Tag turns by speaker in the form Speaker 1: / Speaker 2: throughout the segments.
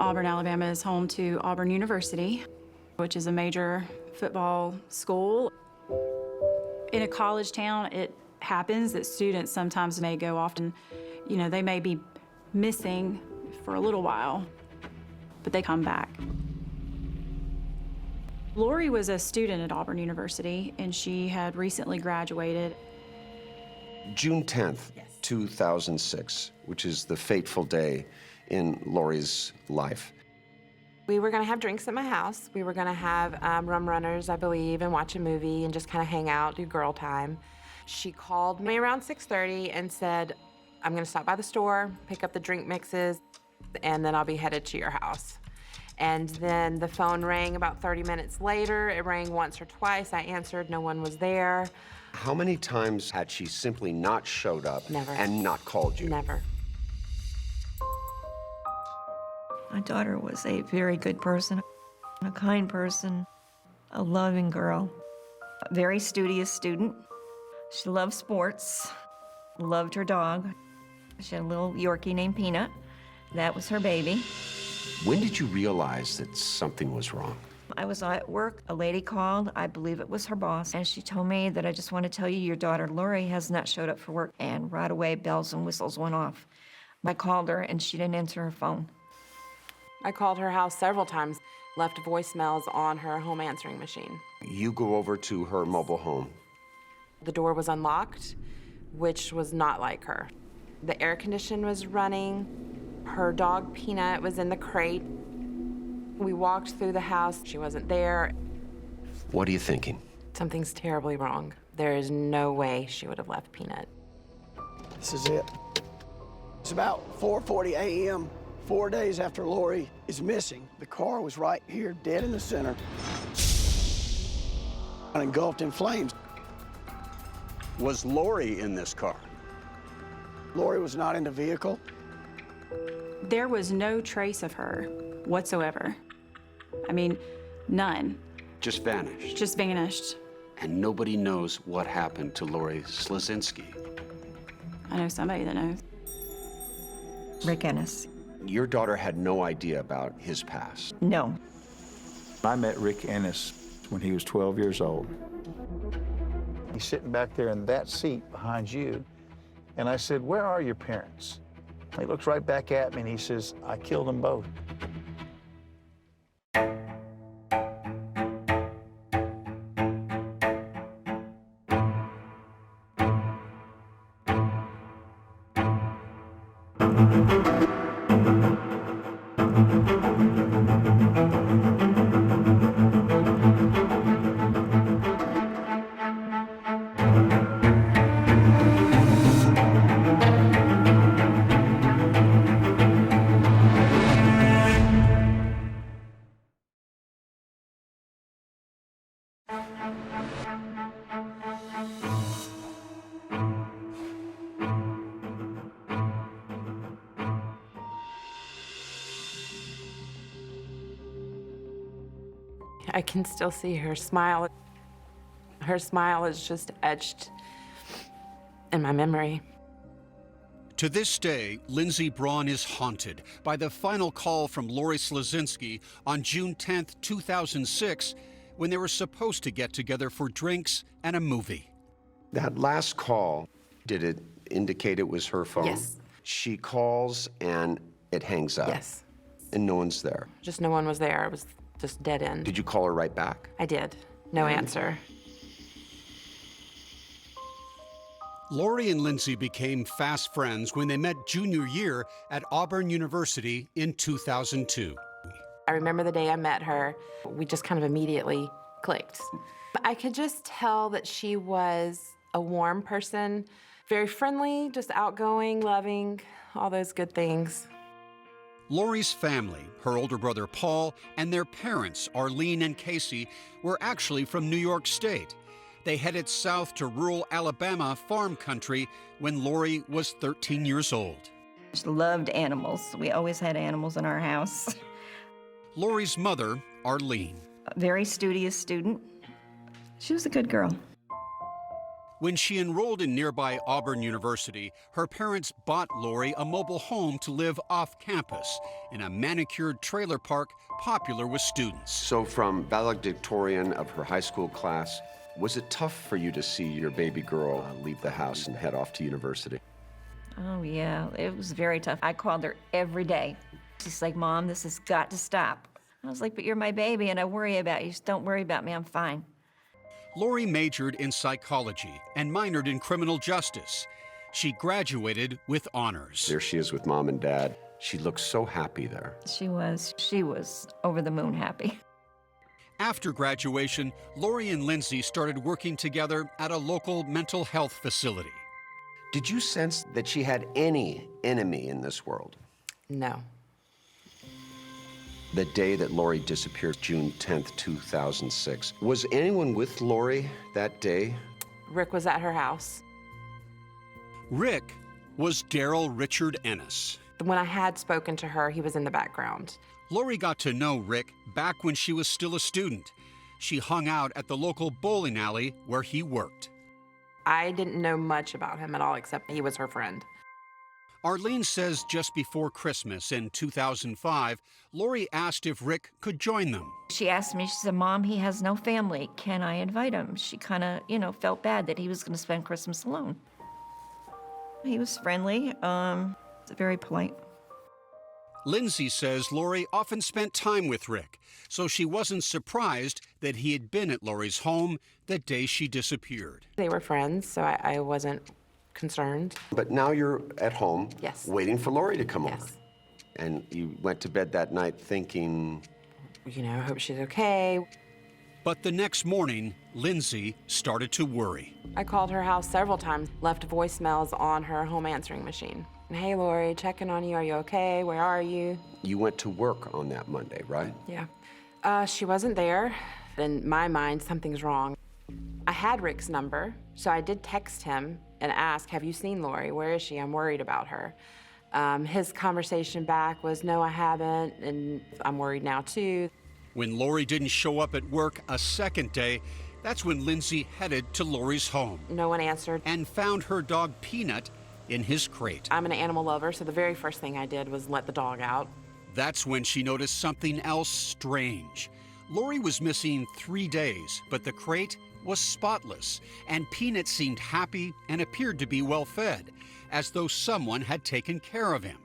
Speaker 1: Auburn, Alabama is home to Auburn University, which is a major football school. In a college town, it happens that students sometimes may go off and, they may be missing for a little while, but they come back. Lori was a student at Auburn University, and she had recently graduated.
Speaker 2: June 10th, 2006, which is the fateful day in Lori's life.
Speaker 3: We were gonna have drinks at my house. We were gonna have rum runners, I believe, and watch a movie and just kind of hang out, do girl time. She called me around 6:30 and said, I'm gonna stop by the store, pick up the drink mixes, and then I'll be headed to your house. And then the phone rang about 30 minutes later. It rang once or twice. I answered, no one was there.
Speaker 2: How many times had she simply not showed up
Speaker 3: Never.
Speaker 2: and not called you?
Speaker 3: Never.
Speaker 4: My daughter was a very good person, a kind person, a loving girl, a very studious student. She loved sports, loved her dog. She had a little Yorkie named Peanut. That was her baby.
Speaker 2: When did you realize that something was wrong?
Speaker 4: I was at work, a lady called, I believe it was her boss, and she told me that I just want to tell you your daughter Lori has not showed up for work, and right away bells and whistles went off. I called her and she didn't answer her phone.
Speaker 3: I called her house several times, left voicemails on her home answering machine.
Speaker 2: You go over to her mobile home.
Speaker 3: The door was unlocked, which was not like her. The air conditioner was running. Her dog Peanut was in the crate. We walked through the house. She wasn't there.
Speaker 2: What are you thinking?
Speaker 3: Something's terribly wrong. There is no way she would have left Peanut.
Speaker 5: This is it. It's about 4:40 a.m., 4 days after Lori is missing. The car was right here, dead in the center, and engulfed in flames.
Speaker 6: Was Lori in this car?
Speaker 5: Lori was not in the vehicle.
Speaker 1: There was no trace of her whatsoever. I mean, none.
Speaker 6: Just vanished.
Speaker 1: Just vanished.
Speaker 6: And nobody knows what happened to Lori Slazinski.
Speaker 1: I know somebody that knows.
Speaker 4: Rick Ennis.
Speaker 2: Your daughter had no idea about his past.
Speaker 4: No.
Speaker 7: I met Rick Ennis when he was 12 years old. He's sitting back there in that seat behind you. And I said, where are your parents? He looks right back at me and he says, I killed them both.
Speaker 3: I can still see her smile. Her smile is just etched in my memory.
Speaker 8: To this day, Lindsey Braun is haunted by the final call from Lori Slazinski on June 10th, 2006, when they were supposed to get together for drinks and a movie.
Speaker 2: That last call, did it indicate it was her phone?
Speaker 3: Yes.
Speaker 2: She calls and it hangs up.
Speaker 3: Yes.
Speaker 2: And no one's there.
Speaker 3: Just no one was there. It was just dead end.
Speaker 2: Did you call her right back?
Speaker 3: I did. No answer.
Speaker 8: Lori and Lindsey became fast friends when they met junior year at Auburn University in 2002.
Speaker 3: I remember the day I met her, we just kind of immediately clicked. I could just tell that she was a warm person, very friendly, just outgoing, loving, all those good things.
Speaker 8: Lori's family, her older brother Paul, and their parents, Arlene and Casey, were actually from New York State. They headed south to rural Alabama farm country when Lori was 13 years old.
Speaker 4: She loved animals. We always had animals in our house.
Speaker 8: Lori's mother, Arlene.
Speaker 4: A very studious student. She was a good girl.
Speaker 8: When she enrolled in nearby Auburn University, her parents bought Lori a mobile home to live off campus in a manicured trailer park popular with students.
Speaker 2: So from valedictorian of her high school class, was it tough for you to see your baby girl leave the house and head off to university?
Speaker 4: Oh, yeah, it was very tough. I called her every day. She's like, Mom, this has got to stop. I was like, but you're my baby and I worry about you. Just don't worry about me, I'm fine.
Speaker 8: Lori majored in psychology and minored in criminal justice. She graduated with honors.
Speaker 2: There she is with Mom and Dad. She looks so happy there.
Speaker 4: She was over the moon happy.
Speaker 8: After graduation, Lori and Lindsay started working together at a local mental health facility.
Speaker 2: Did you sense that she had any enemy in this world?
Speaker 3: No.
Speaker 2: The day that Lori disappeared, June 10th, 2006, was anyone with Lori that day?
Speaker 3: Rick was at her house.
Speaker 8: Rick was Daryl Richard Ennis.
Speaker 3: When I had spoken to her, he was in the background.
Speaker 8: Lori got to know Rick back when she was still a student. She hung out at the local bowling alley where he worked.
Speaker 3: I didn't know much about him at all, except he was her friend.
Speaker 8: Arlene says just before Christmas in 2005, Lori asked if Rick could join them.
Speaker 4: She asked me, she said, Mom, he has no family. Can I invite him? She kind of, felt bad that he was going to spend Christmas alone. He was friendly, very polite.
Speaker 8: Lindsay says Lori often spent time with Rick, so she wasn't surprised that he had been at Lori's home the day she disappeared.
Speaker 3: They were friends, so I wasn't concerned.
Speaker 2: But now you're at home,
Speaker 3: Yes.
Speaker 2: waiting for Lori to come over.
Speaker 3: Yes.
Speaker 2: And you went to bed that night thinking,
Speaker 3: I hope she's okay.
Speaker 8: But the next morning, Lindsay started to worry.
Speaker 3: I called her house several times, left voicemails on her home answering machine. Hey, Lori, checking on you. Are you okay? Where are you?
Speaker 2: you went to work on that Monday, right?
Speaker 3: Yeah. She wasn't there. In my mind, something's wrong. I had Rick's number, so I did text him and ask, have you seen Lori? Where is she? I'm worried about her. His conversation back was, no, I haven't, and I'm worried now too.
Speaker 8: When Lori didn't show up at work a second day, that's when Lindsay headed to Lori's home
Speaker 3: No one answered.
Speaker 8: and found her dog Peanut in his crate.
Speaker 3: I'm an animal lover, so the very first thing I did was let the dog out.
Speaker 8: That's when she noticed something else strange. Lori was missing 3 days, but the crate was spotless, and Peanut seemed happy and appeared to be well fed, as though someone had taken care of him.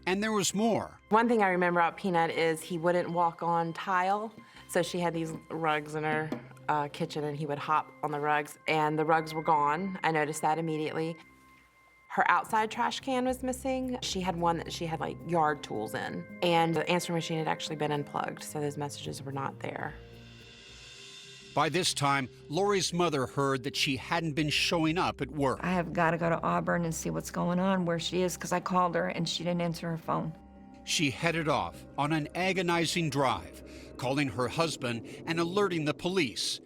Speaker 8: And there was more.
Speaker 3: One thing I remember about Peanut is he wouldn't walk on tile. So she had these rugs in her kitchen, and he would hop on the rugs, and the rugs were gone. I noticed that immediately. Her outside trash can was missing. She had one that she had like yard tools in, and the answering machine had actually been unplugged, so those messages were not there.
Speaker 8: By this time, Lori's mother heard that she hadn't been showing up at work.
Speaker 4: I have got to go to Auburn and see what's going on, where she is, because I called her and she didn't answer her phone.
Speaker 8: She headed off on an agonizing drive, calling her husband and alerting the police,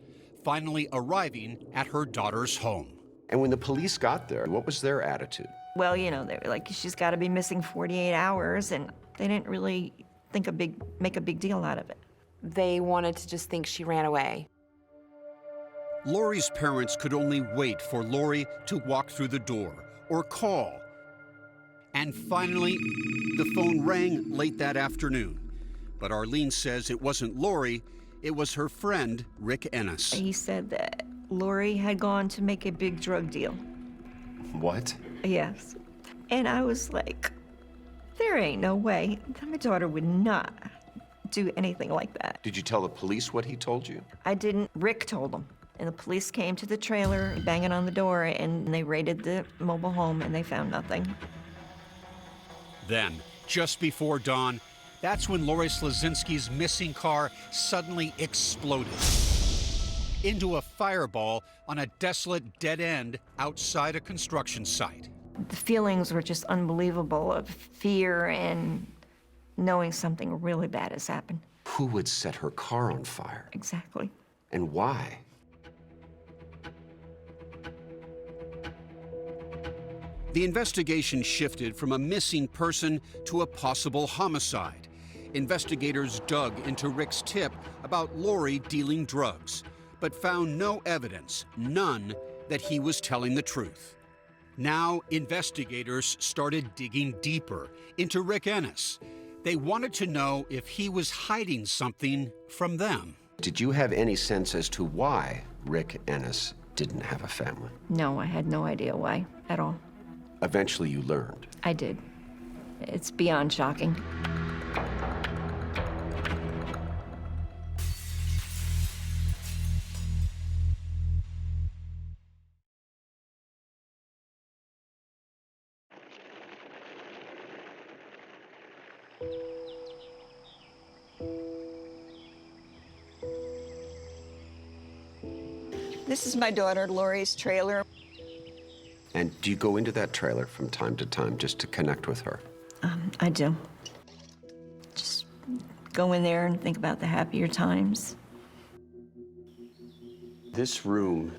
Speaker 8: finally arriving at her daughter's home.
Speaker 2: And when the police got there, what was their attitude?
Speaker 4: Well, you know, they were like, she's got to be missing 48 hours, and they didn't really make a big deal out of it.
Speaker 3: They wanted to just think she ran away.
Speaker 8: Lori's parents could only wait for Lori to walk through the door or call. And finally, the phone rang late that afternoon. But Arlene says it wasn't Lori, it was her friend, Rick Ennis.
Speaker 4: He said that Lori had gone to make a big drug deal.
Speaker 2: What?
Speaker 4: Yes. And I was like, there ain't no way. My daughter would not do anything like that.
Speaker 2: Did you tell the police what he told you?
Speaker 4: I didn't. Rick told them. And the police came to the trailer, banging on the door, and they raided the mobile home, and they found nothing.
Speaker 8: Then, just before dawn, that's when Lori Slazinski's missing car suddenly exploded into a fireball on a desolate dead end outside a construction site.
Speaker 4: The feelings were just unbelievable of fear and knowing something really bad has happened.
Speaker 2: Who would set her car on fire?
Speaker 4: Exactly.
Speaker 2: And why?
Speaker 8: The investigation shifted from a missing person to a possible homicide. Investigators dug into Rick's tip about Lori dealing drugs, but found no evidence, none, that he was telling the truth. Now, investigators started digging deeper into Rick Ennis. They wanted to know if he was hiding something from them.
Speaker 2: Did you have any sense as to why Rick Ennis didn't have a family?
Speaker 4: No, I had no idea why at all.
Speaker 2: Eventually you learned.
Speaker 4: I did. It's beyond shocking. This is my daughter Lori's trailer.
Speaker 2: And do you go into that trailer from time to time just to connect with her?
Speaker 4: I do. Just go in there and think about the happier times.
Speaker 6: This room,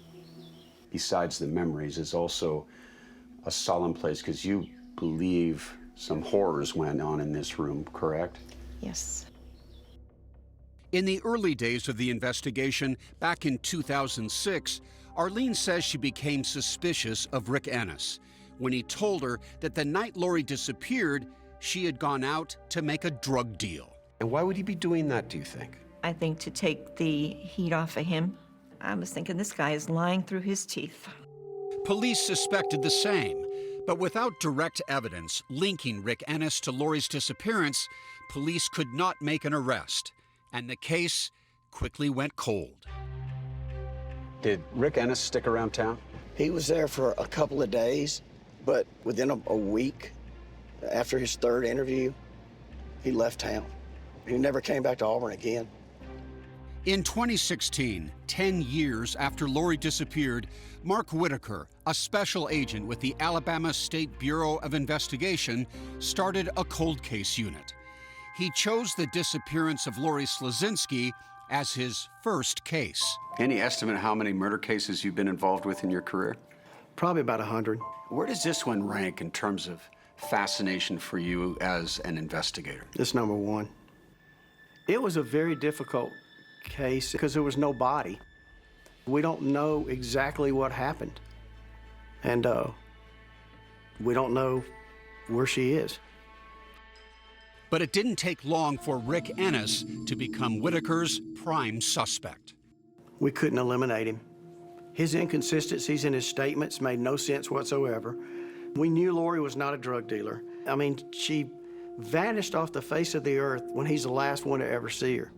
Speaker 6: besides the memories, is also a solemn place because you believe some horrors went on in this room, correct?
Speaker 4: Yes.
Speaker 8: In the early days of the investigation, back in 2006, Arlene says she became suspicious of Rick Ennis when he told her that the night Lori disappeared, she had gone out to make a drug deal.
Speaker 2: And why would he be doing that, do you think?
Speaker 4: I think to take the heat off of him. I was thinking this guy is lying through his teeth.
Speaker 8: Police suspected the same, but without direct evidence linking Rick Ennis to Lori's disappearance, police could not make an arrest, and the case quickly went cold.
Speaker 6: Did Rick Ennis stick around town?
Speaker 5: He was there for a couple of days, but within a week after his third interview, he left town. He never came back to Auburn again.
Speaker 8: In 2016, 10 years after Lori disappeared, Mark Whitaker, a special agent with the Alabama State Bureau of Investigation, started a cold case unit. He chose the disappearance of Lori Slazinski as his first case.
Speaker 6: Any estimate how many murder cases you've been involved with in your career?
Speaker 5: Probably about 100.
Speaker 6: Where does this one rank in terms of fascination for you as an investigator?
Speaker 5: It's number one. It was a very difficult case because there was no body. We don't know exactly what happened. And we don't know where she is.
Speaker 8: But it didn't take long for Rick Ennis to become Whitaker's prime suspect.
Speaker 5: We couldn't eliminate him. His inconsistencies in his statements made no sense whatsoever. We knew Lori was not a drug dealer. I mean, she vanished off the face of the earth when he's the last one to ever see her.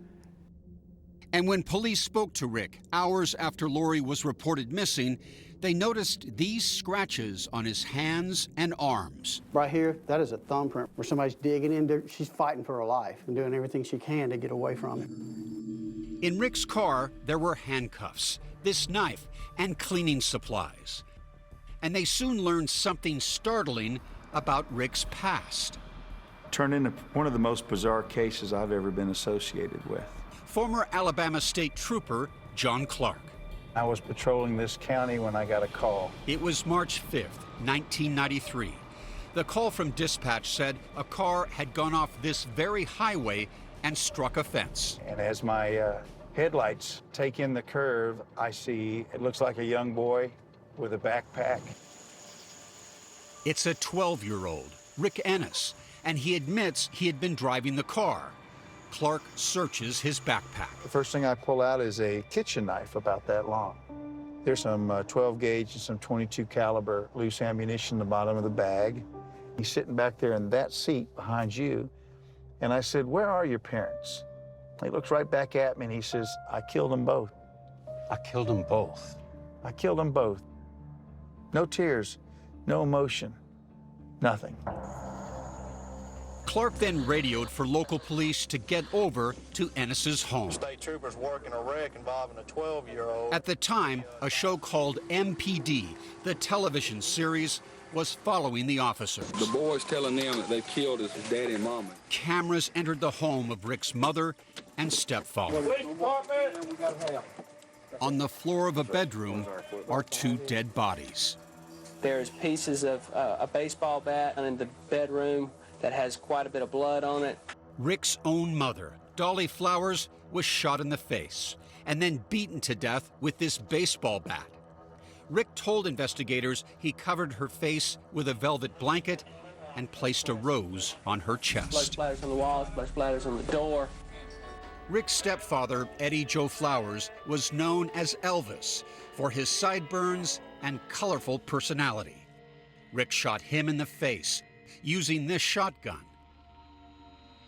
Speaker 8: And when police spoke to Rick hours after Lori was reported missing, they noticed these scratches on his hands and arms.
Speaker 9: Right here, that is a thumbprint where somebody's digging in there. She's fighting for her life and doing everything she can to get away from him.
Speaker 8: In Rick's car, there were handcuffs, this knife, and cleaning supplies. And they soon learned something startling about Rick's past.
Speaker 7: Turned into one of the most bizarre cases I've ever been associated with.
Speaker 8: Former Alabama State Trooper John Clark.
Speaker 7: I was patrolling this county when I got a call.
Speaker 8: It was March 5th, 1993. The call from dispatch said a car had gone off this very highway and struck a fence.
Speaker 7: And as my headlights take in the curve, I see it looks like a young boy with a backpack.
Speaker 8: It's a 12-year-old, Rick Ennis, and he admits he had been driving the car. Clark searches his backpack.
Speaker 7: The first thing I pull out is a kitchen knife about that long. There's some 12 gauge and some 22 caliber loose ammunition in the bottom of the bag. He's sitting back there in that seat behind you. And I said, "Where are your parents?" He looks right back at me and he says, "I killed them both."
Speaker 6: I killed them both.
Speaker 7: I killed them both. No tears, no emotion, nothing.
Speaker 8: Clark then radioed for local police to get over to Ennis's home.
Speaker 10: State troopers working a wreck involving a 12-year-old.
Speaker 8: At the time, a show called MPD, the television series, was following the officers.
Speaker 11: The boy's telling them that they've killed his daddy and mama.
Speaker 8: Cameras entered the home of Rick's mother and stepfather. On the floor of a bedroom are two dead bodies.
Speaker 12: There's pieces of a baseball bat in the bedroom that has quite a bit of blood on it.
Speaker 8: Rick's own mother, Dolly Flowers, was shot in the face and then beaten to death with this baseball bat. Rick told investigators he covered her face with a velvet blanket and placed a rose on her chest.
Speaker 12: Blood splatters on the walls, blood splatters on the door.
Speaker 8: Rick's stepfather, Eddie Joe Flowers, was known as Elvis for his sideburns and colorful personality. Rick shot him in the face using this shotgun.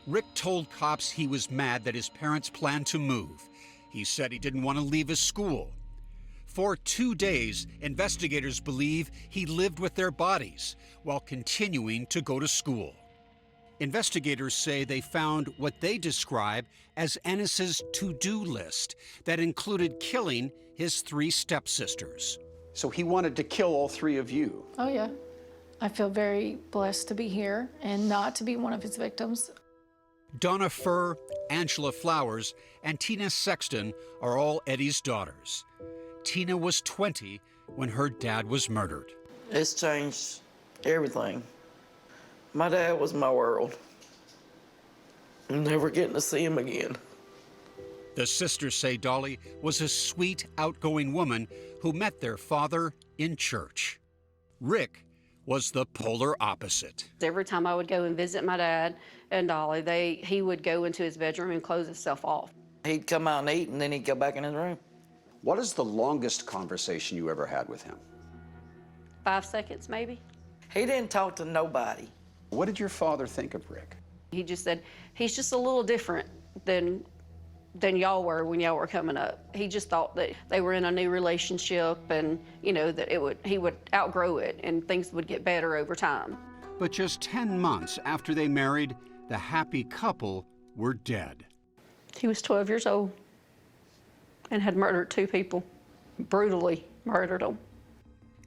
Speaker 8: Rick told cops he was mad that his parents planned to move. He said he didn't want to leave his school. For 2 days, investigators believe he lived with their bodies while continuing to go to school. Investigators say they found what they describe as Ennis's to-do list that included killing his 3 stepsisters.
Speaker 6: So he wanted to kill all 3 of you.
Speaker 13: Oh, yeah. I feel very blessed to be here and not to be one of his victims.
Speaker 8: Donna Furr, Angela Flowers, and Tina Sexton are all Eddie's daughters. Tina was 20 when her dad was murdered.
Speaker 14: It's changed everything. My dad was my world. I'm never getting to see him again.
Speaker 8: The sisters say Dolly was a sweet, outgoing woman who met their father in church. Rick was the polar opposite.
Speaker 15: Every time I would go and visit my dad and Dolly, he would go into his bedroom and close himself off.
Speaker 14: He'd come out and eat, and then he'd go back in his room.
Speaker 6: What is the longest conversation you ever had with him?
Speaker 15: 5 seconds, maybe.
Speaker 14: He didn't talk to nobody.
Speaker 6: What did your father think of Rick?
Speaker 15: He just said, he's just a little different than y'all were when y'all were coming up. He just thought that they were in a new relationship and, you know, that he would outgrow it and things would get better over time.
Speaker 8: But just 10 months after they married, the happy couple were dead.
Speaker 15: He was 12 years old and had murdered 2 people, brutally murdered them.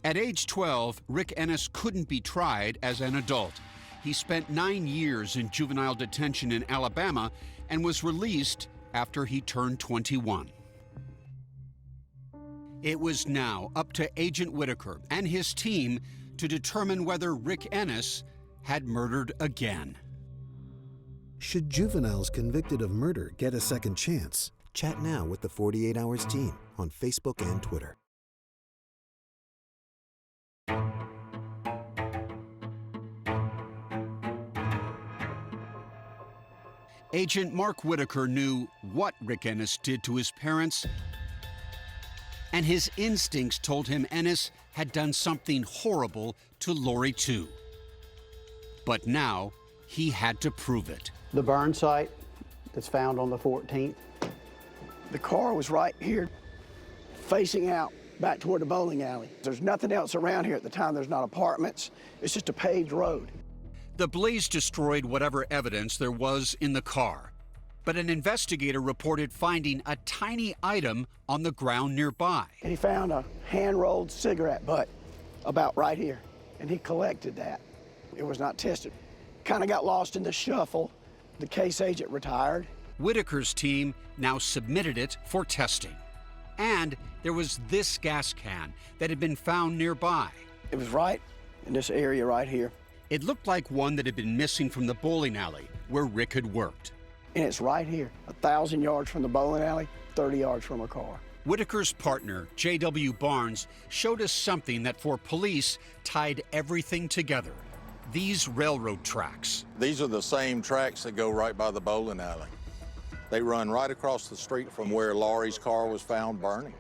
Speaker 8: At age 12, Rick Ennis couldn't be tried as an adult. He spent 9 years in juvenile detention in Alabama and was released after he turned 21. It was now up to Agent Whitaker and his team to determine whether Rick Ennis had murdered again.
Speaker 16: Should juveniles convicted of murder get a second chance? Chat now with the 48 Hours team on Facebook and Twitter.
Speaker 8: Agent Mark Whitaker knew what Rick Ennis did to his parents, and his instincts told him Ennis had done something horrible to Lori too. But now he had to prove it.
Speaker 9: The burn site that's found on the 14th, the car was right here, facing out back toward the bowling alley. There's nothing else around here at the time. There's not apartments. It's just a paved road.
Speaker 8: The blaze destroyed whatever evidence there was in the car, but an investigator reported finding a tiny item on the ground nearby.
Speaker 9: And he found a hand-rolled cigarette butt about right here, and he collected that. It was not tested. Kind of got lost in the shuffle. The case agent retired.
Speaker 8: Whitaker's team now submitted it for testing. And there was this gas can that had been found nearby.
Speaker 9: It was right in this area right here.
Speaker 8: It looked like one that had been missing from the bowling alley where Rick had worked.
Speaker 9: And it's right here, 1,000 yards from the bowling alley, 30 yards from a car.
Speaker 8: Whitaker's partner, J.W. Barnes, showed us something that for police tied everything together. These railroad tracks.
Speaker 17: These are the same tracks that go right by the bowling alley. They run right across the street from where Laurie's car was found burning.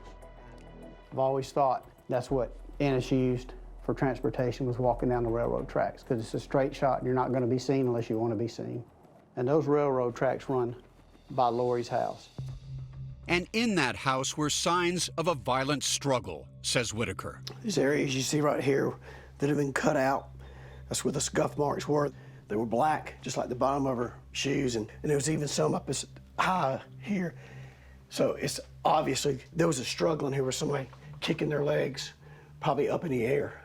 Speaker 9: I've always thought that's what Ennis used for transportation, was walking down the railroad tracks, because it's a straight shot and you're not going to be seen unless you want to be seen. And those railroad tracks run by Laurie's house.
Speaker 8: And in that house were signs of a violent struggle, says Whitaker.
Speaker 9: These areas you see right here that have been cut out, that's where the scuff marks were. They were black, just like the bottom of her shoes, and there was even some up as high here. So it's obviously there was a struggle in here with somebody kicking their legs, probably up in the air.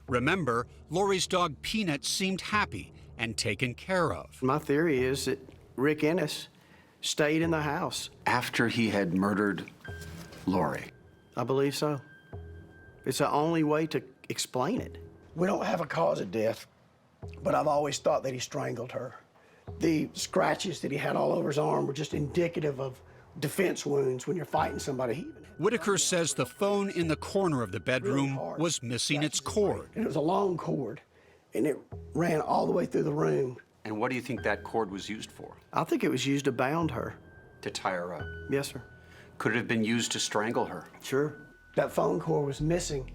Speaker 8: Remember, Lori's dog Peanut seemed happy and taken care of.
Speaker 9: My theory is that Rick Ennis stayed in the house.
Speaker 6: After he had murdered Lori?
Speaker 9: I believe so. It's the only way to explain it. We don't have a cause of death, but I've always thought that he strangled her. The scratches that he had all over his arm were just indicative of defense wounds when you're fighting somebody.
Speaker 8: Whitaker says the phone in the corner of the bedroom was missing its cord.
Speaker 9: And it was a long cord, and it ran all the way through the room.
Speaker 6: And what do you think that cord was used for?
Speaker 9: I think it was used to bound her.
Speaker 6: To tie her up?
Speaker 9: Yes, sir.
Speaker 6: Could it have been used to strangle her?
Speaker 9: Sure. That phone cord was missing.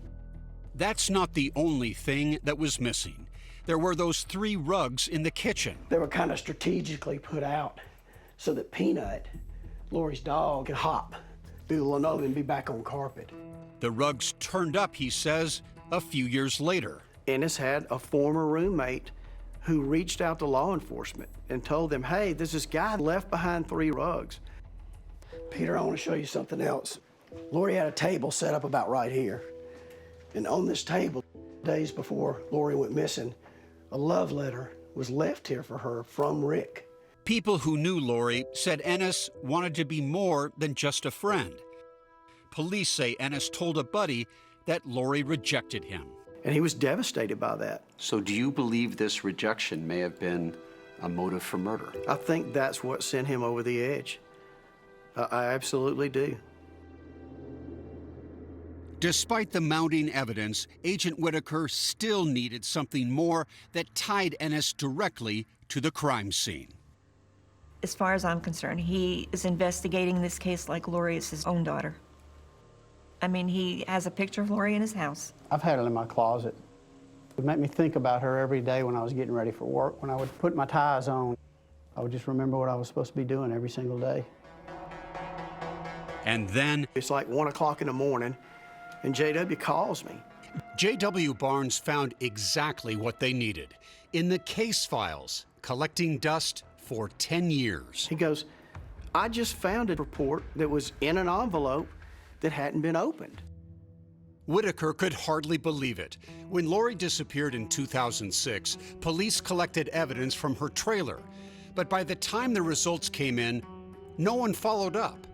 Speaker 8: That's not the only thing that was missing. There were those 3 rugs in the kitchen.
Speaker 9: They were kind of strategically put out so that Peanut, Lori's dog, could hop through the linoleum and be back on carpet.
Speaker 8: The rugs turned up, he says, a few years later.
Speaker 5: Ennis had a former roommate who reached out to law enforcement and told them, hey, there's this guy left behind 3 rugs.
Speaker 9: Peter, I want to show you something else. Lori had a table set up about right here. And on this table, days before Lori went missing, a love letter was left here for her from Rick.
Speaker 8: People who knew Lori said Ennis wanted to be more than just a friend. Police say Ennis told a buddy that Lori rejected him.
Speaker 5: And he was devastated by that.
Speaker 6: So do you believe this rejection may have been a motive for murder?
Speaker 5: I think that's what sent him over the edge. I absolutely do.
Speaker 8: Despite the mounting evidence, Agent Whitaker still needed something more that tied Ennis directly to the crime scene.
Speaker 4: As far as I'm concerned, he is investigating this case like Lori is his own daughter. I mean, he has a picture of Lori in his house.
Speaker 18: I've had it in my closet. It would make me think about her every day when I was getting ready for work. When I would put my ties on, I would just remember what I was supposed to be doing every single day.
Speaker 8: And then...
Speaker 5: It's like 1 o'clock in the morning, and J.W. calls me.
Speaker 8: J.W. Barnes found exactly what they needed in the case files, collecting dust for 10 years.
Speaker 5: He goes, I just found a report that was in an envelope that hadn't been opened.
Speaker 8: Whitaker could hardly believe it. When Lori disappeared in 2006, police collected evidence from her trailer. But by the time the results came in, no one followed up.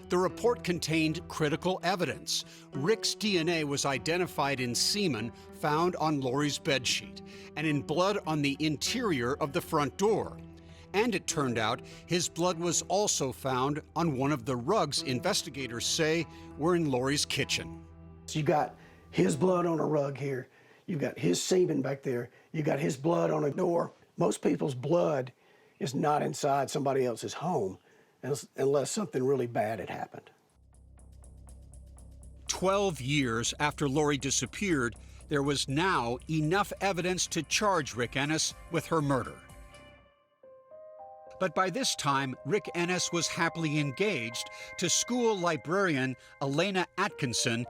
Speaker 8: The report contained critical evidence. Rick's DNA was identified in semen found on Lori's bedsheet and in blood on the interior of the front door. And it turned out his blood was also found on one of the rugs investigators say were in Lori's kitchen.
Speaker 9: So you got his blood on a rug here. You've got his semen back there. You got his blood on a door. Most people's blood is not inside somebody else's home unless something really bad had happened.
Speaker 8: 12 years after Lori disappeared, there was now enough evidence to charge Rick Ennis with her murder. But by this time, Rick Ennis was happily engaged to school librarian Elena Atkinson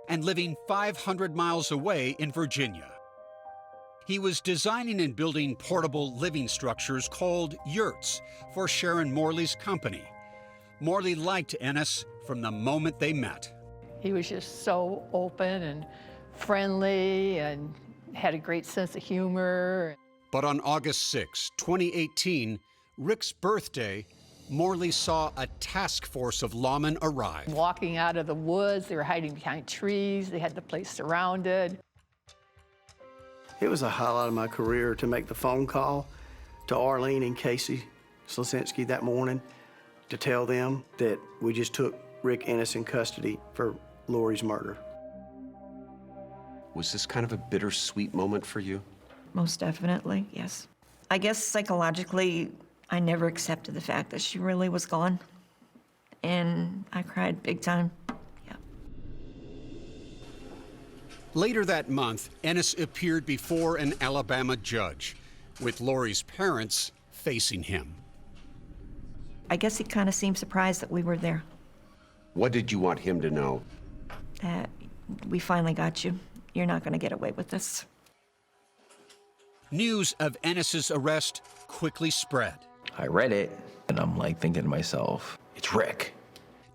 Speaker 8: and living 500 miles away in Virginia. He was designing and building portable living structures called yurts for Sharon Morley's company. Morley liked Ennis from the moment they met.
Speaker 19: He was just so open and friendly and had a great sense of humor.
Speaker 8: But on August 6, 2018, Rick's birthday, Morley saw a task force of lawmen arrive.
Speaker 19: Walking out of the woods, they were hiding behind trees, they had the place surrounded.
Speaker 5: It was a highlight of my career to make the phone call to Arlene and Casey Slasinski that morning to tell them that we just took Rick Ennis in custody for Lori's murder.
Speaker 2: Was this kind of a bittersweet moment for you?
Speaker 4: Most definitely, yes. I guess psychologically, I never accepted the fact that she really was gone. And I cried big time.
Speaker 8: Later that month, Ennis appeared before an Alabama judge, with Lori's parents facing him.
Speaker 4: I guess he kind of seemed surprised that we were there.
Speaker 2: What did you want him to know?
Speaker 4: That we finally got you. You're not going to get away with this.
Speaker 8: News of Ennis's arrest quickly spread.
Speaker 20: I read it, and I'm like thinking to myself, it's Rick.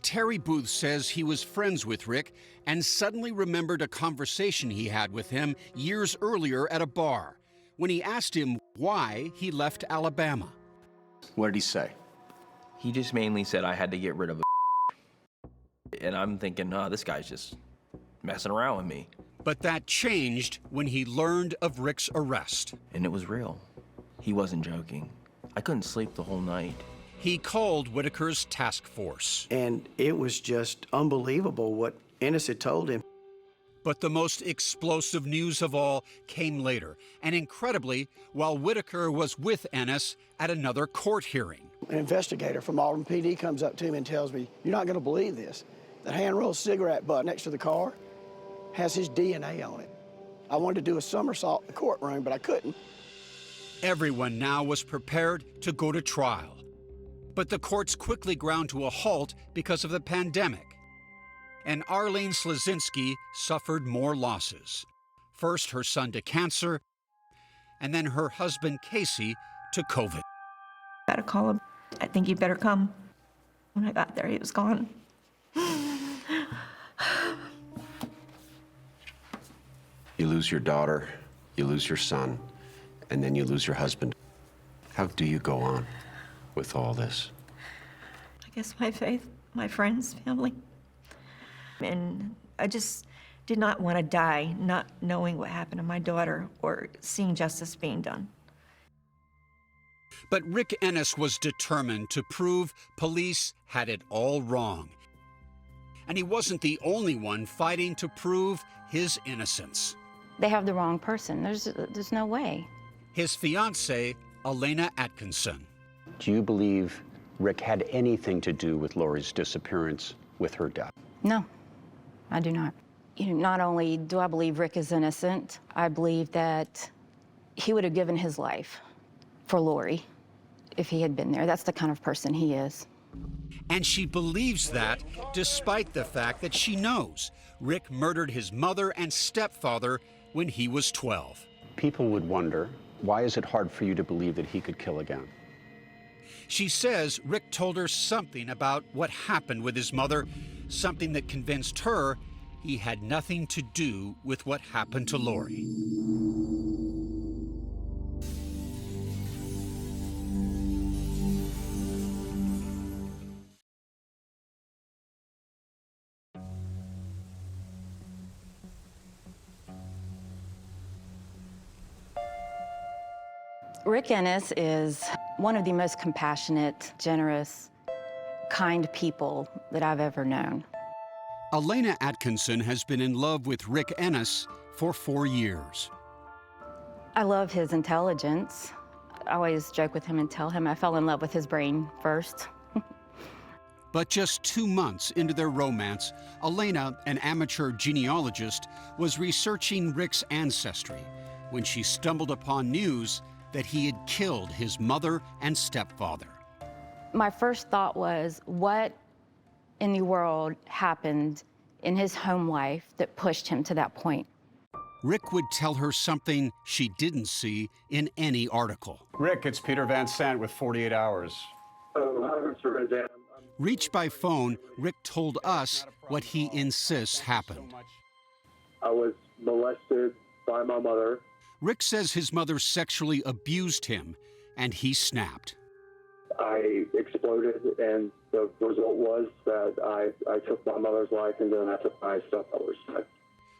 Speaker 8: Terry Booth says he was friends with Rick and suddenly remembered a conversation he had with him years earlier at a bar when he asked him why he left Alabama.
Speaker 6: What did he say?
Speaker 20: He just mainly said I had to get rid of a and I'm thinking, oh, this guy's just messing around with me.
Speaker 8: But that changed when he learned of Rick's arrest.
Speaker 20: And it was real. He wasn't joking. I couldn't sleep the whole night.
Speaker 8: He called Whitaker's task force.
Speaker 5: And it was just unbelievable what Ennis had told him.
Speaker 8: But the most explosive news of all came later, and incredibly, while Whitaker was with Ennis at another court hearing.
Speaker 9: An investigator from Auburn PD comes up to me and tells me, "You're not going to believe this. The hand-rolled cigarette butt next to the car has his DNA on it." I wanted to do a somersault in the courtroom, but I couldn't.
Speaker 8: Everyone now was prepared to go to trial. But the courts quickly ground to a halt because of the pandemic. And Arlene Slazinski suffered more losses. First, her son to cancer, and then her husband, Casey, to COVID.
Speaker 4: Got a call him. I think you better come. When I got there, he was gone.
Speaker 2: You lose your daughter, you lose your son, and then you lose your husband. How do you go on with all this?
Speaker 4: I guess my faith, my friends, family. And I just did not want to die not knowing what happened to my daughter or seeing justice being done.
Speaker 8: But Rick Ennis was determined to prove police had it all wrong. And he wasn't the only one fighting to prove his innocence.
Speaker 21: They have the wrong person. There's no way.
Speaker 8: His fiancée, Elena Atkinson.
Speaker 6: Do you believe Rick had anything to do with Lori's disappearance, with her death?
Speaker 21: No, I do not. Not only do I believe Rick is innocent, I believe that he would have given his life for Lori if he had been there. That's the kind of person he is.
Speaker 8: And she believes that despite the fact that she knows Rick murdered his mother and stepfather when he was 12.
Speaker 6: People would wonder, why is it hard for you to believe that he could kill again?
Speaker 8: She says Rick told her something about what happened with his mother, something that convinced her he had nothing to do with what happened to Lori.
Speaker 21: Rick Ennis is one of the most compassionate, generous, kind people that I've ever known.
Speaker 8: Elena Atkinson has been in love with Rick Ennis for 4 years.
Speaker 21: I love his intelligence. I always joke with him and tell him I fell in love with his brain first.
Speaker 8: But just 2 months into their romance, Elena, an amateur genealogist, was researching Rick's ancestry when she stumbled upon news that he had killed his mother and stepfather.
Speaker 21: My first thought was, what in the world happened in his home life that pushed him to that point?
Speaker 8: Rick would tell her something she didn't see in any article.
Speaker 6: Rick, it's Peter Van Sant with 48 Hours.
Speaker 8: Reached by phone, Rick told us what he insists happened.
Speaker 10: I was molested by my mother.
Speaker 8: Rick says his mother sexually abused him, and he snapped.
Speaker 10: I exploded, and the result was that I took my mother's life, and then I took my stepmother's life.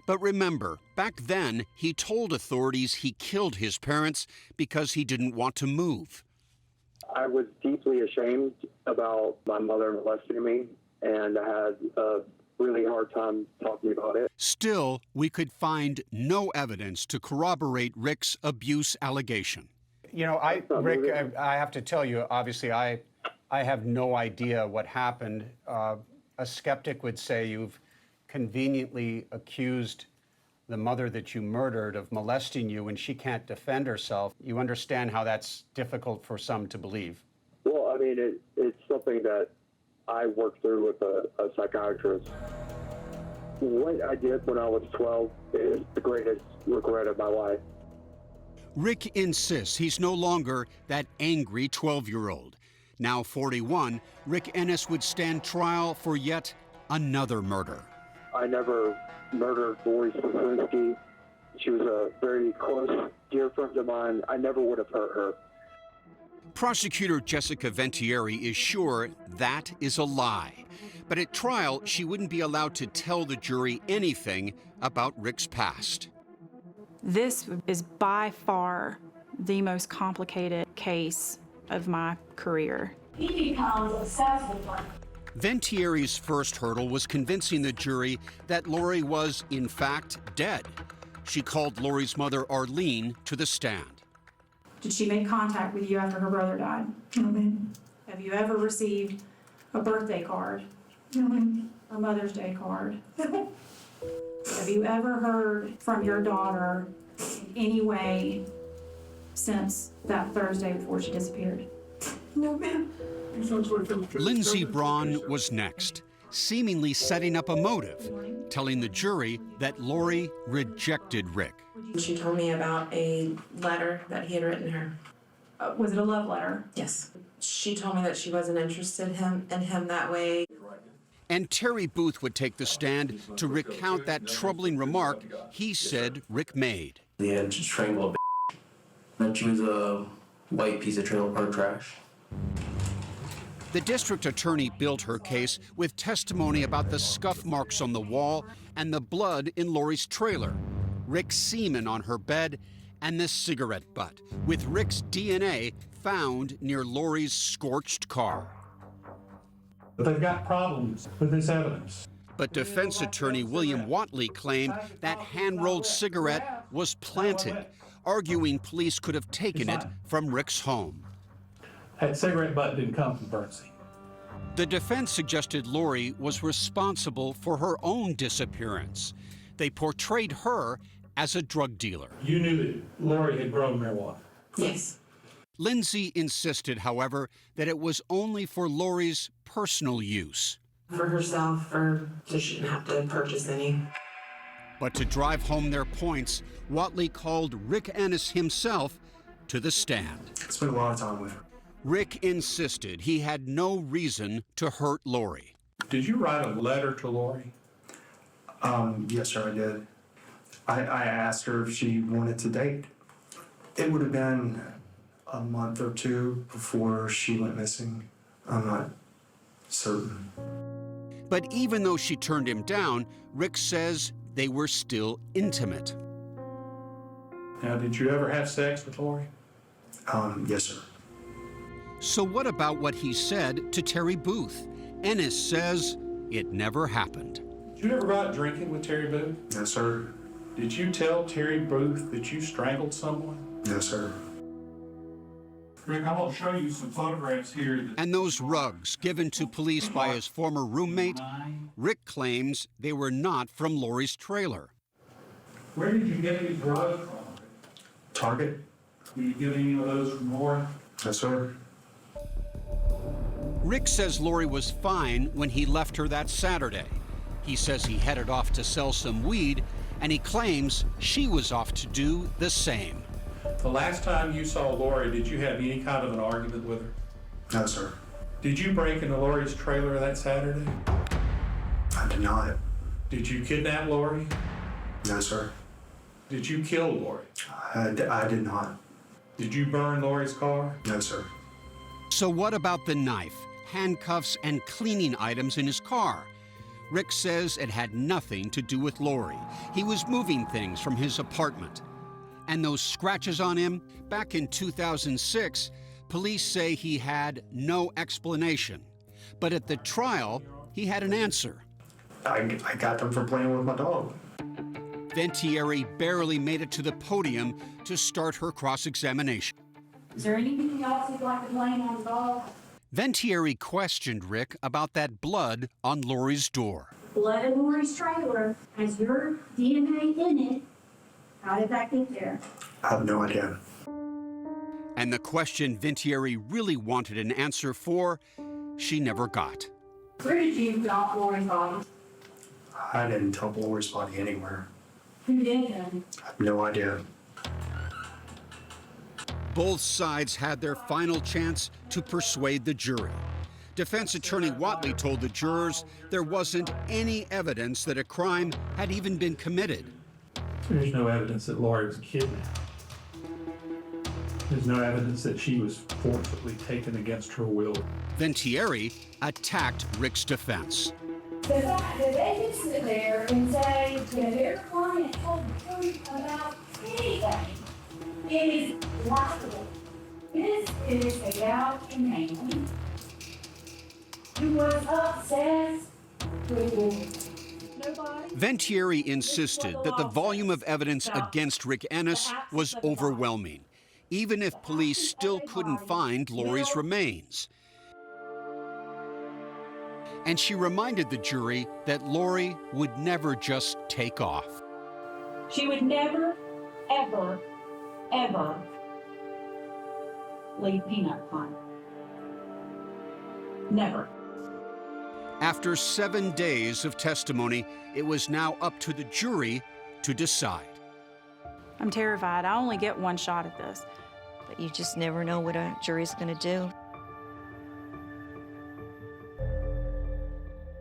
Speaker 8: But remember, back then, he told authorities he killed his parents because he didn't want to move.
Speaker 10: I was deeply ashamed about my mother molesting me, and I had a really hard time talking about it.
Speaker 8: Still, we could find no evidence to corroborate Rick's abuse allegation.
Speaker 6: You know, Rick, I have to tell you, obviously, I have no idea what happened. A skeptic would say you've conveniently accused the mother that you murdered of molesting you when she can't defend herself. You understand how that's difficult for some to believe.
Speaker 10: Well, I mean, it's something that I worked through with a psychiatrist. What I did when I was 12 is the greatest regret of my life.
Speaker 8: Rick insists he's no longer that angry 12-year-old. Now 41, Rick Ennis would stand trial for yet another murder.
Speaker 10: I never murdered Lori Slazinski. She was a very close, dear friend of mine. I never would have hurt her.
Speaker 8: Prosecutor Jessica Ventieri is sure that is a lie. But at trial, she wouldn't be allowed to tell the jury anything about Rick's past.
Speaker 1: This is by far the most complicated case of my career.
Speaker 3: he becomes obsessed with her.
Speaker 8: Ventieri's first hurdle was convincing the jury that Lori was, in fact, dead. She called Lori's mother, Arlene, to the stand.
Speaker 1: Did she make contact with you after her brother died?
Speaker 3: No, ma'am.
Speaker 1: Have you ever received a birthday card?
Speaker 3: No, ma'am.
Speaker 1: A Mother's Day card? Have you ever heard from your daughter in any way since that Thursday before she disappeared?
Speaker 3: No, ma'am.
Speaker 8: Lindsey Braun was next, seemingly setting up a motive, telling the jury that Lori rejected Rick.
Speaker 22: She told me about a letter that he had written her.
Speaker 1: Was it a love letter?
Speaker 22: Yes. She told me that she wasn't interested in him that way.
Speaker 8: And Terry Booth would take the stand to recount that troubling remark he said Rick made.
Speaker 23: He had strangled a that she was a white piece of trailer park trash.
Speaker 8: The district attorney built her case with testimony about the scuff marks on the wall and the blood in Lori's trailer, Rick's semen on her bed, and the cigarette butt, with Rick's DNA found near Lori's scorched car.
Speaker 24: But they've got problems with this evidence.
Speaker 8: But defense attorney William Watley claimed that hand-rolled cigarette was planted, arguing police could have taken it from Rick's home.
Speaker 24: That cigarette butt didn't come from Bernsey.
Speaker 8: The defense suggested Lori was responsible for her own disappearance. They portrayed her as a drug dealer.
Speaker 24: You knew that Lori had grown marijuana?
Speaker 22: Yes.
Speaker 8: Lindsey insisted, however, that it was only for Lori's personal use.
Speaker 22: For herself, so she didn't have to purchase any.
Speaker 8: But to drive home their points, Watley called Rick Ennis himself to the stand.
Speaker 23: Spent a lot of time with her.
Speaker 8: Rick insisted he had no reason to hurt Lori.
Speaker 24: Did you write a letter to Lori?
Speaker 23: Yes, sir, I did. I asked her if she wanted to date. It would have been a month or two before she went missing. I'm not certain.
Speaker 8: But even though she turned him down, Rick says they were still intimate.
Speaker 24: Now, did you ever have sex with Lori?
Speaker 23: Yes, sir.
Speaker 8: So what about what he said to Terry Booth? Ennis says it never happened.
Speaker 24: Did you ever go out drinking with Terry Booth?
Speaker 23: Yes, sir.
Speaker 24: Did you tell Terry Booth that you strangled someone?
Speaker 23: Yes, sir.
Speaker 24: Rick, I want to show you some photographs here.
Speaker 8: And those rugs given to police by his former roommate, Rick claims they were not from Lori's trailer.
Speaker 24: Where did you get these rugs from?
Speaker 23: Target.
Speaker 24: Did you get any of those from Lori?
Speaker 23: Yes, sir.
Speaker 8: Rick says Lori was fine when he left her that Saturday. He says he headed off to sell some weed, and he claims she was off to do the same.
Speaker 24: The last time you saw Lori, did you have any kind of an argument with her?
Speaker 23: No, sir.
Speaker 24: Did you break into Lori's trailer that Saturday?
Speaker 23: I did not.
Speaker 24: Did you kidnap Lori?
Speaker 23: No, sir.
Speaker 24: Did you kill Lori?
Speaker 23: I did not.
Speaker 24: Did you burn Lori's car?
Speaker 23: No, sir.
Speaker 8: So what about the knife, handcuffs, and cleaning items in his car? Rick says it had nothing to do with Lori. He was moving things from his apartment. And those scratches on him, back in 2006, police say he had no explanation. But at the trial, he had an answer.
Speaker 23: I got them from playing with my dog.
Speaker 8: Ventieri barely made it to the podium to start her cross-examination.
Speaker 3: Is there anything else you'd like to blame on the dog?
Speaker 8: Ventieri questioned Rick about that blood on Lori's door.
Speaker 3: Blood in Lori's trailer has your DNA in it. How did that get there?
Speaker 23: I have no idea.
Speaker 8: And the question Ventieri really wanted an answer for, she never got.
Speaker 3: Where did you dump Lori's body?
Speaker 23: I didn't dump Lori's body anywhere.
Speaker 3: Who did then?
Speaker 23: I have no idea.
Speaker 8: Both sides had their final chance to persuade the jury. Defense attorney Watley told the jurors there wasn't any evidence that a crime had even been committed.
Speaker 24: There's no evidence that Lori was kidnapped. There's no evidence that she was forcibly taken against her will.
Speaker 8: Ventieri attacked Rick's defense.
Speaker 3: The fact that they can sit there and say that their client told the truth about anything is laughable. This is a gouge in hand who was obsessed with you.
Speaker 8: Ventieri insisted that the volume of evidence against Rick Ennis was overwhelming, even if police still couldn't find Lori's remains. And she reminded the jury that Lori would never just take off.
Speaker 3: She would never, ever, ever leave Peanut Pond. Never.
Speaker 8: After 7 days of testimony, it was now up to the jury to decide.
Speaker 1: I'm terrified. I only get one shot at this.
Speaker 4: But you just never know what a jury's going to do.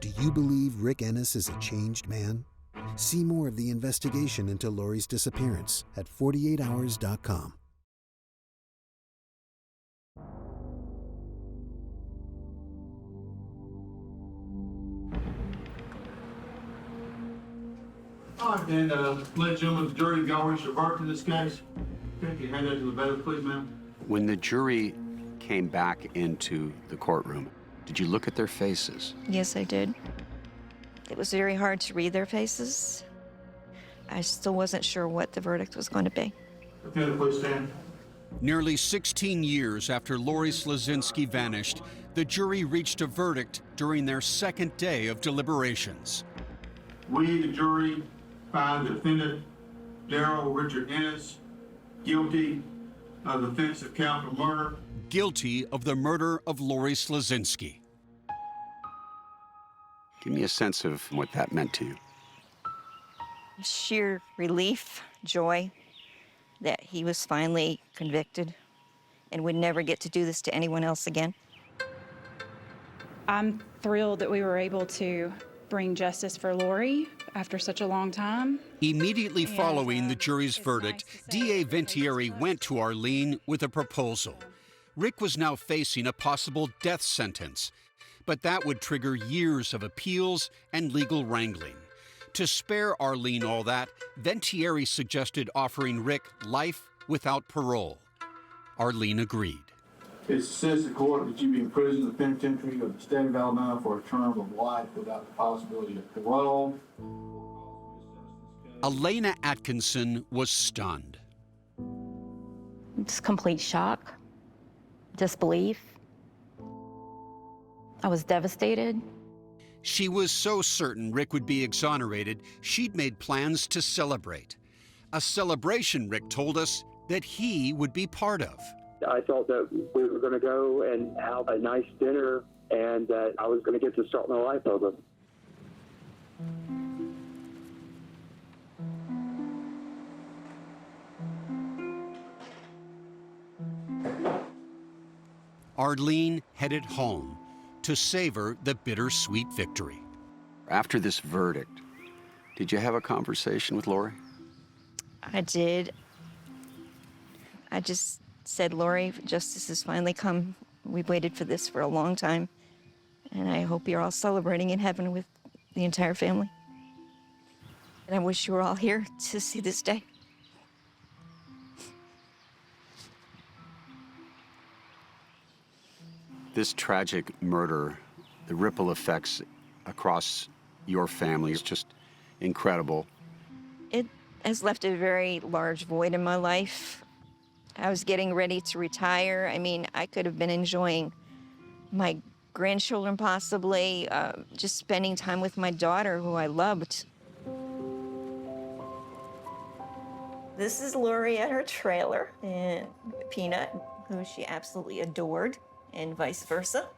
Speaker 16: Do you believe Rick Ennis is a changed man? See more of the investigation into Lori's disappearance at 48hours.com.
Speaker 7: All right, then, ladies and gentlemen, the jury, y'all reached a verdict in this case. Okay, can you hand that to the bailiff, please, ma'am?
Speaker 2: When the jury came back into the courtroom, did you look at their faces?
Speaker 4: Yes, I did. It was very hard to read their faces. I still wasn't sure what the verdict was going to be.
Speaker 7: Okay, please stand.
Speaker 8: Nearly 16 years after Lori Slazinski vanished, the jury reached a verdict during their second day of deliberations.
Speaker 7: We, the jury, find the defendant, Darrell Richard Ennis, guilty of the offense of capital murder.
Speaker 8: Guilty of the murder of Lori Slazinski.
Speaker 2: Give me a sense of what that meant to you.
Speaker 4: Sheer relief, joy that he was finally convicted and would never get to do this to anyone else again.
Speaker 1: I'm thrilled that we were able to bring justice for Lori after such a long time.
Speaker 8: Immediately following the jury's verdict, DA Ventieri went to Arlene with a proposal. Rick was now facing a possible death sentence, but that would trigger years of appeals and legal wrangling. To spare Arlene all that, Ventieri suggested offering Rick life without parole. Arlene agreed.
Speaker 7: It says the court that you be in prison in the penitentiary of the state of Alabama for a term of life without the possibility of parole.
Speaker 8: Elena Atkinson was stunned.
Speaker 21: Just complete shock, disbelief. I was devastated.
Speaker 8: She was so certain Rick would be exonerated, she'd made plans to celebrate. A celebration, Rick told us, that he would be part of.
Speaker 10: I thought that we were going to go and have a nice dinner and that I was going to get to start my life over.
Speaker 8: Arlene headed home to savor the bittersweet victory.
Speaker 2: After this verdict, did you have a conversation with Lori?
Speaker 4: I did. I just said, Lori, justice has finally come. We've waited for this for a long time, and I hope you're all celebrating in heaven with the entire family. And I wish you were all here to see this day.
Speaker 2: This tragic murder, the ripple effects across your family is just incredible.
Speaker 4: It has left a very large void in my life. I was getting ready to retire. I mean, I could have been enjoying my grandchildren possibly, just spending time with my daughter, who I loved. This is Lori at her trailer, and Peanut, who she absolutely adored, and vice versa.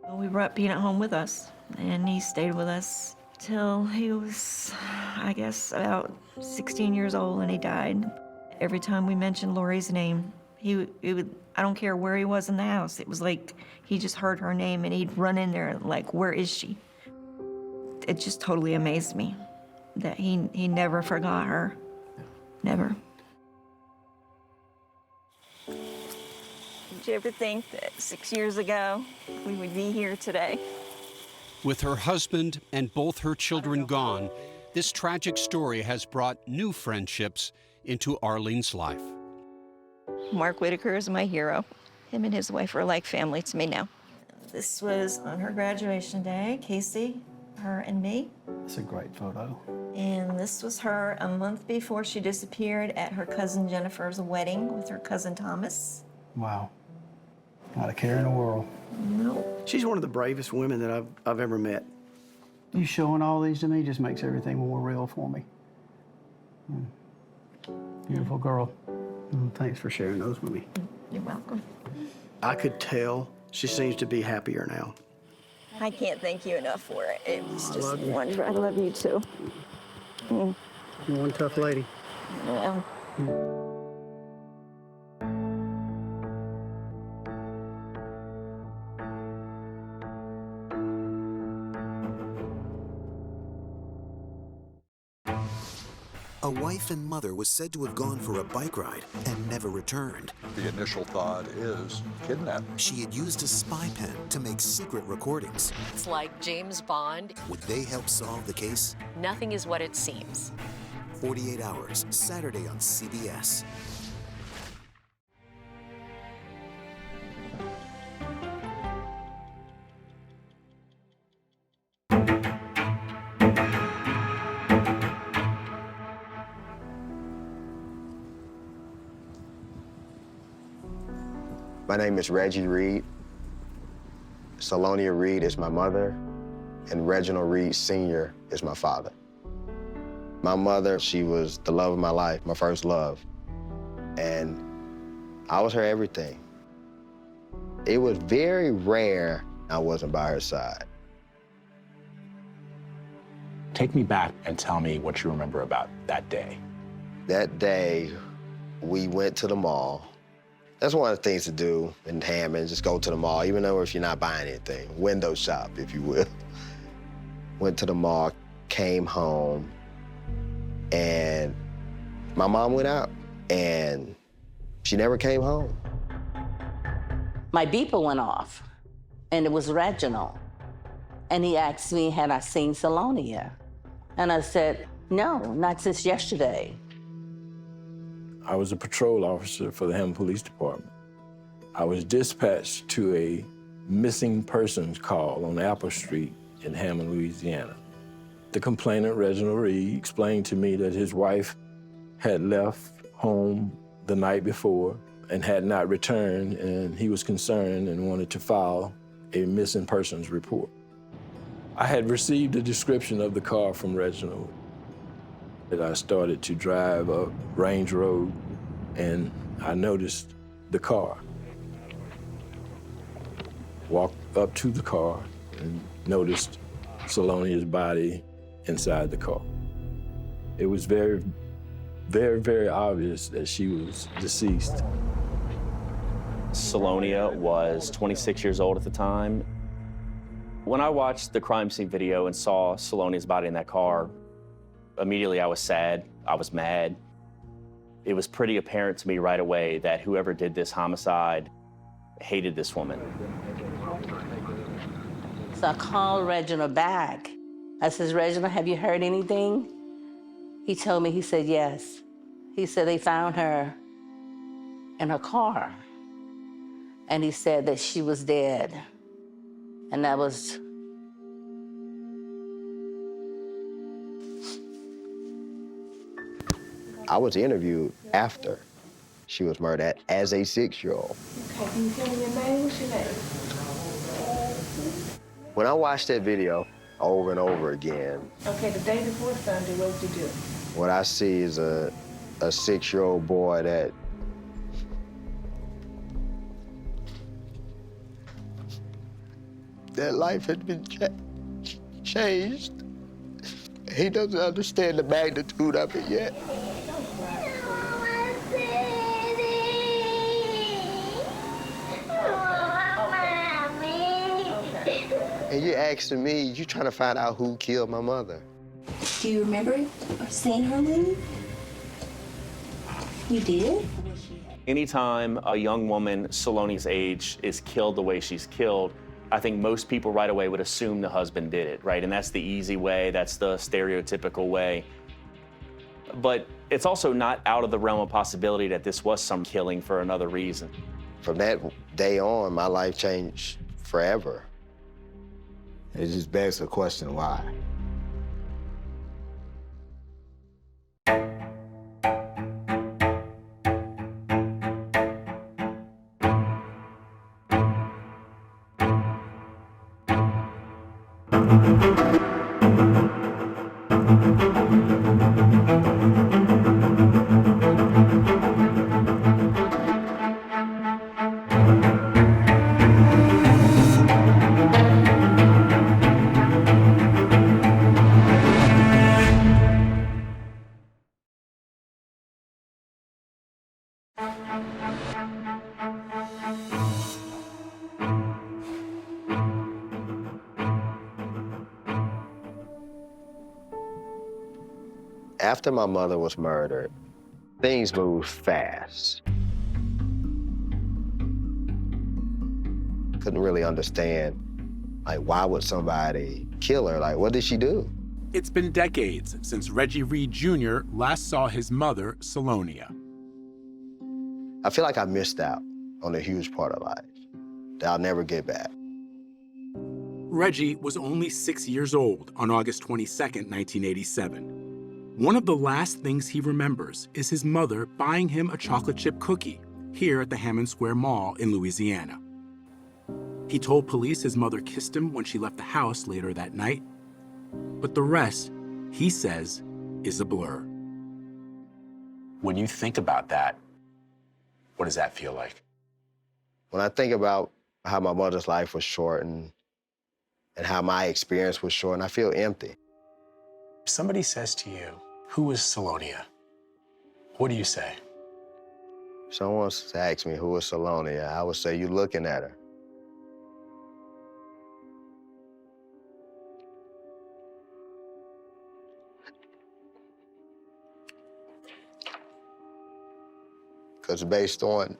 Speaker 4: Well, we brought Peanut home with us, and he stayed with us till he was, I guess, about 16 years old, and he died. Every time we mentioned Lori's name, he would, I don't care where he was in the house, it was like he just heard her name and he'd run in there like, where is she? It just totally amazed me that he never forgot her, never. Did you ever think that 6 years ago we would be here today?
Speaker 8: With her husband and both her children gone, this tragic story has brought new friendships into Arlene's life.
Speaker 4: Mark Whitaker is my hero. Him and his wife are like family to me now. This was on her graduation day, Casey, her and me.
Speaker 18: It's a great photo.
Speaker 4: And this was her a month before she disappeared at her cousin Jennifer's wedding with her cousin Thomas.
Speaker 18: Wow. Not a care in the world.
Speaker 4: No.
Speaker 5: She's one of the bravest women that I've ever met.
Speaker 18: You showing all these to me just makes everything more real for me. Beautiful girl. Thanks for sharing those with me.
Speaker 4: You're welcome.
Speaker 5: I could tell she seems to be happier now.
Speaker 4: I can't thank you enough for it. It was just
Speaker 5: love you.
Speaker 4: wonderful. I love you too.
Speaker 18: You're one tough lady.
Speaker 4: Yeah.
Speaker 16: A wife and mother was said to have gone for a bike ride and never returned.
Speaker 17: The initial thought is kidnapping.
Speaker 16: She had used a spy pen to make secret recordings.
Speaker 11: It's like James Bond.
Speaker 16: Would they help solve the case?
Speaker 11: Nothing is what it seems.
Speaker 16: 48 Hours, Saturday on CBS.
Speaker 12: My name is Reggie Reed. Salonia Reed is my mother, and Reginald Reed Sr. is my father. My mother, she was the love of my life, my first love, and I was her everything. It was very rare I wasn't by her side.
Speaker 13: Take me back and tell me what you remember about that day.
Speaker 12: That day, we went to the mall. That's one of the things to do in Hammond, just go to the mall, even though if you're not buying anything, window shop, if you will. Went to the mall, came home, and my mom went out, and she never came home.
Speaker 14: My beeper went off, and it was Reginald. And he asked me, had I seen Salonia? And I said, no, not since yesterday.
Speaker 25: I was a patrol officer for the Hammond Police Department. I was dispatched to a missing persons call on Apple Street in Hammond, Louisiana. The complainant, Reginald Reed, explained to me that his wife had left home the night before and had not returned, and he was concerned and wanted to file a missing persons report. I had received a description of the car from Reginald. I started to drive up Range Road, and I noticed the car. Walked up to the car and noticed Salonia's body inside the car. It was very, very, very obvious that she was deceased.
Speaker 26: Salonia was 26 years old at the time. When I watched the crime scene video and saw Salonia's body in that car, immediately I was sad, I was mad. It was pretty apparent to me right away that whoever did this homicide hated this woman.
Speaker 14: So I called Reginald back. I says, Reginald, have you heard anything? He told me, he said, yes. He said they found her in her car. And he said that she was dead. And that was...
Speaker 12: I was interviewed after she was murdered as a 6-year-old.
Speaker 3: Okay, can you tell me your name? What's your name?
Speaker 12: When I watched that video over and over again,
Speaker 3: Okay, the day before Sunday, what did you do?
Speaker 12: what I see is a 6-year-old boy that life had been changed. He doesn't understand the magnitude of it yet. And you're asking me, you trying to find out who killed my mother.
Speaker 14: Do you remember seeing her leave? You did?
Speaker 26: Anytime a young woman Salonia's age is killed the way she's killed, I think most people right away would assume the husband did it, right? And that's the easy way, that's the stereotypical way. But it's also not out of the realm of possibility that this was some killing for another reason.
Speaker 12: From that day on, my life changed forever.
Speaker 6: It just begs the question, why?
Speaker 12: After my mother was murdered, things moved fast. Couldn't really understand, like, why would somebody kill her? Like, what did she do?
Speaker 13: It's been decades since Reggie Reed Jr. last saw his mother, Salonia.
Speaker 12: I feel like I missed out on a huge part of life that I'll never get back.
Speaker 13: Reggie was only 6 years old on August 22nd, 1987. One of the last things he remembers is his mother buying him a chocolate chip cookie here at the Hammond Square Mall in Louisiana. He told police his mother kissed him when she left the house later that night, but the rest, he says, is a blur. When you think about that, what does that feel like?
Speaker 12: When I think about how my mother's life was shortened and how my experience was shortened, I feel empty.
Speaker 13: If somebody says to you, who is Salonia? What do you say?
Speaker 12: If someone asks me who is Salonia, I would say, you're looking at her. Because based on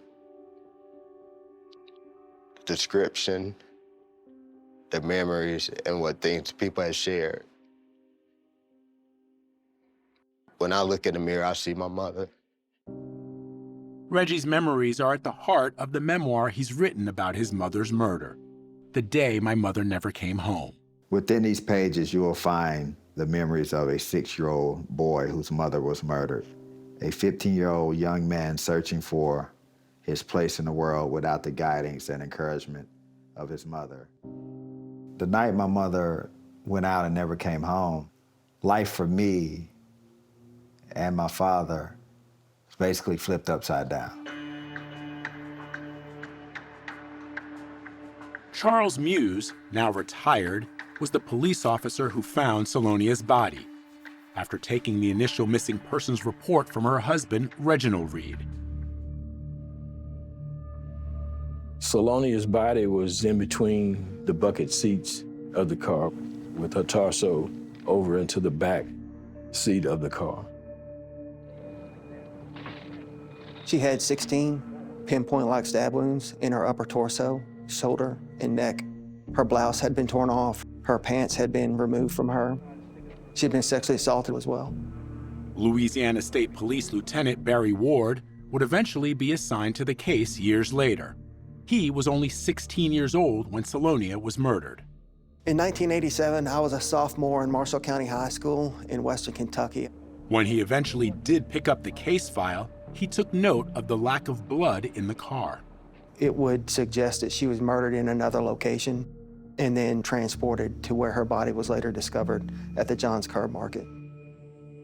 Speaker 12: the description, the memories, and what things people have shared, when I look in the mirror, I see my mother.
Speaker 13: Reggie's memories are at the heart of the memoir he's written about his mother's murder, The Day My Mother Never Came Home.
Speaker 6: Within these pages, you will find the memories of a 6-year-old boy whose mother was murdered, a 15-year-old young man searching for his place in the world without the guidance and encouragement of his mother. The night my mother went out and never came home, life for me and my father was basically flipped upside down.
Speaker 13: Charles Muse, now retired, was the police officer who found Salonia's body after taking the initial missing persons report from her husband, Reginald Reed.
Speaker 25: Salonia's body was in between the bucket seats of the car with her torso over into the back seat of the car.
Speaker 9: She had 16 pinpoint-like stab wounds in her upper torso, shoulder, and neck. Her blouse had been torn off. Her pants had been removed from her. She had been sexually assaulted as well.
Speaker 13: Louisiana State Police Lieutenant Barry Ward would eventually be assigned to the case years later. He was only 16 years old when Salonia was murdered.
Speaker 9: In 1987, I was a sophomore in Marshall County High School in Western Kentucky.
Speaker 13: When he eventually did pick up the case file, he took note of the lack of blood in the car.
Speaker 9: It would suggest that she was murdered in another location and then transported to where her body was later discovered at the Johns Curb Market.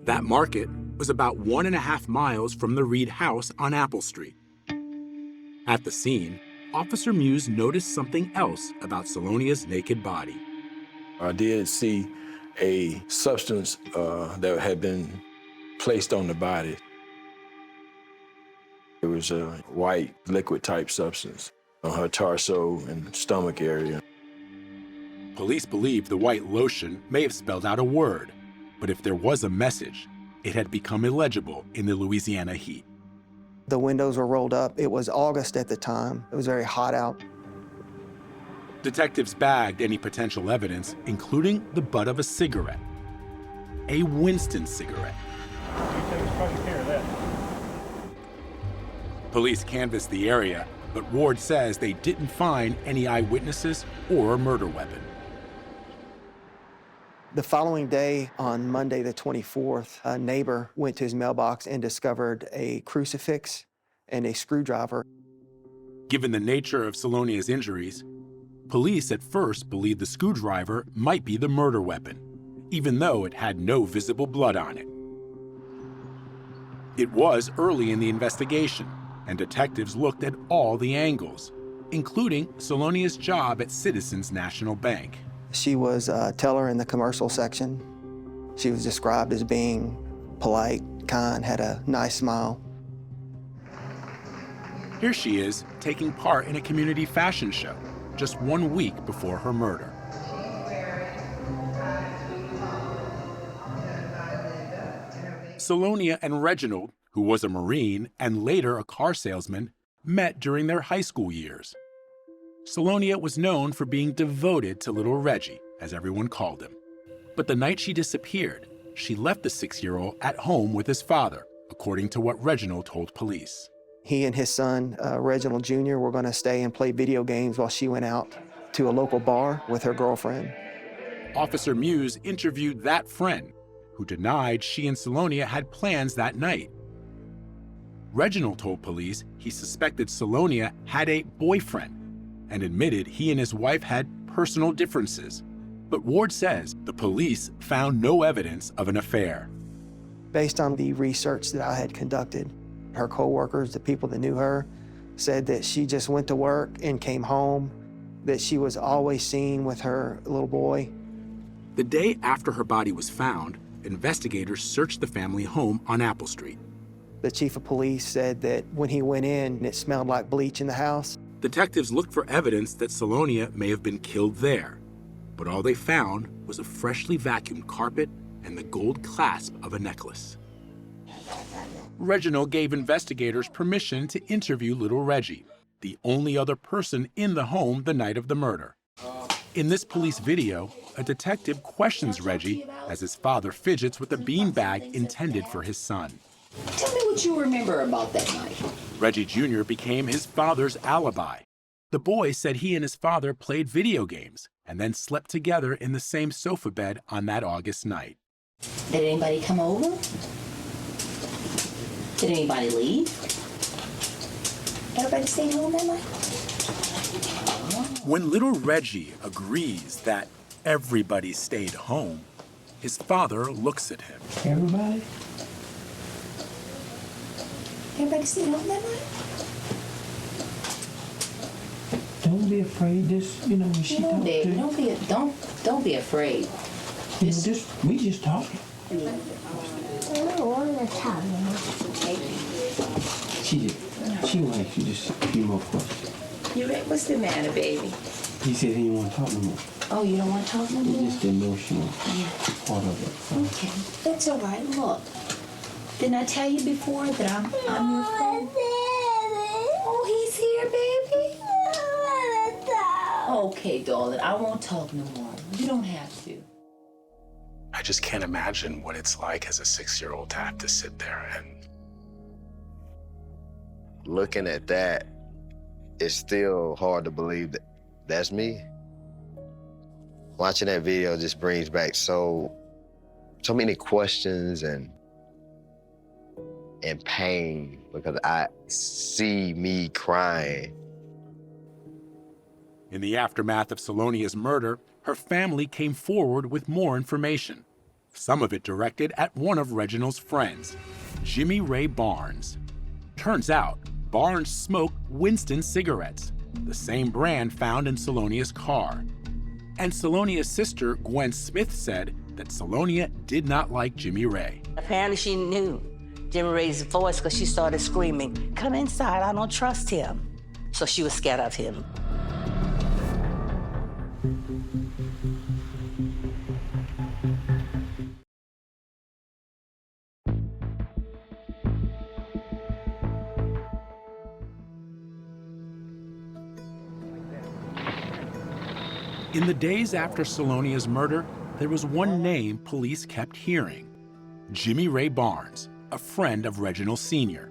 Speaker 13: That market was about 1.5 miles from the Reed house on Apple Street. At the scene, Officer Muse noticed something else about Salonia's naked body.
Speaker 25: I did see a substance that had been placed on the body. It was a white liquid type substance on her torso and stomach area.
Speaker 13: Police believe the white lotion may have spelled out a word, but if there was a message, it had become illegible in the Louisiana heat.
Speaker 9: The windows were rolled up. It was August at the time. It was very hot out.
Speaker 13: Detectives bagged any potential evidence, including the butt of a cigarette. A Winston cigarette. Police canvassed the area, But Ward says they didn't find any eyewitnesses or a murder weapon.
Speaker 9: The following day, on Monday the 24th, a neighbor went to his mailbox and discovered a crucifix and a screwdriver.
Speaker 13: Given the nature of Salonia's injuries, police at first believed the screwdriver might be the murder weapon, even though it had no visible blood on it. It was early in the investigation, and detectives looked at all the angles, including Salonia's job at Citizens National Bank.
Speaker 9: She was a teller in the commercial section. She was described as being polite, kind, had a nice smile.
Speaker 13: Here she is, taking part in a community fashion show, just 1 week before her murder. Salonia and Reginald, who was a Marine and later a car salesman, met during their high school years. Salonia was known for being devoted to little Reggie, as everyone called him. But the night she disappeared, she left the 6-year-old at home with his father, according to what Reginald told police.
Speaker 9: He and his son, Reginald Jr., were going to stay and play video games while she went out to a local bar with her girlfriend. Officer
Speaker 13: Muse interviewed that friend, who denied she and Salonia had plans that night. Reginald told police he suspected Salonia had a boyfriend and admitted he and his wife had personal differences. But Ward says the police found no evidence of an affair.
Speaker 9: Based on the research that I had conducted, her coworkers, the people that knew her, said that she just went to work and came home, that she was always seen with her little boy.
Speaker 13: The day after her body was found, investigators searched the family home on Apple Street.
Speaker 9: The chief of police said that when he went in, it smelled like bleach in the house.
Speaker 13: Detectives looked for evidence that Salonia may have been killed there, but all they found was a freshly vacuumed carpet and the gold clasp of a necklace. Reginald gave investigators permission to interview little Reggie, the only other person in the home the night of the murder. In this police video, a detective questions Reggie as his father fidgets with a beanbag intended for his son.
Speaker 15: Tell me what you remember about that night.
Speaker 13: Reggie Jr. became his father's alibi. The boy said he and his father played video games and then slept together in the same sofa bed on that August night.
Speaker 15: Did anybody come over? Did anybody leave? Everybody stayed home that night?
Speaker 13: When little Reggie agrees that everybody stayed home, his father looks at him.
Speaker 18: Everybody?
Speaker 15: Everybody stayed home that night?
Speaker 18: Don't be afraid. Just, when she talk to you.
Speaker 15: Don't be afraid.
Speaker 18: We just talking.
Speaker 3: I don't want to talk.
Speaker 18: She will ask you just a few more questions.
Speaker 15: What's the matter, baby?
Speaker 18: He said he didn't want to talk no more.
Speaker 15: Oh, you don't want to talk no more?
Speaker 18: It's just the emotional part of it.
Speaker 15: Okay, that's all right. Look, didn't I tell you before that I'm your friend? Oh, he's here, baby. Okay, darling, I won't talk no more. You don't have to.
Speaker 13: I just can't imagine what it's like as a 6-year-old to have to sit there and...
Speaker 12: Looking at that, it's still hard to believe that that's me. Watching that video just brings back so many questions and pain because I see me crying.
Speaker 13: In the aftermath of Salonia's murder, her family came forward with more information, some of it directed at one of Reginald's friends, Jimmy Ray Barnes. Turns out, Barnes smoked Winston cigarettes, the same brand found in Salonia's car. And Salonia's sister, Gwen Smith, said that Salonia did not like Jimmy Ray.
Speaker 14: Apparently she knew Jimmy Ray's voice because she started screaming, "Come inside, I don't trust him." So she was scared of him.
Speaker 13: In the days after Salonia's murder, there was one name police kept hearing: Jimmy Ray Barnes, a friend of Reginald Sr.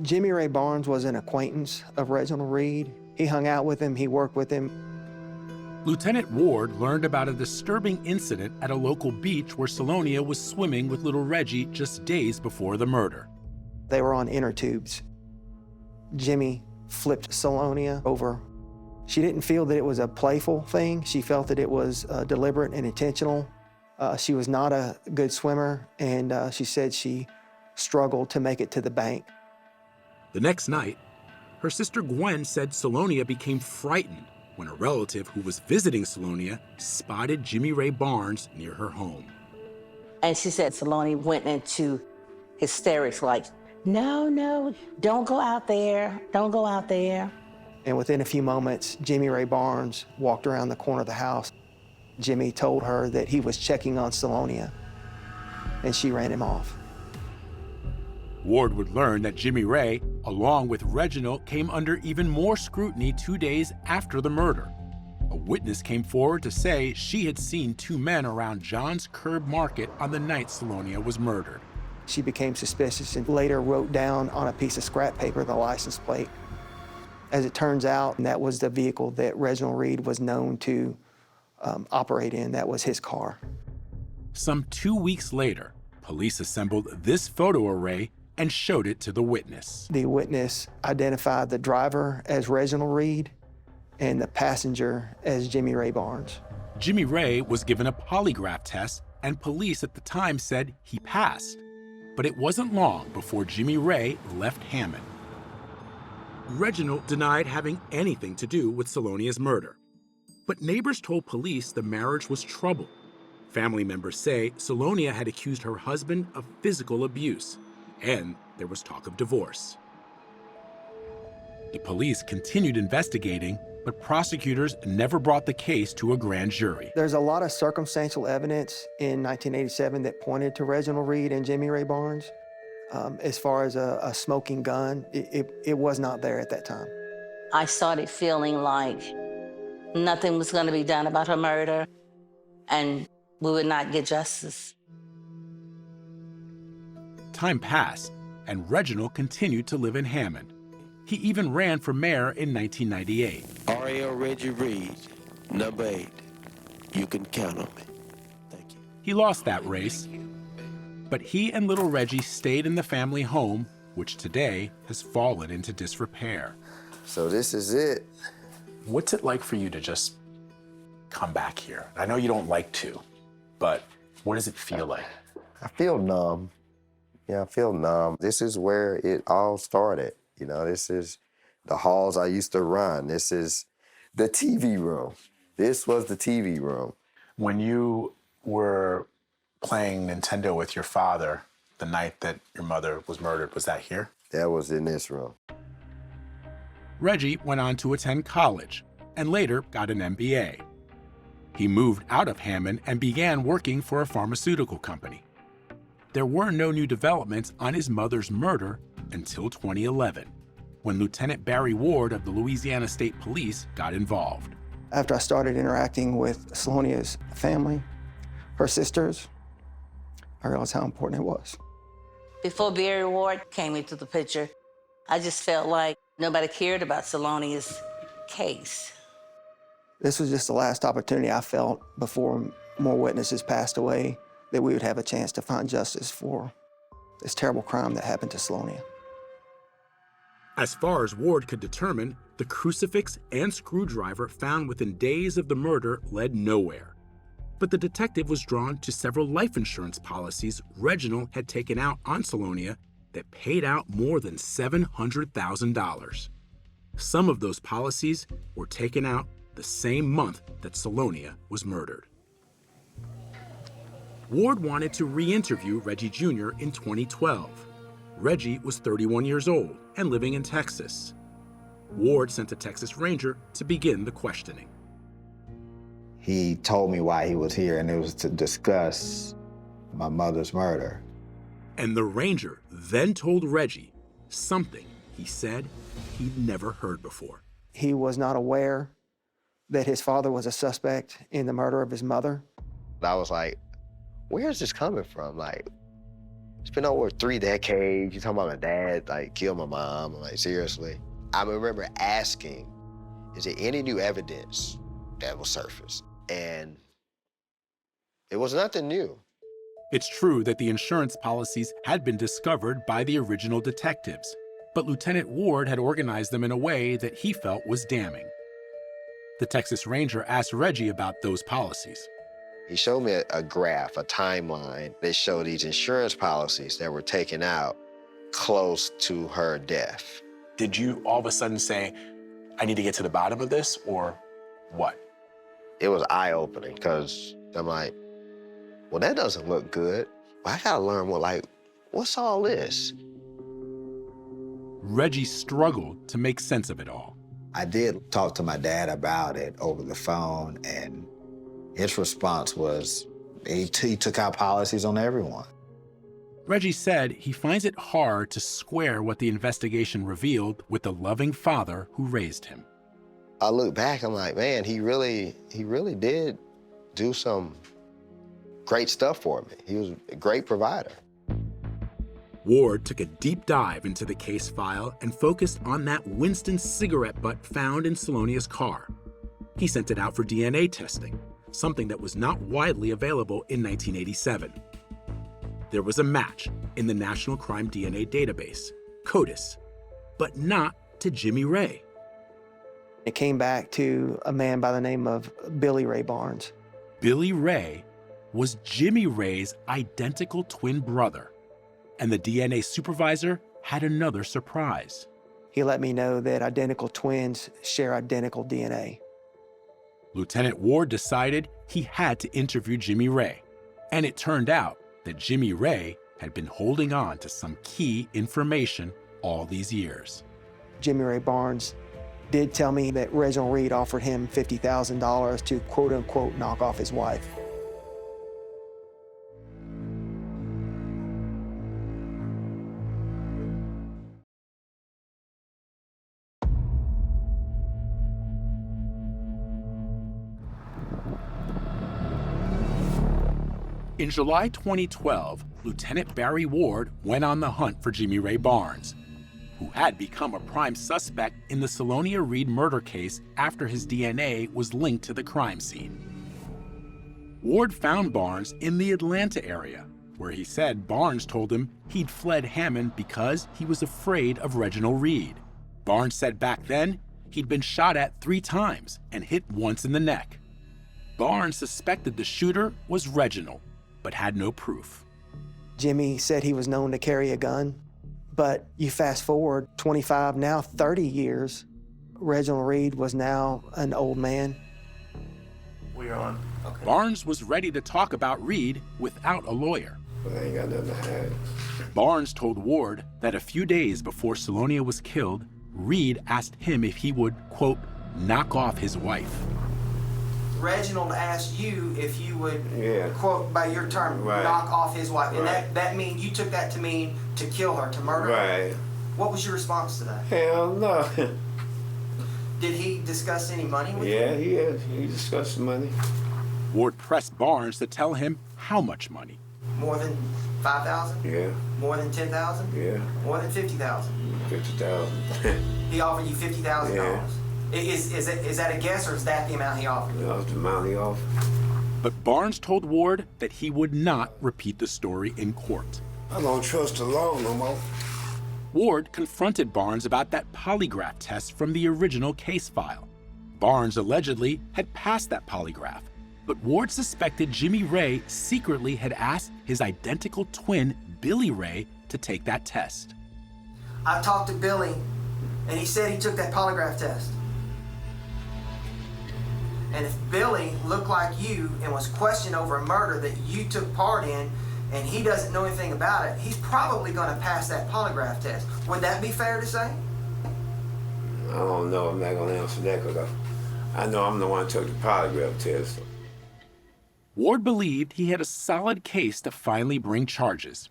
Speaker 9: Jimmy Ray Barnes was an acquaintance of Reginald Reed. He hung out with him, he worked with him.
Speaker 13: Lieutenant Ward learned about a disturbing incident at a local beach where Salonia was swimming with little Reggie just days before the murder.
Speaker 9: They were on inner tubes. Jimmy flipped Salonia over. She didn't feel that it was a playful thing. She felt that it was deliberate and intentional. She was not a good swimmer, and she said she struggled to make it to the bank.
Speaker 13: The next night, her sister Gwen said Salonia became frightened when a relative who was visiting Salonia spotted Jimmy Ray Barnes near her home.
Speaker 14: And she said Salonia went into hysterics like, no, don't go out there, don't go out there.
Speaker 9: And within a few moments, Jimmy Ray Barnes walked around the corner of the house. Jimmy told her that he was checking on Salonia, and she ran him off.
Speaker 13: Ward would learn that Jimmy Ray, along with Reginald, came under even more scrutiny 2 days after the murder. A witness came forward to say she had seen two men around John's Curb Market on the night Salonia was murdered.
Speaker 9: She became suspicious and later wrote down on a piece of scrap paper the license plate. As it turns out, that was the vehicle that Reginald Reed was known to operate in. That was his car.
Speaker 13: Some 2 weeks later, police assembled this photo array and showed it to the witness.
Speaker 9: The witness identified the driver as Reginald Reed and the passenger as Jimmy Ray Barnes.
Speaker 13: Jimmy Ray was given a polygraph test, and police at the time said he passed. But it wasn't long before Jimmy Ray left Hammond. Reginald denied having anything to do with Salonia's murder. But neighbors told police the marriage was troubled. Family members say Salonia had accused her husband of physical abuse, and there was talk of divorce. The police continued investigating, but prosecutors never brought the case to a grand jury.
Speaker 9: There's a lot of circumstantial evidence in 1987 that pointed to Reginald Reed and Jimmy Ray Barnes. As far as a smoking gun, it was not there at that time.
Speaker 14: I started feeling like nothing was going to be done about her murder, and we would not get justice.
Speaker 13: Time passed, and Reginald continued to live in Hammond. He even ran for mayor in 1998.
Speaker 1: R.A.L. Reggie Reed, number 8. You can count on me.
Speaker 13: He lost that race, but he and little Reggie stayed in the family home, which today has fallen into disrepair.
Speaker 12: So this is it.
Speaker 19: What's it like for you to just come back here? I know you don't like to, but what does it feel like?
Speaker 12: I feel numb. Yeah, I feel numb. This is where it all started. You know, this is the halls I used to run. This is the TV room. This was the TV room.
Speaker 19: When you were playing Nintendo with your father the night that your mother was murdered, was that here?
Speaker 12: That was in this room.
Speaker 13: Reggie went on to attend college and later got an MBA. He moved out of Hammond and began working for a pharmaceutical company. There were no new developments on his mother's murder until 2011, when Lieutenant Barry Ward of the Louisiana State Police got involved.
Speaker 9: After I started interacting with Salonia's family, her sisters, I realized how important it was.
Speaker 14: Before Barry Ward came into the picture, I just felt like nobody cared about Salonia's case.
Speaker 9: This was just the last opportunity I felt before more witnesses passed away that we would have a chance to find justice for this terrible crime that happened to Salonia.
Speaker 13: As far as Ward could determine, the crucifix and screwdriver found within days of the murder led nowhere. But the detective was drawn to several life insurance policies Reginald had taken out on Salonia that paid out more than $700,000. Some of those policies were taken out the same month that Salonia was murdered. Ward wanted to re-interview Reggie Jr. in 2012. Reggie was 31 years old and living in Texas. Ward sent a Texas Ranger to begin the questioning.
Speaker 6: He told me why he was here, and it was to discuss my mother's murder.
Speaker 13: And the Ranger then told Reggie something he said he'd never heard before.
Speaker 9: He was not aware that his father was a suspect in the murder of his mother.
Speaker 12: I was like, where's this coming from? Like, It's been over 3 decades. You talking about my dad, like, killed my mom? I'm like, seriously? I remember asking, is there any new evidence that will surface? And it was nothing new.
Speaker 13: It's true that the insurance policies had been discovered by the original detectives, but Lieutenant Ward had organized them in a way that he felt was damning. The Texas Ranger asked Reggie about those policies.
Speaker 12: He showed me a graph, a timeline that showed these insurance policies that were taken out close to her death.
Speaker 19: Did you all of a sudden say, I need to get to the bottom of this, or what?
Speaker 12: It was eye-opening, because I'm like, well, that doesn't look good. Well, I gotta learn what's all this?
Speaker 13: Reggie struggled to make sense of it all.
Speaker 6: I did talk to my dad about it over the phone, and his response was he took out policies on everyone.
Speaker 13: Reggie said he finds it hard to square what the investigation revealed with the loving father who raised him.
Speaker 12: I look back, I'm like, man, he really did do some great stuff for me. He was a great provider.
Speaker 13: Ward took a deep dive into the case file and focused on that Winston cigarette butt found in Salonia's car. He sent it out for DNA testing, something that was not widely available in 1987. There was a match in the National Crime DNA Database, CODIS, but not to Jimmy Ray.
Speaker 9: It came back to a man by the name of Billy Ray Barnes.
Speaker 13: Billy Ray was Jimmy Ray's identical twin brother, and the DNA supervisor had another surprise.
Speaker 9: He let me know that identical twins share identical DNA.
Speaker 13: Lieutenant Ward decided he had to interview Jimmy Ray, and it turned out that Jimmy Ray had been holding on to some key information all these years.
Speaker 9: Jimmy Ray Barnes did tell me that Reginald Reed offered him $50,000 to quote-unquote knock off his wife.
Speaker 13: In July 2012, Lieutenant Barry Ward went on the hunt for Jimmy Ray Barnes, who had become a prime suspect in the Salonia Reed murder case after his DNA was linked to the crime scene. Ward found Barnes in the Atlanta area, where he said Barnes told him he'd fled Hammond because he was afraid of Reginald Reed. Barnes said back then he'd been shot at 3 times and hit once in the neck. Barnes suspected the shooter was Reginald, but had no proof.
Speaker 9: Jimmy said he was known to carry a gun, but you fast forward 25, now 30 years, Reginald Reed was now an old man.
Speaker 19: We're on. Okay.
Speaker 13: Barnes was ready to talk about Reed without a lawyer.
Speaker 7: But I ain't got nothing to hide.
Speaker 13: Barnes told Ward that a few days before Salonia was killed, Reed asked him if he would, quote, knock off his wife.
Speaker 9: Reginald asked you if you would, quote, by your term, knock off his wife. And that means you took that to mean to kill her, to murder her?
Speaker 7: Right.
Speaker 9: What was your response to that?
Speaker 7: Hell no.
Speaker 9: Did he discuss any money with you?
Speaker 7: Yeah, he discussed money.
Speaker 13: Ward pressed Barnes to tell him how much money.
Speaker 9: More than $5,000?
Speaker 7: Yeah.
Speaker 9: More than $10,000?
Speaker 7: Yeah.
Speaker 9: More than $50,000?
Speaker 7: $50,000.
Speaker 9: He offered you $50,000?
Speaker 7: Yeah.
Speaker 9: Is that a guess, or is that the amount he offered?
Speaker 7: That was the amount he offered.
Speaker 13: But Barnes told Ward that he would not repeat the story in court.
Speaker 7: I don't trust the law no more.
Speaker 13: Ward confronted Barnes about that polygraph test from the original case file. Barnes allegedly had passed that polygraph, but Ward suspected Jimmy Ray secretly had asked his identical twin, Billy Ray, to take that test.
Speaker 9: I talked to Billy, and he said he took that polygraph test. And if Billy looked like you and was questioned over a murder that you took part in, and he doesn't know anything about it, he's probably going to pass that polygraph test. Would that be fair to say?
Speaker 7: I don't know. I'm not going to answer that because I know I'm the one who took the polygraph test.
Speaker 13: Ward believed he had a solid case to finally bring charges.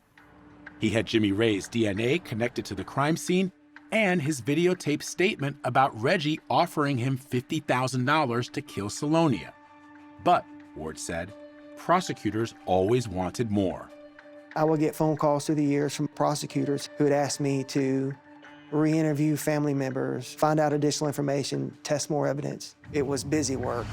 Speaker 13: He had Jimmy Ray's DNA connected to the crime scene and his videotaped statement about Reggie offering him $50,000 to kill Salonia. But, Ward said, prosecutors always wanted more.
Speaker 9: I would get phone calls through the years from prosecutors who had asked me to re-interview family members, find out additional information, test more evidence. It was busy work.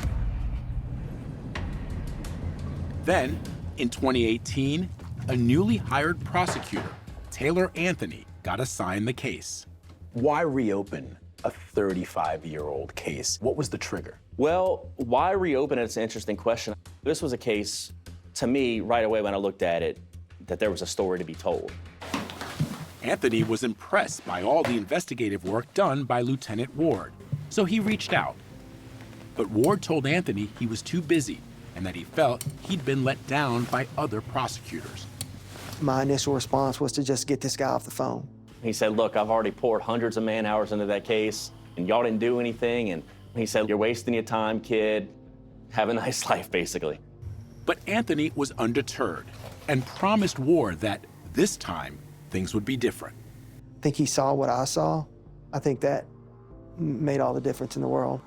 Speaker 13: Then, in 2018, a newly hired prosecutor, Taylor Anthony, got assigned the case.
Speaker 19: Why reopen a 35-year-old case? What was the trigger?
Speaker 26: Well, why reopen it? It's an interesting question. This was a case, to me, right away when I looked at it, that there was a story to be told.
Speaker 13: Anthony was impressed by all the investigative work done by Lieutenant Ward, so he reached out. But Ward told Anthony he was too busy and that he felt he'd been let down by other prosecutors.
Speaker 9: My initial response was to just get this guy off the phone.
Speaker 26: He said, look, I've already poured hundreds of man-hours into that case, and y'all didn't do anything, and he said, you're wasting your time, kid. Have a nice life, basically.
Speaker 13: But Anthony was undeterred and promised Ward that this time things would be different.
Speaker 9: I think he saw what I saw. I think that made all the difference in the world.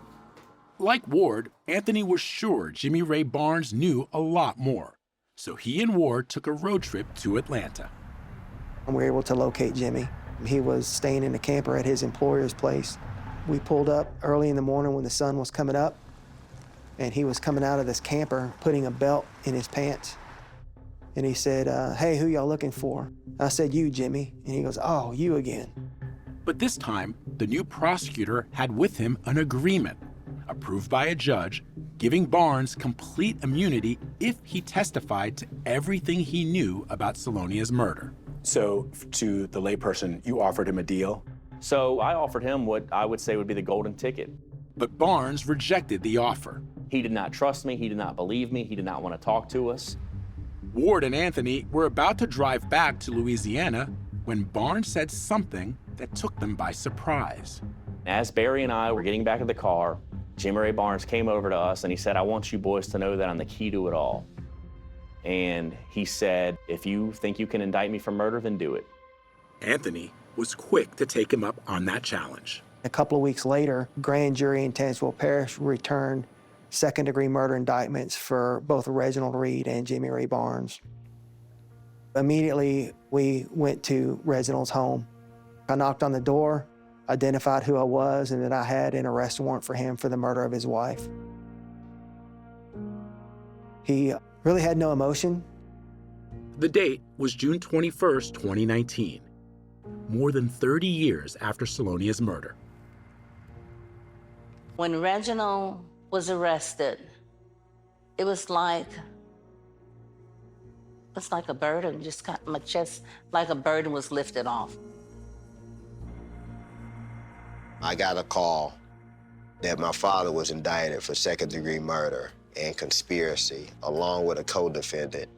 Speaker 13: Like Ward, Anthony was sure Jimmy Ray Barnes knew a lot more. So he and Ward took a road trip to Atlanta.
Speaker 9: We were able to locate Jimmy. He was staying in a camper at his employer's place. We pulled up early in the morning when the sun was coming up, and he was coming out of this camper, putting a belt in his pants. And he said, hey, who y'all looking for? I said, you, Jimmy. And he goes, oh, you again.
Speaker 13: But this time, the new prosecutor had with him an agreement, approved by a judge, giving Barnes complete immunity if he testified to everything he knew about Salonia's murder.
Speaker 19: So, to the layperson, you offered him a deal?
Speaker 26: So I offered him what I would say would be the golden ticket.
Speaker 13: But Barnes rejected the offer.
Speaker 26: He did not trust me, he did not believe me, he did not want to talk to us.
Speaker 13: Ward and Anthony were about to drive back to Louisiana when Barnes said something that took them by surprise.
Speaker 26: As Barry and I were getting back in the car, Jimmy Ray Barnes came over to us and he said, I want you boys to know that I'm the key to it all. And he said, if you think you can indict me for murder, then do it.
Speaker 13: Anthony was quick to take him up on that challenge.
Speaker 9: A couple of weeks later, grand jury in Tazewell Parish returned second-degree murder indictments for both Reginald Reed and Jimmy Ray Barnes. Immediately, we went to Reginald's home. I knocked on the door, identified who I was, and that I had an arrest warrant for him for the murder of his wife. He really had no emotion.
Speaker 13: The date was June 21st, 2019, more than 30 years after Salonia's murder.
Speaker 14: When Reginald was arrested, it was like a burden just got my chest, like a burden was lifted off.
Speaker 12: I got a call that my father was indicted for second-degree murder and conspiracy, along with a co-defendant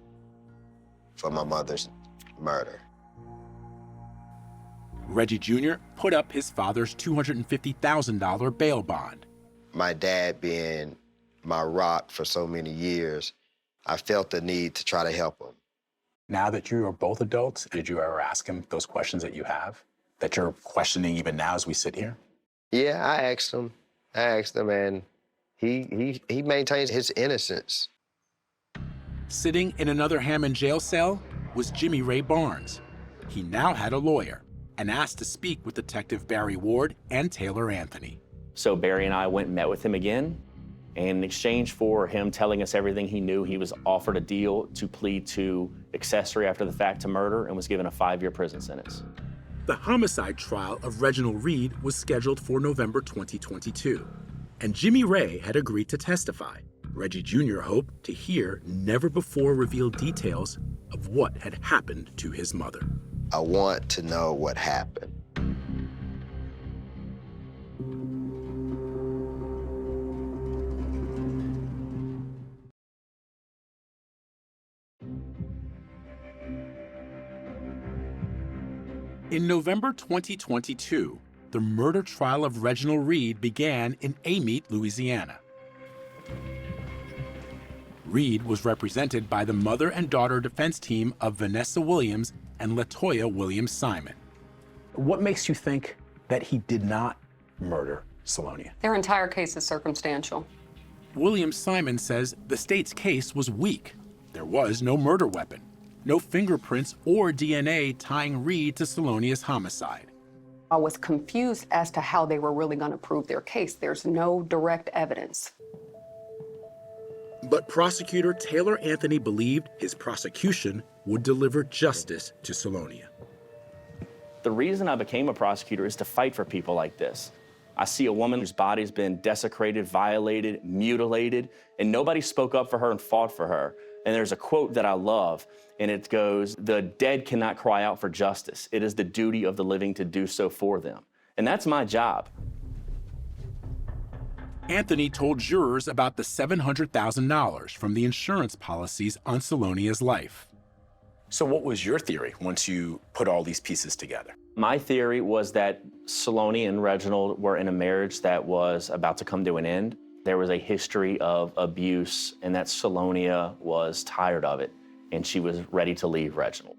Speaker 12: for my mother's murder.
Speaker 13: Reggie Jr. put up his father's $250,000 bail bond.
Speaker 12: My dad being my rock for so many years, I felt the need to try to help him.
Speaker 19: Now that you are both adults, did you ever ask him those questions that you have, that you're questioning even now as we sit here?
Speaker 12: Yeah, I asked him, and he maintains his innocence.
Speaker 13: Sitting in another Hammond jail cell was Jimmy Ray Barnes. He now had a lawyer and asked to speak with Detective Barry Ward and Taylor Anthony.
Speaker 26: So Barry and I went and met with him again. And in exchange for him telling us everything he knew, he was offered a deal to plead to accessory after the fact to murder and was given a 5-year prison sentence.
Speaker 13: The homicide trial of Reginald Reed was scheduled for November 2022, and Jimmy Ray had agreed to testify. Reggie Jr. hoped to hear never-before-revealed details of what had happened to his mother.
Speaker 12: I want to know what happened.
Speaker 13: In November 2022, the murder trial of Reginald Reed began in Amite, Louisiana. Reed was represented by the mother and daughter defense team of Vanessa Williams and LaToya Williams-Simon.
Speaker 19: What makes you think that he did not murder Salonia?
Speaker 10: Their entire case is circumstantial.
Speaker 13: Williams-Simon says the state's case was weak. There was no murder weapon. No fingerprints or DNA tying Reed to Salonia's homicide.
Speaker 10: I was confused as to how they were really going to prove their case. There's no direct evidence.
Speaker 13: But prosecutor Taylor Anthony believed his prosecution would deliver justice to Salonia.
Speaker 26: The reason I became a prosecutor is to fight for people like this. I see a woman whose body's been desecrated, violated, mutilated, and nobody spoke up for her and fought for her. And there's a quote that I love, and it goes, "The dead cannot cry out for justice. It is the duty of the living to do so for them." And that's my job.
Speaker 13: Anthony told jurors about the $700,000 from the insurance policies on Salonia's life.
Speaker 19: So what was your theory once you put all these pieces together?
Speaker 26: My theory was that Salonia and Reginald were in a marriage that was about to come to an end. There was a history of abuse, and that Salonia was tired of it, and she was ready to leave Reginald.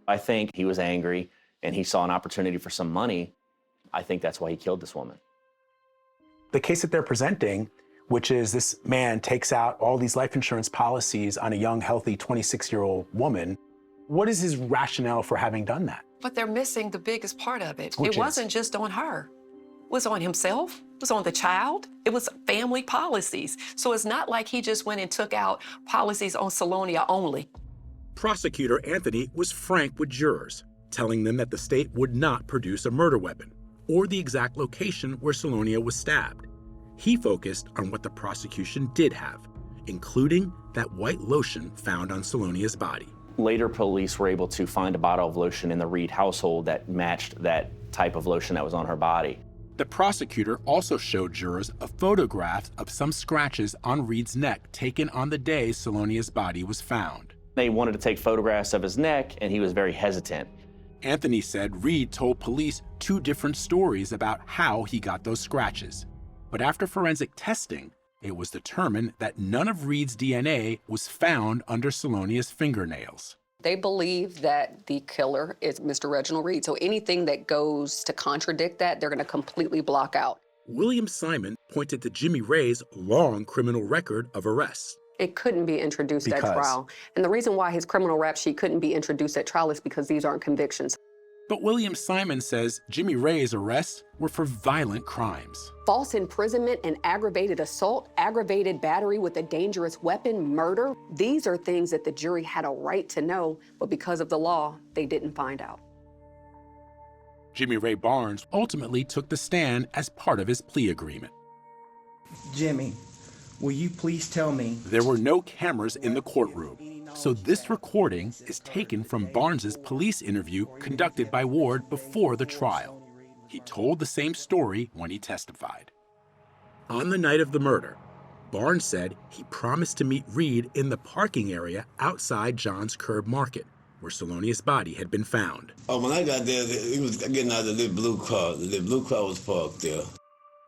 Speaker 26: I think he was angry, and he saw an opportunity for some money. I think that's why he killed this woman.
Speaker 19: The case that they're presenting, which is this man takes out all these life insurance policies on a young, healthy 26-year-old woman, what is his rationale for having done that?
Speaker 2: But they're missing the biggest part of it.
Speaker 19: Which
Speaker 2: it wasn't just on her. It was on himself. It was on the child. It was family policies. So it's not like he just went and took out policies on Salonia only.
Speaker 13: Prosecutor Anthony was frank with jurors, telling them that the state would not produce a murder weapon or the exact location where Salonia was stabbed. He focused on what the prosecution did have, including that white lotion found on Salonia's body.
Speaker 26: Later, police were able to find a bottle of lotion in the Reed household that matched that type of lotion that was on her body.
Speaker 13: The prosecutor also showed jurors a photograph of some scratches on Reed's neck taken on the day Salonia's body was found.
Speaker 26: They wanted to take photographs of his neck, and he was very hesitant.
Speaker 13: Anthony said Reed told police 2 different stories about how he got those scratches. But after forensic testing, it was determined that none of Reed's DNA was found under Salonia's fingernails.
Speaker 10: They believe that the killer is Mr. Reginald Reed. So anything that goes to contradict that, they're going to completely block out.
Speaker 13: William Simon pointed to Jimmy Ray's long criminal record of arrests.
Speaker 10: It couldn't be introduced at trial. And the reason why his criminal rap sheet couldn't be introduced at trial is because these aren't convictions.
Speaker 13: But William Simon says Jimmy Ray's arrests were for violent crimes.
Speaker 10: False imprisonment and aggravated assault, aggravated battery with a dangerous weapon, murder. These are things that the jury had a right to know, but because of the law, they didn't find out.
Speaker 13: Jimmy Ray Barnes ultimately took the stand as part of his plea agreement.
Speaker 20: Jimmy, will you please tell me?
Speaker 13: There were no cameras in the courtroom, so this recording is taken from Barnes's police interview conducted by Ward before the trial. He told the same story when he testified. On the night of the murder, Barnes said he promised to meet Reed in the parking area outside John's Curb Market, where Salonia's body had been found.
Speaker 7: Oh, when I got there, he was getting out of the blue car. The blue car was parked there.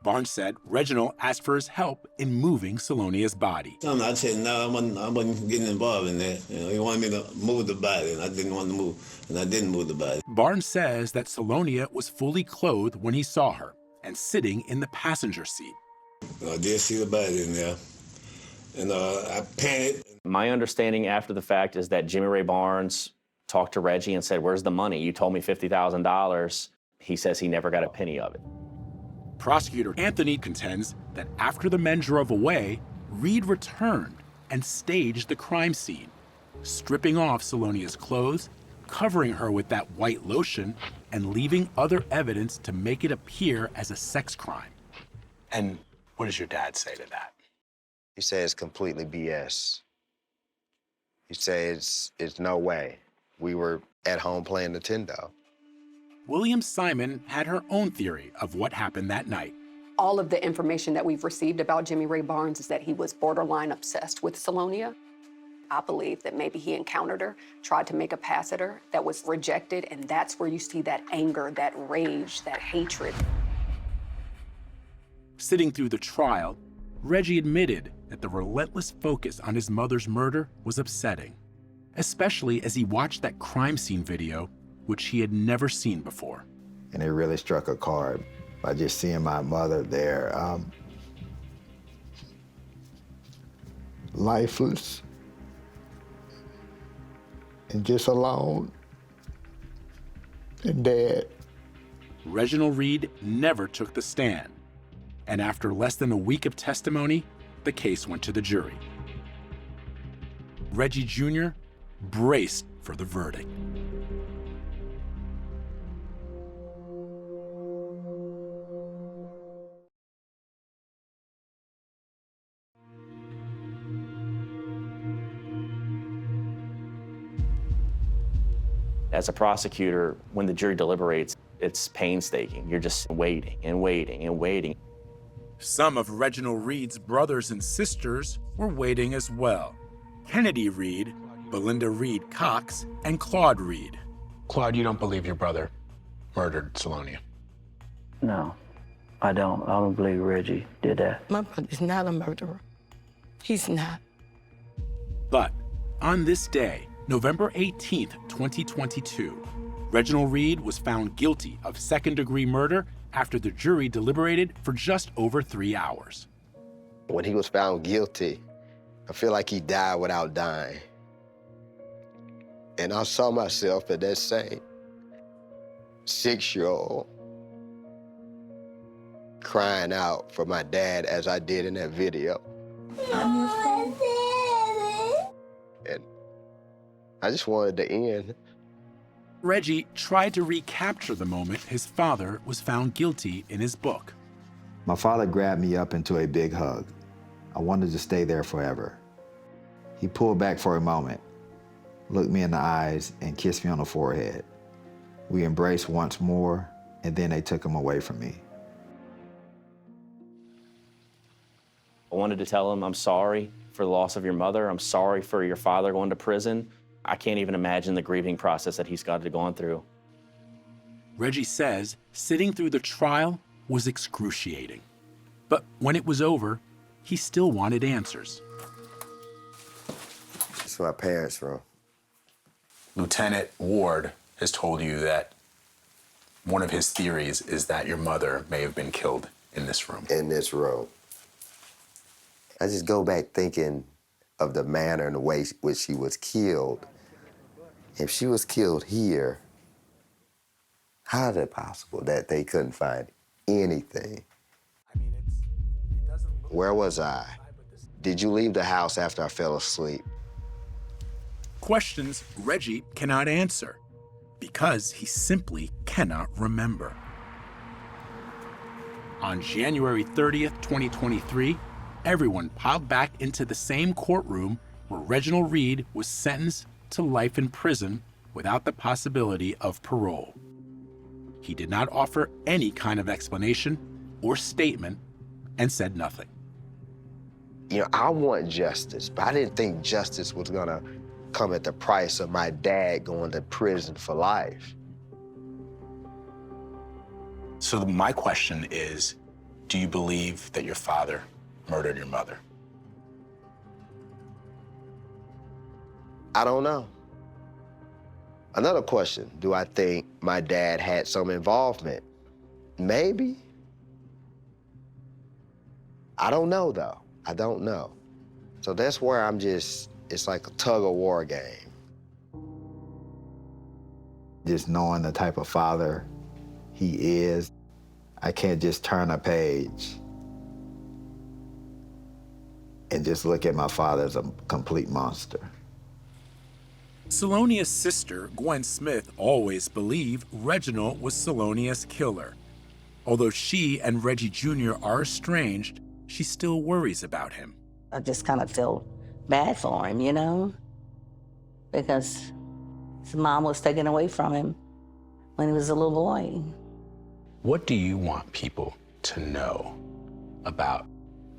Speaker 13: Barnes said Reginald asked for his help in moving Salonia's body.
Speaker 7: I said, no, I wasn't getting involved in that. He wanted me to move the body, and I didn't want to move, and I didn't move the body.
Speaker 13: Barnes says that Salonia was fully clothed when he saw her and sitting in the passenger seat.
Speaker 7: I did see the body in there, and I panicked.
Speaker 26: My understanding after the fact is that Jimmy Ray Barnes talked to Reggie and said, "Where's the money? You told me $50,000. He says he never got a penny of it.
Speaker 13: Prosecutor Anthony contends that after the men drove away, Reed returned and staged the crime scene, stripping off Salonia's clothes, covering her with that white lotion, and leaving other evidence to make it appear as a sex crime.
Speaker 19: And what does your dad say to that?
Speaker 12: He says it's completely BS. He says it's no way. We were at home playing Nintendo.
Speaker 13: William Simon had her own theory of what happened that night.
Speaker 10: All of the information that we've received about Jimmy Ray Barnes is that he was borderline obsessed with Salonia. I believe that maybe he encountered her, tried to make a pass at her, that was rejected, and that's where you see that anger, that rage, that hatred.
Speaker 13: Sitting through the trial, Reggie admitted that the relentless focus on his mother's murder was upsetting, especially as he watched that crime scene video, which he had never seen before.
Speaker 6: And it really struck a chord by just seeing my mother there, lifeless. and just alone and dead.
Speaker 13: Reginald Reed never took the stand, and after less than a week of testimony, the case went to the jury. Reggie Jr. braced for the verdict.
Speaker 26: As a prosecutor, when the jury deliberates, it's painstaking. You're just waiting and waiting and waiting.
Speaker 13: Some of Reginald Reed's brothers and sisters were waiting as well. Kennedy Reed, Belinda Reed Cox, and Claude Reed.
Speaker 19: Claude, you don't believe your brother murdered Salonia?
Speaker 5: No, I don't. I don't believe Reggie did that.
Speaker 8: My brother's not a murderer. He's not.
Speaker 13: But on this day, November 18th, 2022, Reginald Reed was found guilty of second-degree murder after the jury deliberated for just over 3 hours.
Speaker 12: When he was found guilty, I feel like he died without dying. And I saw myself as that same 6-year-old crying out for my dad as I did in that video. And I just wanted to end.
Speaker 13: Reggie tried to recapture the moment his father was found guilty in his book.
Speaker 6: My father grabbed me up into a big hug. I wanted to stay there forever. He pulled back for a moment, looked me in the eyes, and kissed me on the forehead. We embraced once more, and then they took him away from me.
Speaker 26: I wanted to tell him, I'm sorry for the loss of your mother. I'm sorry for your father going to prison. I can't even imagine the grieving process that he's got to go through.
Speaker 13: Reggie says sitting through the trial was excruciating. But when it was over, he still wanted answers.
Speaker 12: It's my parents' room.
Speaker 19: Lieutenant Ward has told you that one of his theories is that your mother may have been killed in this room.
Speaker 12: In this room. I just go back thinking of the manner and the way which she was killed. If she was killed here, how is it possible that they couldn't find anything? Where was I? Did you leave the house after I fell asleep?
Speaker 13: Questions Reggie cannot answer because he simply cannot remember. On January 30th, 2023, everyone piled back into the same courtroom where Reginald Reed was sentenced to life in prison without the possibility of parole. He did not offer any kind of explanation or statement and said nothing.
Speaker 12: You know, I want justice, but I didn't think justice was gonna come at the price of my dad going to prison for life.
Speaker 19: So my question is, do you believe that your father murdered your mother?
Speaker 12: I don't know. Another question, do I think my dad had some involvement? Maybe. I don't know, though. I don't know. So that's where I'm just, it's like a tug-of-war game.
Speaker 6: Just knowing the type of father he is, I can't just turn a page and just look at my father as a complete monster.
Speaker 13: Salonia's sister, Gwen Smith, always believed Reginald was Salonia's killer. Although she and Reggie Jr. are estranged, she still worries about him.
Speaker 14: I just kind of feel bad for him, you know, because his mom was taken away from him when he was a little boy.
Speaker 19: What do you want people to know about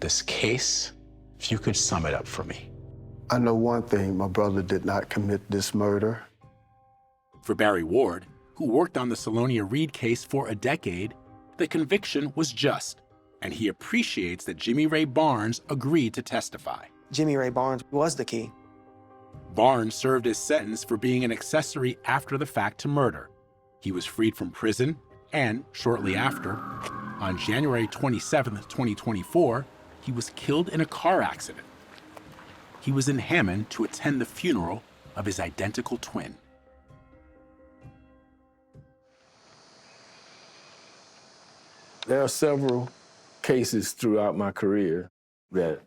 Speaker 19: this case? If you could sum it up for me.
Speaker 21: I know one thing, my brother did not commit this murder.
Speaker 13: For Barry Ward, who worked on the Salonia Reed case for a decade, the conviction was just, and he appreciates that Jimmy Ray Barnes agreed to testify.
Speaker 9: Jimmy Ray Barnes was the key.
Speaker 13: Barnes served his sentence for being an accessory after the fact to murder. He was freed from prison, and shortly after, on January 27, 2024, he was killed in a car accident. He was in Hammond to attend the funeral of his identical twin.
Speaker 25: There are several cases throughout my career that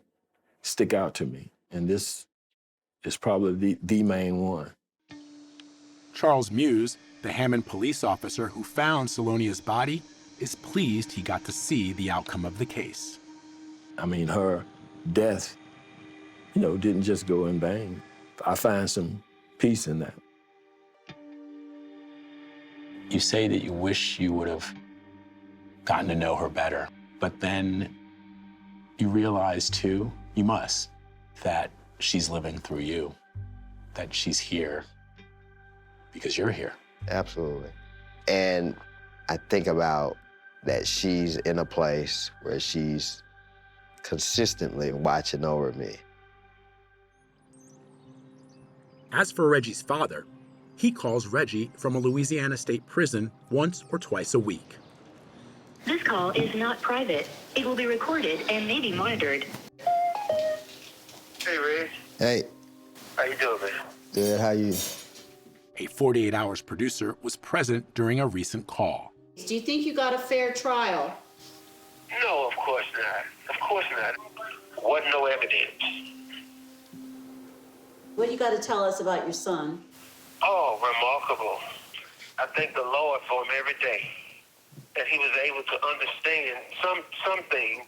Speaker 25: stick out to me, and this is probably the main one.
Speaker 13: Charles Muse, the Hammond police officer who found Salonia's body, is pleased he got to see the outcome of the case.
Speaker 25: I mean, her death, didn't just go in vain. I find some peace in that.
Speaker 13: You say that you wish you would have gotten to know her better, but then you realize too, you must, that she's living through you, that she's here because you're here.
Speaker 12: Absolutely. And I think about that she's in a place where she's consistently watching over me.
Speaker 13: As for Reggie's father, he calls Reggie from a Louisiana state prison once or twice a week.
Speaker 4: This call is not private. It will be recorded and may be monitored.
Speaker 11: Hey, Reg.
Speaker 12: Hey.
Speaker 11: How you doing, man?
Speaker 12: Good, how you?
Speaker 13: A 48 Hours producer was present during a recent call.
Speaker 17: Do you think you got a fair trial?
Speaker 11: No, of course not. Of course not. Wasn't no evidence.
Speaker 17: What do you got to tell us about your son?
Speaker 11: Oh, remarkable. I thank the Lord for him every day. That he was able to understand something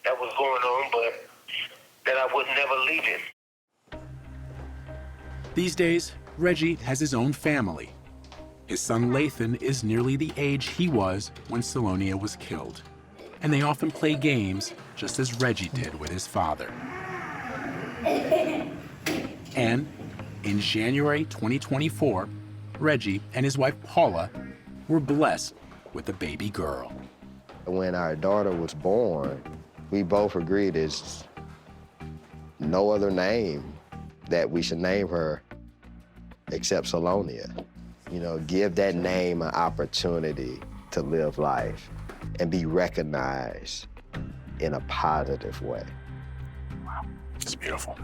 Speaker 11: that was going on, but that I would never leave him.
Speaker 13: These days, Reggie has his own family. His son Lathan is nearly the age he was when Salonia was killed. And they often play games just as Reggie did with his father. And in January 2024, Reggie and his wife Paula were blessed with a baby girl.
Speaker 12: When our daughter was born, we both agreed there's no other name that we should name her except Salonia. Give that name an opportunity to live life and be recognized in a positive way.
Speaker 13: Wow, it's beautiful.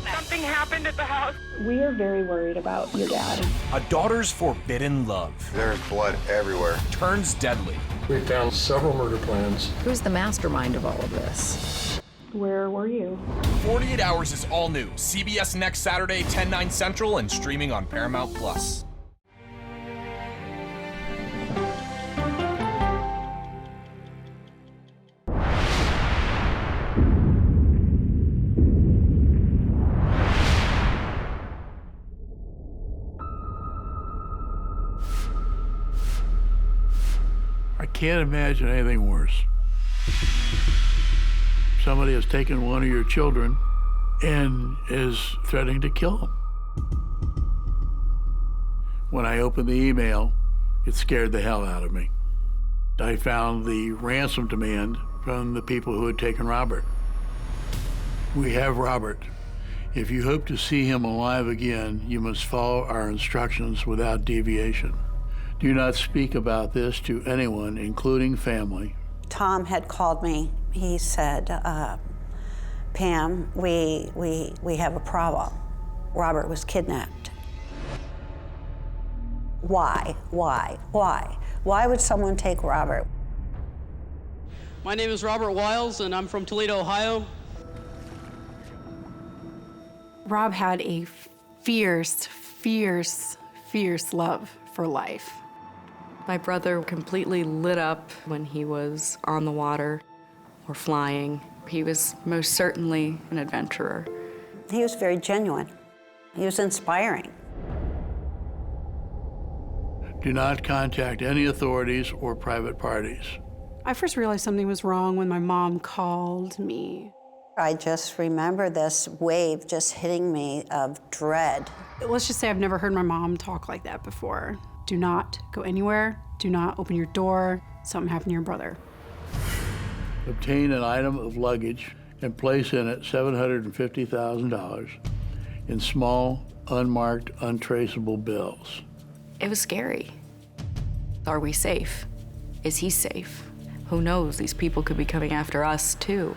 Speaker 22: Something happened at the house.
Speaker 23: We are very worried about your dad.
Speaker 24: A daughter's forbidden love.
Speaker 27: There's blood everywhere.
Speaker 24: Turns deadly.
Speaker 25: We found several murder plans.
Speaker 2: Who's the mastermind of all of this?
Speaker 23: Where were you?
Speaker 24: 48 Hours is all new. CBS next Saturday, 10/9 Central, and streaming on Paramount Plus.
Speaker 28: I can't imagine anything worse. Somebody has taken one of your children and is threatening to kill them. When I opened the email, it scared the hell out of me. I found the ransom demand from the people who had taken Robert. We have Robert. If you hope to see him alive again, you must follow our instructions without deviation. Do not speak about this to anyone, including family.
Speaker 29: Tom had called me. He said, Pam, we have a problem. Robert was kidnapped. Why? Why would someone take Robert?
Speaker 30: My name is Robert Wiles, and I'm from Toledo, Ohio.
Speaker 31: Rob had a fierce love for life. My brother completely lit up when he was on the water or flying. He was most certainly an adventurer.
Speaker 29: He was very genuine. He was inspiring.
Speaker 28: Do not contact any authorities or private parties.
Speaker 32: I first realized something was wrong when my mom called me.
Speaker 29: I just remember this wave just hitting me of dread.
Speaker 32: Let's just say I've never heard my mom talk like that before. Do not go anywhere. Do not open your door. Something happened to your brother.
Speaker 28: Obtain an item of luggage and place in it $750,000 in small, unmarked, untraceable bills.
Speaker 31: It was scary. Are we safe? Is he safe? Who knows? These people could be coming after us, too.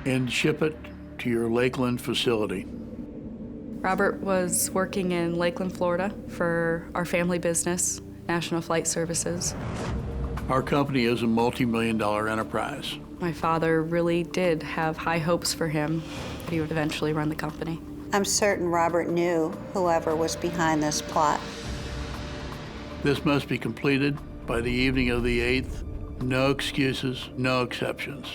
Speaker 28: And ship it to your Lakeland facility.
Speaker 31: Robert was working in Lakeland, Florida for our family business, National Flight Services.
Speaker 28: Our company is a multi-million-dollar enterprise.
Speaker 31: My father really did have high hopes for him that he would eventually run the company.
Speaker 29: I'm certain Robert knew whoever was behind this plot.
Speaker 28: This must be completed by the evening of the 8th. No excuses, no exceptions.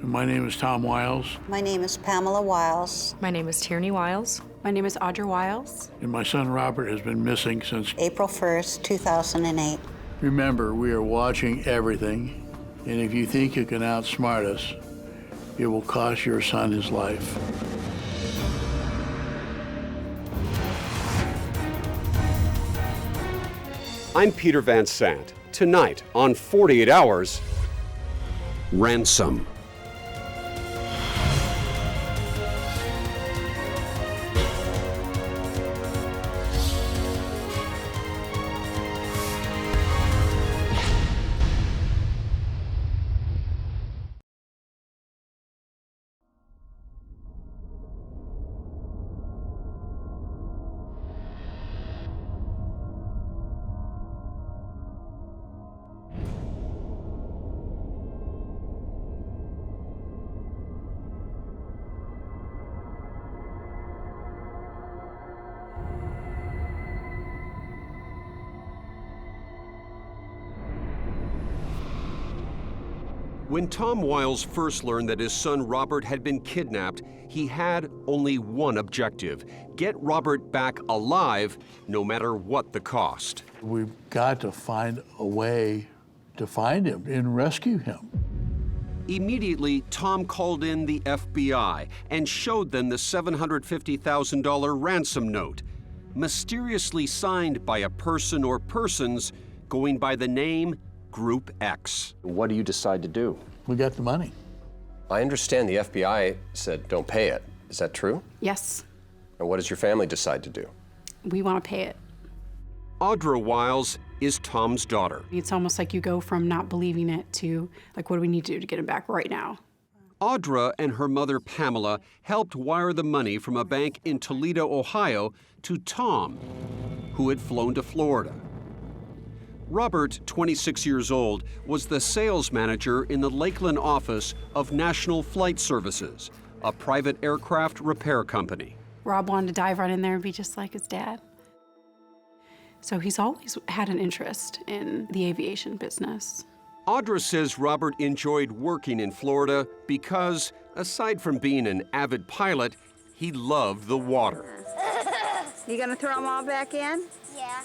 Speaker 28: My name is Tom Wiles.
Speaker 29: My name is Pamela Wiles.
Speaker 31: My name is Tierney Wiles.
Speaker 32: My name is Audra Wiles.
Speaker 28: And my son Robert has been missing since
Speaker 29: April 1st, 2008.
Speaker 28: Remember, we are watching everything, and if you think you can outsmart us, it will cost your son his life.
Speaker 1: I'm Peter Van Sant. Tonight on 48 Hours, Ransom. When Tom Wiles first learned that his son Robert had been kidnapped, he had only one objective: get Robert back alive, no matter what the cost.
Speaker 28: We've got to find a way to find him and rescue him.
Speaker 1: Immediately, Tom called in the FBI and showed them the $750,000 ransom note, mysteriously signed by a person or persons going by the name Group X.
Speaker 3: What do you decide to do?
Speaker 28: We got the money.
Speaker 3: I understand the FBI said don't pay it. Is that true?
Speaker 32: Yes,
Speaker 3: And what does your family decide to do?
Speaker 32: we want to pay it.
Speaker 1: Audra Wiles is Tom's daughter.
Speaker 32: It's almost like you go from not believing it to, like, what do we need to do to get him back right now?
Speaker 1: Audra and her mother Pamela helped wire the money from a bank in Toledo, Ohio, to Tom, who had flown to Florida. Robert, 26 years old, was the sales manager in the Lakeland office of National Flight Services, a private aircraft repair company.
Speaker 32: Rob wanted to dive right in there and be just like his dad. So he's always had an interest in the aviation business.
Speaker 1: Audra says Robert enjoyed working in Florida because, aside from being an avid pilot, he loved the water.
Speaker 5: You gonna throw them all back in? Yeah.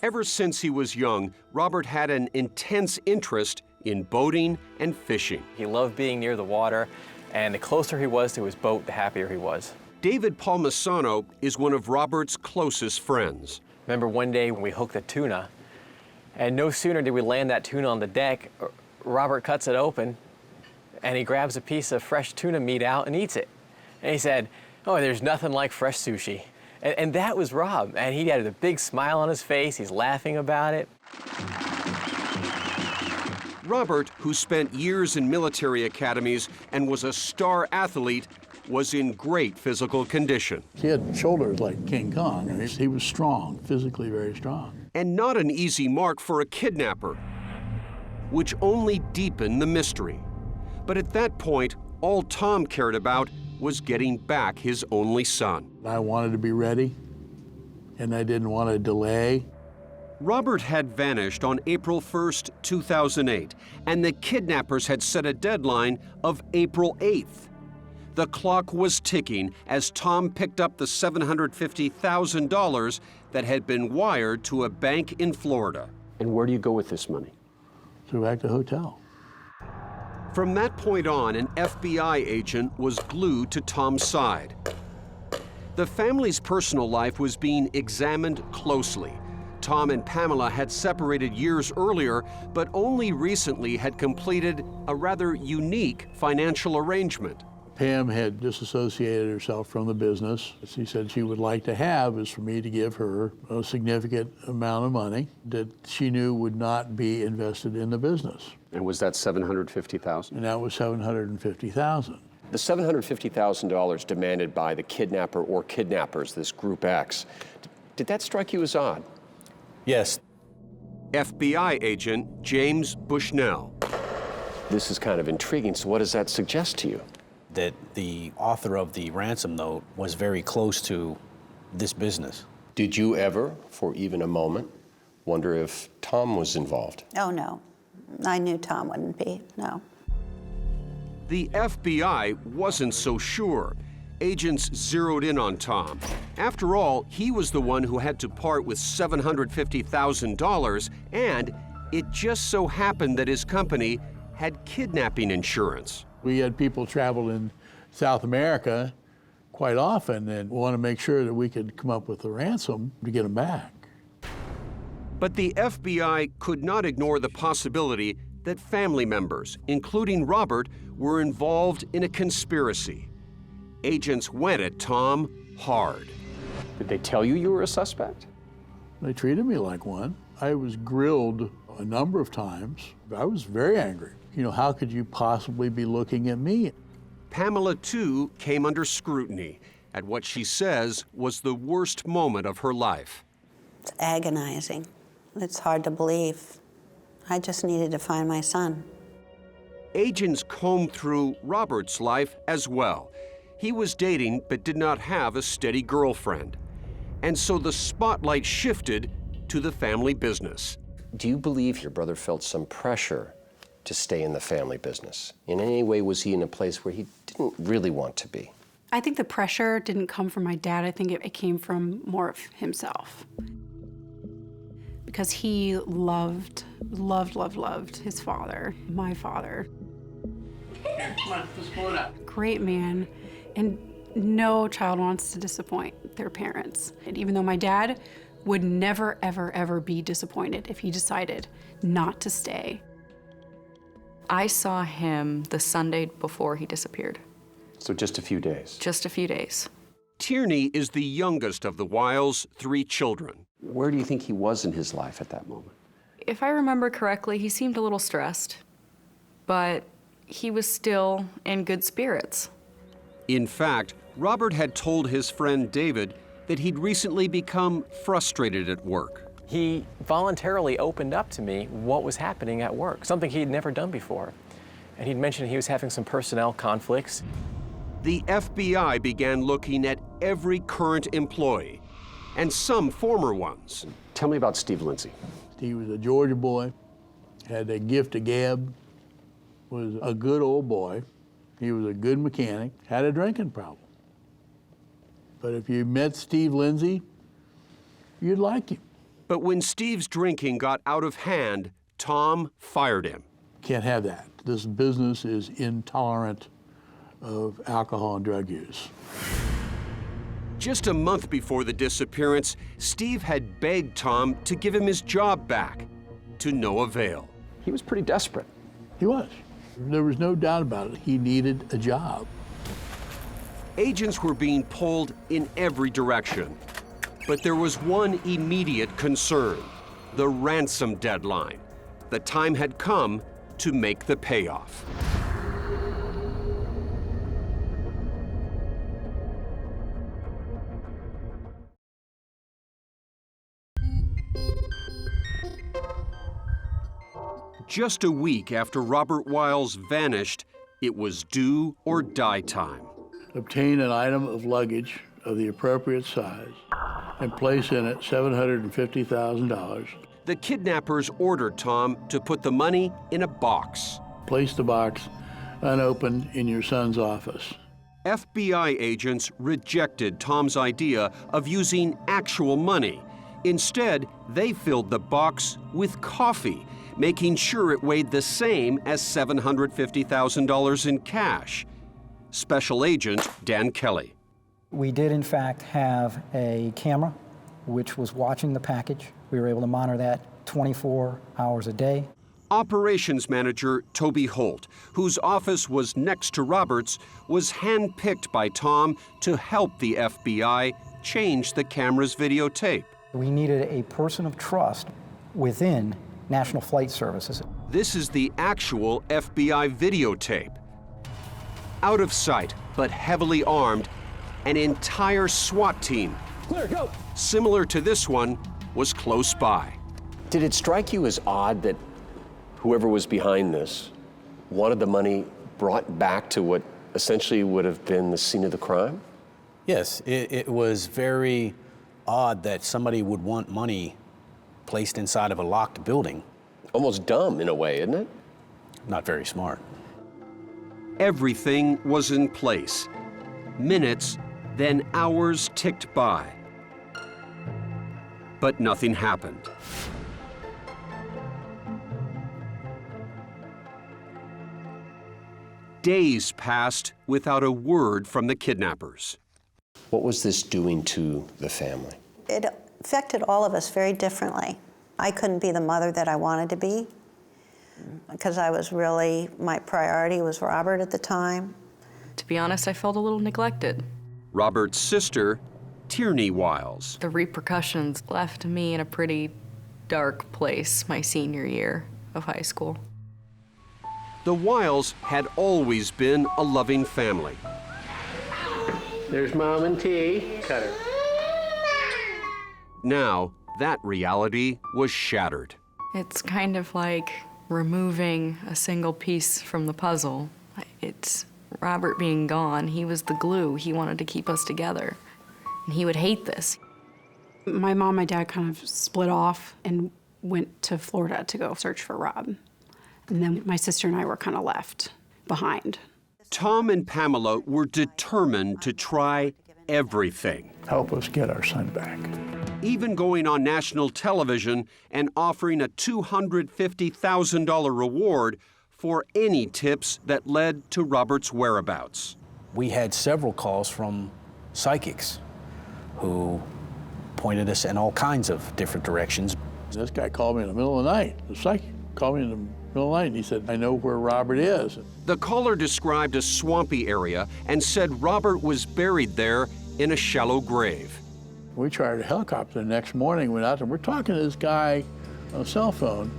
Speaker 1: Ever since he was young, Robert had an intense interest in boating and fishing.
Speaker 7: He loved being near the water, and the closer he was to his boat, the happier he was.
Speaker 1: David Palmisano is one of Robert's closest friends.
Speaker 7: Remember one day when we hooked the tuna, and no sooner did we land that tuna on the deck, Robert cuts it open, and he grabs a piece of fresh tuna meat out and eats it. And he said, "Oh, there's nothing like fresh sushi." And that was Rob, and he had a big smile on his face. He's laughing about it.
Speaker 1: Robert, who spent years in military academies and was a star athlete, was in great physical condition.
Speaker 28: He had shoulders like King Kong. And he was strong, physically very strong.
Speaker 1: And not an easy mark for a kidnapper, which only deepened the mystery. But at that point, all Tom cared about was getting back his only son.
Speaker 28: I wanted to be ready, and I didn't want to delay.
Speaker 1: Robert had vanished on April 1st, 2008, and the kidnappers had set a deadline of April 8th. The clock was ticking as Tom picked up the $750,000 that had been wired to a bank in Florida.
Speaker 3: And where do you go with this money?
Speaker 28: So back to the hotel.
Speaker 1: From that point on, an FBI agent was glued to Tom's side. The family's personal life was being examined closely. Tom and Pamela had separated years earlier, but only recently had completed a rather unique financial arrangement.
Speaker 28: Pam had disassociated herself from the business. She said she would like to have is for me to give her a significant amount of money that she knew would not be invested in the business.
Speaker 1: And was that $750,000?
Speaker 28: And that was $750,000.
Speaker 3: The $750,000 demanded by the kidnapper or kidnappers, this Group X, did that strike you as odd?
Speaker 6: Yes.
Speaker 1: FBI agent James Bushnell.
Speaker 3: This is kind of intriguing, so what does that suggest to you?
Speaker 6: That the author of the ransom note was very close to this business.
Speaker 3: Did you ever, for even a moment, wonder if Tom was involved?
Speaker 29: Oh, no. I knew Tom wouldn't be, no.
Speaker 1: The FBI wasn't so sure. Agents zeroed in on Tom. After all, he was the one who had to part with $750,000, and it just so happened that his company had kidnapping insurance.
Speaker 28: We had people travel in South America quite often and want to make sure that we could come up with a ransom to get them back.
Speaker 1: But the FBI could not ignore the possibility that family members, including Robert, were involved in a conspiracy. Agents went at Tom hard.
Speaker 3: Did they tell you were a suspect?
Speaker 28: They treated me like one. I was grilled a number of times. I was very angry. You know, how could you possibly be looking at me?
Speaker 1: Pamela, too, came under scrutiny at what she says was the worst moment of her life.
Speaker 29: It's agonizing. It's hard to believe. I just needed to find my son.
Speaker 1: Agents combed through Robert's life as well. He was dating but did not have a steady girlfriend. And so the spotlight shifted to the family business.
Speaker 3: Do you believe your brother felt some pressure to stay in the family business? In any way, was he in a place where he didn't really want to be?
Speaker 32: I think the pressure didn't come from my dad. I think it came from more of himself. Because he loved his father, my father.
Speaker 28: Come on, let's pull it up.
Speaker 32: Great man. And no child wants to disappoint their parents. And even though my dad would never, ever, ever be disappointed if he decided not to stay.
Speaker 31: I saw him the Sunday before he disappeared.
Speaker 3: So just a few days?
Speaker 31: Just a few days.
Speaker 1: Tierney is the youngest of the Wiles' 3 children.
Speaker 3: Where do you think he was in his life at that moment?
Speaker 31: If I remember correctly, he seemed a little stressed, but he was still in good spirits.
Speaker 1: In fact, Robert had told his friend David that he'd recently become frustrated at work.
Speaker 7: He voluntarily opened up to me what was happening at work, something he'd never done before. And he'd mentioned he was having some personnel conflicts.
Speaker 1: The FBI began looking at every current employee and some former ones.
Speaker 3: Tell me about Steve Lindsay.
Speaker 28: He was a Georgia boy, had a gift of gab, was a good old boy. He was a good mechanic, had a drinking problem. But if you met Steve Lindsay, you'd like him.
Speaker 1: But when Steve's drinking got out of hand, Tom fired him.
Speaker 28: Can't have that. This business is intolerant of alcohol and drug use.
Speaker 1: Just a month before the disappearance, Steve had begged Tom to give him his job back, to no avail.
Speaker 3: He was pretty desperate.
Speaker 28: He was. There was no doubt about it. He needed a job.
Speaker 1: Agents were being pulled in every direction. But there was one immediate concern: the ransom deadline. The time had come to make the payoff. Just a week after Robert Wiles vanished, it was do or die time.
Speaker 28: Obtain an item of luggage of the appropriate size and place in it $750,000.
Speaker 1: The kidnappers ordered Tom to put the money in a box.
Speaker 28: Place the box unopened in your son's office.
Speaker 1: FBI agents rejected Tom's idea of using actual money. Instead, they filled the box with coffee, making sure it weighed the same as $750,000 in cash. Special Agent Dan Kelly.
Speaker 8: We did, in fact, have a camera which was watching the package. We were able to monitor that 24 hours a day.
Speaker 1: Operations manager Toby Holt, whose office was next to Robert's, was handpicked by Tom to help the FBI change the camera's videotape.
Speaker 8: We needed a person of trust within National Flight Services.
Speaker 1: This is the actual FBI videotape. Out of sight, but heavily armed, an entire SWAT team,
Speaker 3: Clear, go.
Speaker 1: similar to this one, was close by.
Speaker 3: Did it strike you as odd that whoever was behind this wanted the money brought back to what essentially would have been the scene of the crime?
Speaker 6: Yes, it was very odd that somebody would want money placed inside of a locked building.
Speaker 3: Almost dumb in a way, isn't it?
Speaker 6: Not very smart.
Speaker 1: Everything was in place. Minutes, then hours ticked by. But nothing happened. Days passed without a word from the kidnappers.
Speaker 3: What was this doing to the family?
Speaker 29: It affected all of us very differently. I couldn't be the mother that I wanted to be because my priority was Robert at the time.
Speaker 31: To be honest, I felt a little neglected.
Speaker 1: Robert's sister, Tierney Wiles.
Speaker 31: The repercussions left me in a pretty dark place my senior year of high school.
Speaker 1: The Wiles had always been a loving family.
Speaker 12: There's Mom and T. Cut her.
Speaker 1: Now, that reality was shattered.
Speaker 31: It's kind of like removing a single piece from the puzzle. It's Robert being gone. He was the glue. He wanted to keep us together. And he would hate this.
Speaker 32: My mom and my dad kind of split off and went to Florida to go search for Rob. And then my sister and I were kind of left behind.
Speaker 1: Tom and Pamela were determined to try everything.
Speaker 28: Help us get our son back.
Speaker 1: Even going on national television and offering a $250,000 reward for any tips that led to Robert's whereabouts.
Speaker 6: We had several calls from psychics who pointed us in all kinds of different directions.
Speaker 28: This guy called me in the middle of the night. The psychic called me in the middle of the night and he said, I know where Robert is.
Speaker 1: The caller described a swampy area and said Robert was buried there in a shallow grave.
Speaker 28: We tried a helicopter the next morning, went out there. We're talking to this guy on a cell phone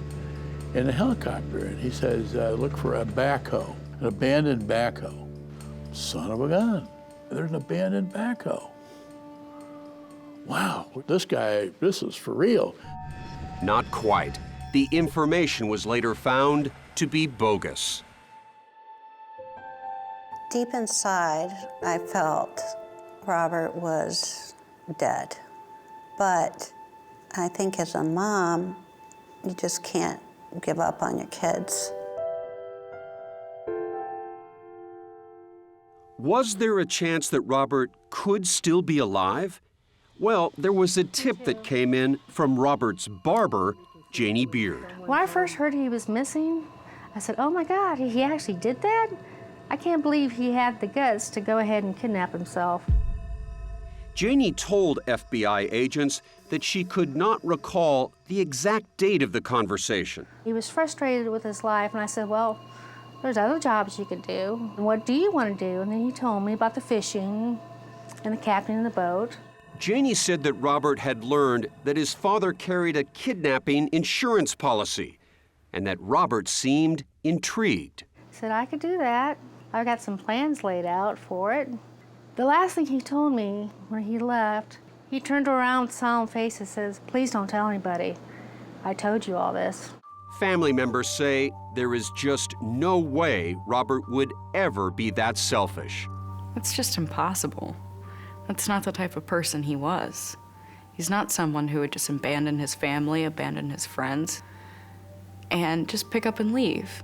Speaker 28: in a helicopter, and he says, look for a backhoe, an abandoned backhoe. Son of a gun, there's an abandoned backhoe. Wow, this guy, this is for real.
Speaker 1: Not quite. The information was later found to be bogus.
Speaker 29: Deep inside, I felt Robert was dead. But I think as a mom, you just can't give up on your kids.
Speaker 1: Was there a chance that Robert could still be alive? Well, there was a tip that came in from Robert's barber, Janie Beard.
Speaker 9: When I first heard he was missing, I said, oh my God, he actually did that? I can't believe he had the guts to go ahead and kidnap himself.
Speaker 1: Janie told FBI agents that she could not recall the exact date of the conversation.
Speaker 9: He was frustrated with his life, and I said, well, there's other jobs you could do. What do you want to do? And then he told me about the fishing and the captain of the boat.
Speaker 1: Janie said that Robert had learned that his father carried a kidnapping insurance policy and that Robert seemed intrigued.
Speaker 9: He said, I could do that. I got some plans laid out for it. The last thing he told me when he left, he turned around with a solemn face and says, please don't tell anybody. I told you all this.
Speaker 1: Family members say there is just no way Robert would ever be that selfish.
Speaker 31: It's just impossible. That's not the type of person he was. He's not someone who would just abandon his family, abandon his friends, and just pick up and leave.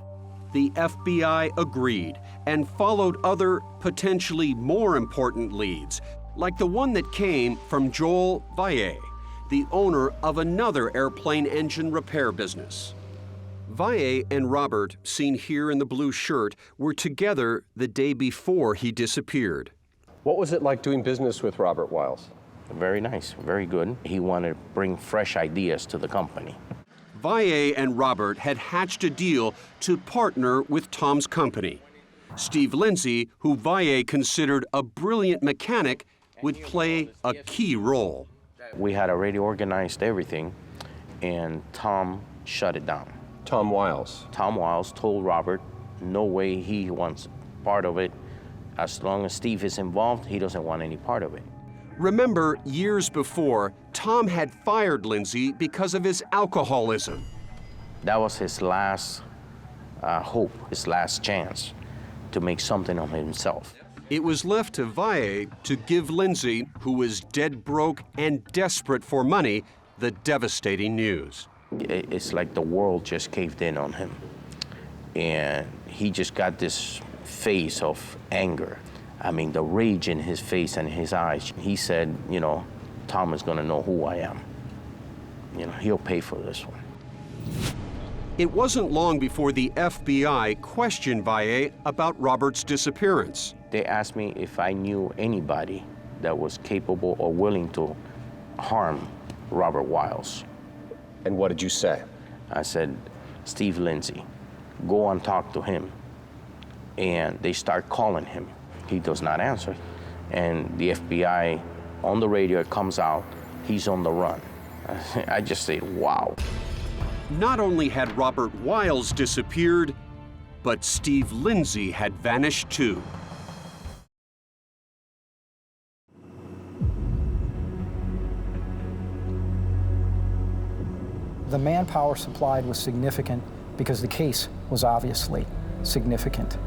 Speaker 1: The FBI agreed and followed other, potentially more important leads, like the one that came from Joel Valle, the owner of another airplane engine repair business. Valle and Robert, seen here in the blue shirt, were together the day before he disappeared.
Speaker 3: What was it like doing business with Robert Wiles?
Speaker 10: Very nice, very good. He wanted to bring fresh ideas to the company.
Speaker 1: Valle and Robert had hatched a deal to partner with Tom's company. Steve Lindsay, who Valle considered a brilliant mechanic, would play a key role.
Speaker 4: We had already organized everything, and Tom shut it down.
Speaker 3: Tom Wiles?
Speaker 4: Tom Wiles told Robert, no way he wants part of it. As long as Steve is involved, he doesn't want any part of it.
Speaker 1: Remember, years before, Tom had fired Lindsay because of his alcoholism.
Speaker 4: That was his last hope, his last chance to make something of himself.
Speaker 1: It was left to Valle to give Lindsay, who was dead broke and desperate for money, the devastating news.
Speaker 4: It's like the world just caved in on him. And he just got this face of anger. I mean, the rage in his face and his eyes. He said, you know, Tom is gonna know who I am. You know, he'll pay for this one.
Speaker 1: It wasn't long before the FBI questioned Valle about Robert's disappearance.
Speaker 4: They asked me if I knew anybody that was capable or willing to harm Robert Wiles.
Speaker 3: And what did you say?
Speaker 4: I said, Steve Lindsay, go and talk to him. And they start calling him. He does not answer. And the FBI, on the radio, it comes out, he's on the run. I just say, wow.
Speaker 1: Not only had Robert Wiles disappeared, but Steve Lindsay had vanished too.
Speaker 8: The manpower supplied was significant because the case was obviously significant.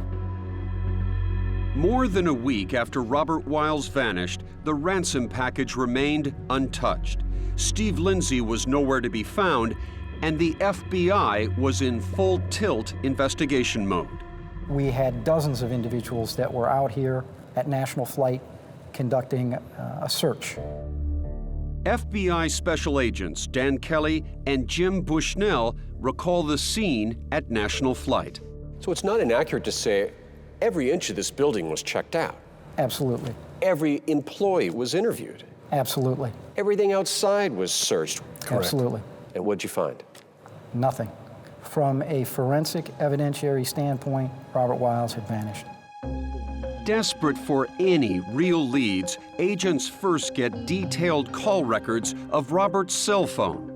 Speaker 1: More than a week after Robert Wiles vanished, the ransom package remained untouched. Steve Lindsay was nowhere to be found, and the FBI was in full tilt investigation mode.
Speaker 8: We had dozens of individuals that were out here at National Flight conducting a search.
Speaker 1: FBI special agents Dan Kelly and Jim Bushnell recall the scene at National Flight.
Speaker 3: So it's not inaccurate to say every inch of this building was checked out.
Speaker 8: Absolutely.
Speaker 3: Every employee was interviewed.
Speaker 8: Absolutely.
Speaker 3: Everything outside was searched.
Speaker 8: Correct. Absolutely.
Speaker 3: And what'd you find?
Speaker 8: Nothing. From a forensic evidentiary standpoint, Robert Wiles had vanished.
Speaker 1: Desperate for any real leads, agents first get detailed call records of Robert's cell phone.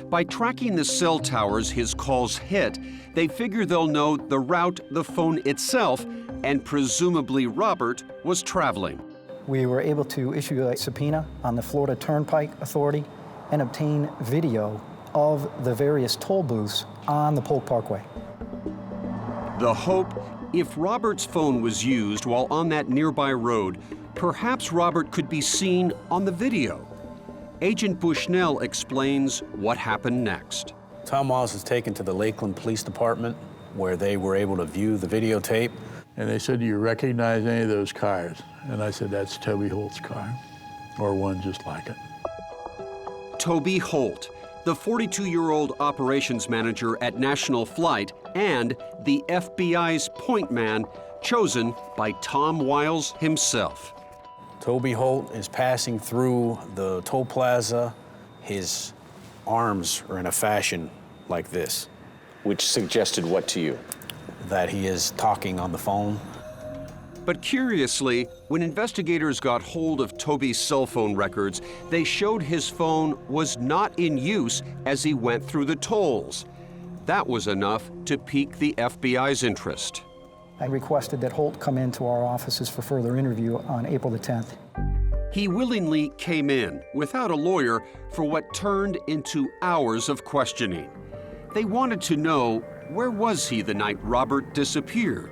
Speaker 1: By tracking the cell towers his calls hit, they figure they'll know the route the phone itself and presumably Robert was traveling.
Speaker 8: We were able to issue a subpoena on the Florida Turnpike Authority and obtain video of the various toll booths on the Polk Parkway.
Speaker 1: The hope, if Robert's phone was used while on that nearby road, perhaps Robert could be seen on the video. Agent Bushnell explains what happened next.
Speaker 6: Tom Wiles was taken to the Lakeland Police Department where they were able to view the videotape.
Speaker 28: And they said, do you recognize any of those cars? And I said, that's Toby Holt's car, or one just like it.
Speaker 1: Toby Holt, the 42-year-old operations manager at National Flight and the FBI's point man chosen by Tom Wiles himself.
Speaker 6: Toby Holt is passing through the toll plaza. His arms are in a fashion like this.
Speaker 3: Which suggested what to you?
Speaker 6: That he is talking on the phone.
Speaker 1: But curiously, when investigators got hold of Toby's cell phone records, they showed his phone was not in use as he went through the tolls. That was enough to pique the FBI's interest.
Speaker 8: I requested that Holt come into our offices for further interview on April the 10th.
Speaker 1: He willingly came in, without a lawyer, for what turned into hours of questioning. They wanted to know, where was he the night Robert disappeared?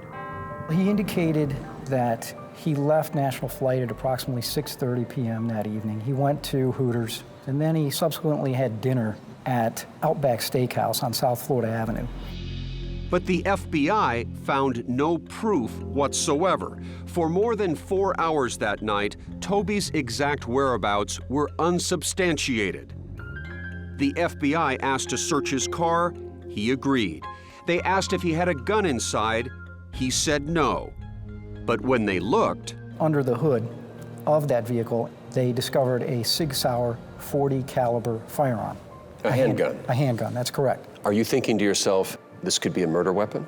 Speaker 8: He indicated that he left National Flight at approximately 6:30 p.m. that evening. He went to Hooters, and then he subsequently had dinner at Outback Steakhouse on South Florida Avenue.
Speaker 1: But the FBI found no proof whatsoever. For more than 4 hours that night, Toby's exact whereabouts were unsubstantiated. The FBI asked to search his car. He agreed. They asked if he had a gun inside. He said no. But when they looked,
Speaker 8: under the hood of that vehicle, they discovered a Sig Sauer .40 caliber firearm.
Speaker 3: A handgun?
Speaker 8: A handgun, that's correct.
Speaker 3: Are you thinking to yourself, this could be a murder weapon?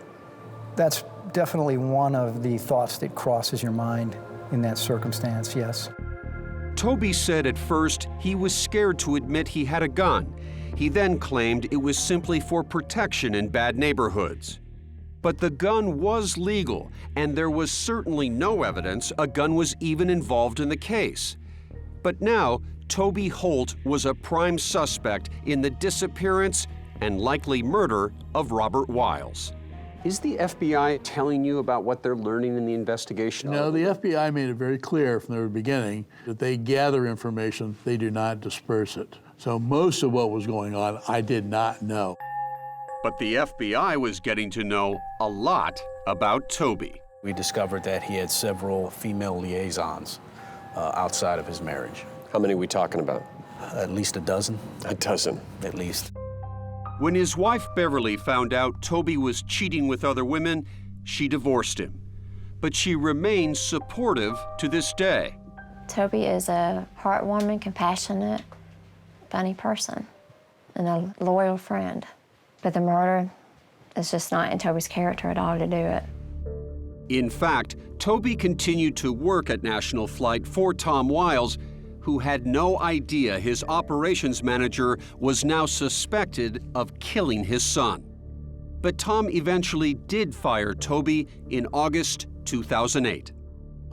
Speaker 8: That's definitely one of the thoughts that crosses your mind in that circumstance, yes.
Speaker 1: Toby said at first he was scared to admit he had a gun. He then claimed it was simply for protection in bad neighborhoods. But the gun was legal, and there was certainly no evidence a gun was even involved in the case. But now, Toby Holt was a prime suspect in the disappearance and likely murder of Robert Wiles. Is the FBI telling you about what they're learning in the investigation?
Speaker 28: No, the FBI made it very clear from the very beginning that they gather information, they do not disperse it. So most of what was going on, I did not know.
Speaker 1: But the FBI was getting to know a lot about Toby.
Speaker 6: We discovered that he had several female liaisons outside of his marriage.
Speaker 3: How many are we talking about?
Speaker 6: At least a dozen.
Speaker 3: A dozen?
Speaker 6: At least.
Speaker 1: When his wife Beverly found out Toby was cheating with other women, she divorced him. But she remains supportive to this day.
Speaker 10: Toby is a heartwarming, compassionate, funny person and a loyal friend. But the murder is just not in Toby's character at all to do it.
Speaker 1: In fact, Toby continued to work at National Flight for Tom Wiles, who had no idea his operations manager was now suspected of killing his son. But Tom eventually did fire Toby in August 2008.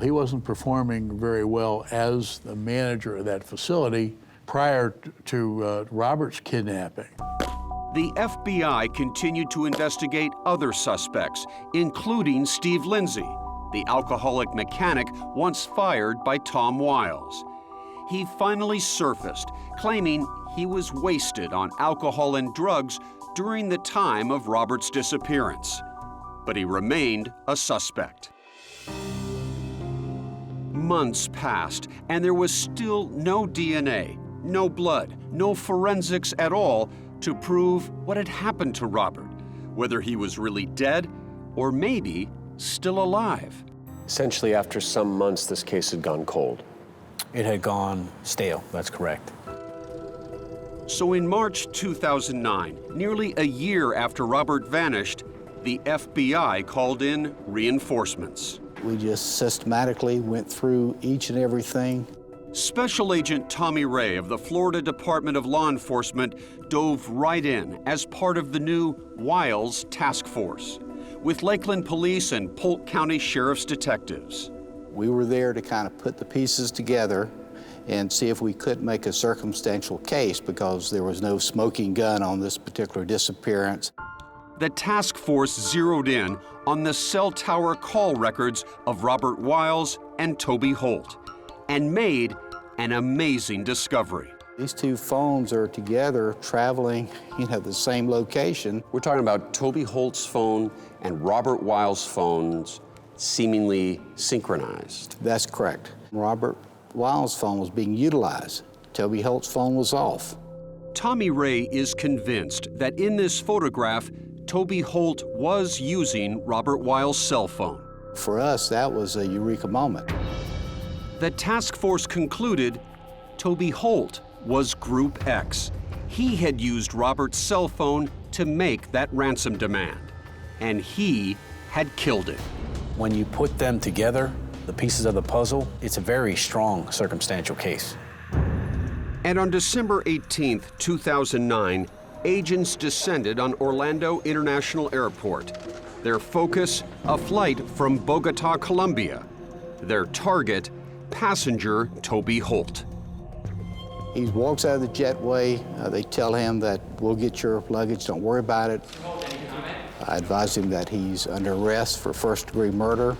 Speaker 28: He wasn't performing very well as the manager of that facility prior to Robert's kidnapping.
Speaker 1: The FBI continued to investigate other suspects, including Steve Lindsay, the alcoholic mechanic once fired by Tom Wiles. He finally surfaced, claiming he was wasted on alcohol and drugs during the time of Robert's disappearance. But he remained a suspect. Months passed, and there was still no DNA, no blood, no forensics at all to prove what had happened to Robert, whether he was really dead or maybe still alive.
Speaker 3: Essentially, after some months, this case had gone cold.
Speaker 6: It had gone stale, that's correct.
Speaker 1: So in March 2009, nearly a year after Robert vanished, the FBI called in reinforcements.
Speaker 14: We just systematically went through each and everything.
Speaker 1: Special Agent Tommy Ray of the Florida Department of Law Enforcement dove right in as part of the new Wiles Task Force, with Lakeland Police and Polk County Sheriff's detectives.
Speaker 14: We were there to kind of put the pieces together and see if we could make a circumstantial case because there was no smoking gun on this particular disappearance.
Speaker 1: The task force zeroed in on the cell tower call records of Robert Wiles and Toby Holt and made an amazing discovery.
Speaker 14: These two phones are together traveling, the same location.
Speaker 3: We're talking about Toby Holt's phone and Robert Wiles' phones seemingly synchronized.
Speaker 14: That's correct. Robert Wiles' phone was being utilized. Toby Holt's phone was off.
Speaker 1: Tommy Ray is convinced that in this photograph, Toby Holt was using Robert Wiles' cell phone.
Speaker 14: For us, that was a eureka moment.
Speaker 1: The task force concluded Toby Holt was Group X. He had used Robert's cell phone to make that ransom demand, and he had killed him.
Speaker 6: When you put them together, the pieces of the puzzle, it's a very strong circumstantial case.
Speaker 1: And on December 18th, 2009, agents descended on Orlando International Airport. Their focus, a flight from Bogota, Colombia. Their target, passenger Toby Holt.
Speaker 14: He walks out of the jetway. They tell him that we'll get your luggage, don't worry about it. I advised him that he's under arrest for first-degree murder,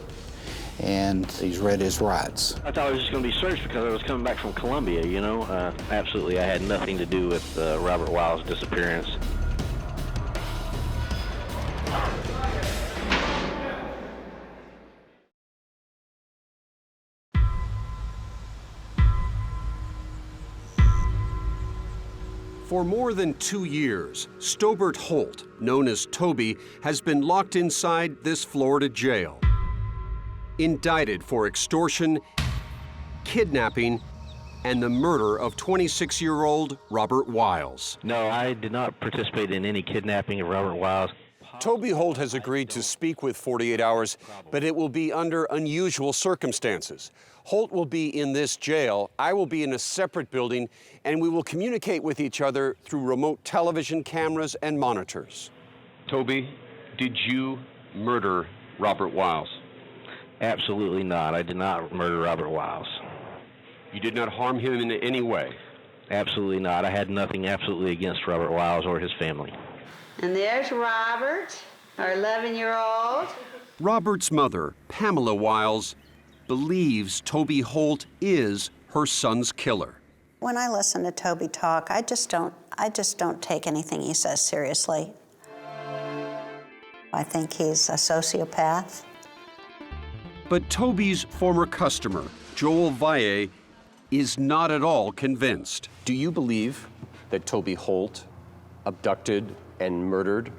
Speaker 14: and he's read his rights.
Speaker 15: I thought I was just going to be searched because I was coming back from Colombia, Absolutely, I had nothing to do with Robert Wiles' disappearance.
Speaker 1: For more than 2 years, Stobart Holt, known as Toby, has been locked inside this Florida jail. Indicted for extortion, kidnapping, and the murder of 26-year-old Robert Wiles.
Speaker 15: No, I did not participate in any kidnapping of Robert Wiles.
Speaker 1: Toby Holt has agreed to speak with 48 Hours, but it will be under unusual circumstances. Holt will be in this jail, I will be in a separate building, and we will communicate with each other through remote television cameras and monitors. Toby, did you murder Robert Wiles?
Speaker 15: Absolutely not. I did not murder Robert Wiles.
Speaker 1: You did not harm him in any way?
Speaker 15: Absolutely not. I had nothing absolutely against Robert Wiles or his family.
Speaker 29: And there's Robert, our 11-year-old.
Speaker 1: Robert's mother, Pamela Wiles, believes Toby Holt is her son's killer.
Speaker 29: When I listen to Toby talk, I just don't take anything he says seriously. I think he's a sociopath.
Speaker 1: But Toby's former customer, Joel Valle, is not at all convinced.
Speaker 3: Do you believe that Toby Holt abducted and murdered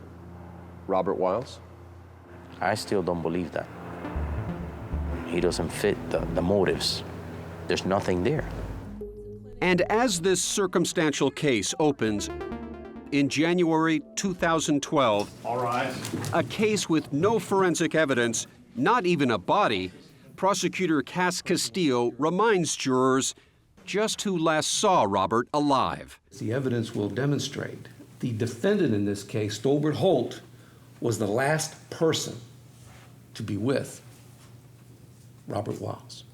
Speaker 3: Robert Wiles?
Speaker 4: I still don't believe that. He doesn't fit the motives. There's nothing there.
Speaker 1: And as this circumstantial case opens, in January 2012, a case with no forensic evidence, not even a body, prosecutor Cass Castillo reminds jurors just who last saw Robert alive.
Speaker 11: The evidence will demonstrate the defendant in this case, Stolbert Holt, was the last person to be with Robert Wiles.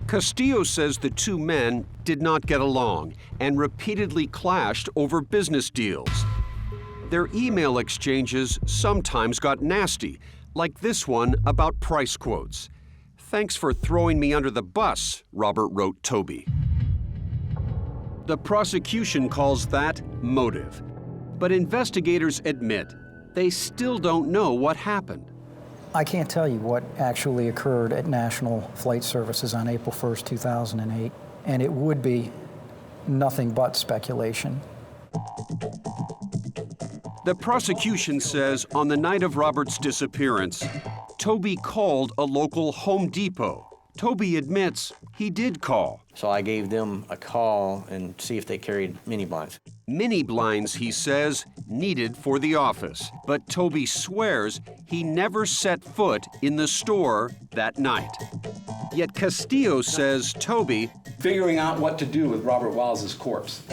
Speaker 1: Castillo says the two men did not get along and repeatedly clashed over business deals. Their email exchanges sometimes got nasty, like this one about price quotes. "Thanks for throwing me under the bus," Robert wrote Toby. The prosecution calls that motive. But investigators admit they still don't know what happened.
Speaker 8: I can't tell you what actually occurred at National Flight Services on April 1st, 2008, and it would be nothing but speculation.
Speaker 1: The prosecution says on the night of Robert's disappearance, Toby called a local Home Depot. Toby admits he did call.
Speaker 7: So I gave them a call and see if they carried mini blinds.
Speaker 1: Mini blinds, he says, needed for the office. But Toby swears he never set foot in the store that night. Yet Castillo says Toby,
Speaker 11: figuring out what to do with Robert Wiles' corpse,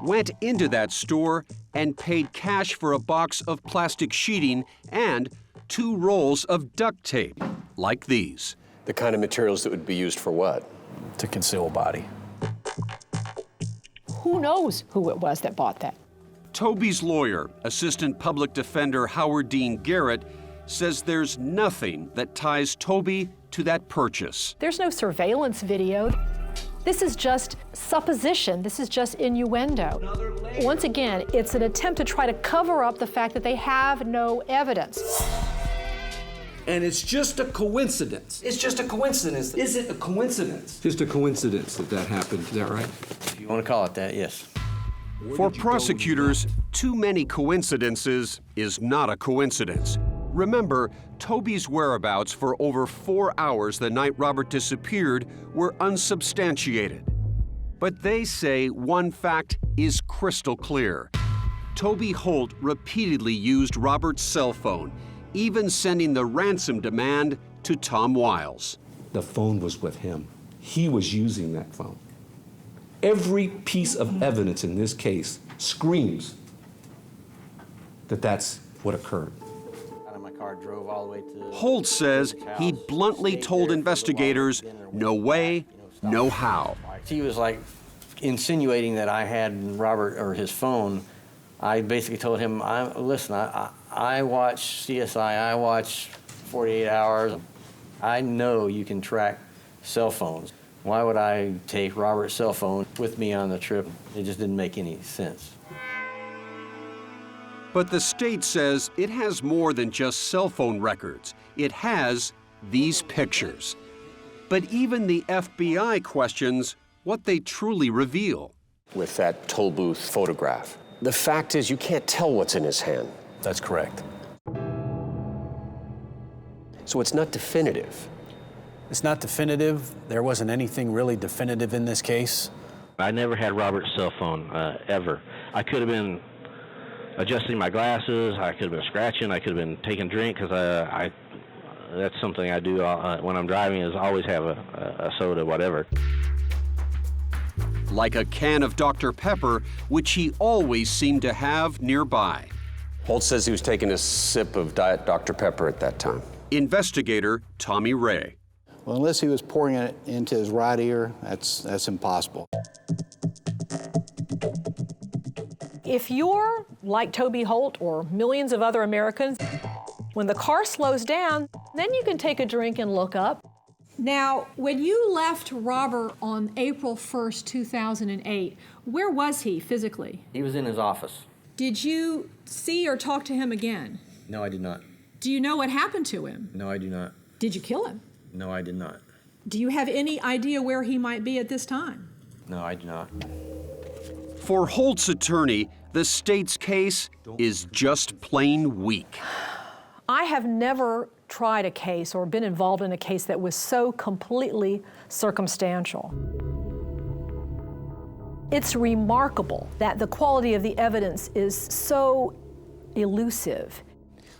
Speaker 1: went into that store and paid cash for a box of plastic sheeting and 2 rolls of duct tape, like these.
Speaker 3: The kind of materials that would be used for what?
Speaker 8: To conceal a body.
Speaker 13: Who knows who it was that bought that?
Speaker 1: Toby's lawyer, Assistant Public Defender Howard Dean Garrett, says there's nothing that ties Toby to that purchase.
Speaker 13: There's no surveillance video. This is just supposition. This is just innuendo. Once again, it's an attempt to try to cover up the fact that they have no evidence.
Speaker 11: and it's just a coincidence. It's just a coincidence. Is it a coincidence? Just a coincidence that happened. Is that right?
Speaker 7: If you want to call it that, yes.
Speaker 1: For prosecutors, too many coincidences is not a coincidence. Remember, Toby's whereabouts for over 4 hours the night Robert disappeared were unsubstantiated. But they say one fact is crystal clear. Toby Holt repeatedly used Robert's cell phone, even sending the ransom demand to Tom Wiles.
Speaker 11: The phone was with him. He was using that phone. Every piece of evidence in this case screams that that's what occurred.
Speaker 7: Got in my car, drove all the way to
Speaker 1: Holt says he bluntly told investigators, no way, no how.
Speaker 7: He was like insinuating that I had Robert or his phone. I basically told him, listen, I watch CSI, I watch 48 Hours. I know you can track cell phones. Why would I take Robert's cell phone with me on the trip? It just didn't make any sense.
Speaker 1: But the state says it has more than just cell phone records. It has these pictures. But even the FBI questions what they truly reveal.
Speaker 3: With that toll booth photograph. The fact is, you can't tell what's in his hand.
Speaker 6: That's correct.
Speaker 3: So it's not definitive.
Speaker 6: It's not definitive. There wasn't anything really definitive in this case.
Speaker 15: I never had Robert's cell phone, ever. I could have been adjusting my glasses, I could have been scratching, I could have been taking a drink, because that's something I do when I'm driving, is always have a soda, whatever.
Speaker 1: Like a can of Dr. Pepper, which he always seemed to have nearby.
Speaker 3: Holt says he was taking a sip of Diet Dr. Pepper at that time.
Speaker 1: Investigator Tommy Ray.
Speaker 14: Well, unless he was pouring it into his right ear, that's impossible.
Speaker 13: If you're like Toby Holt or millions of other Americans, when the car slows down, then you can take a drink and look up.
Speaker 32: Now, when you left Robert on April 1st, 2008, where was he physically?
Speaker 2: He was in his office.
Speaker 32: Did you see or talk to him again?
Speaker 2: No, I did not.
Speaker 32: Do you know what happened to him?
Speaker 2: No, I do not.
Speaker 32: Did you kill him?
Speaker 2: No, I did not.
Speaker 32: Do you have any idea where he might be at this time?
Speaker 2: No, I do not.
Speaker 1: For Holt's attorney, the state's case is just plain weak.
Speaker 13: I have never tried a case or been involved in a case that was so completely circumstantial. It's remarkable that the quality of the evidence is so elusive.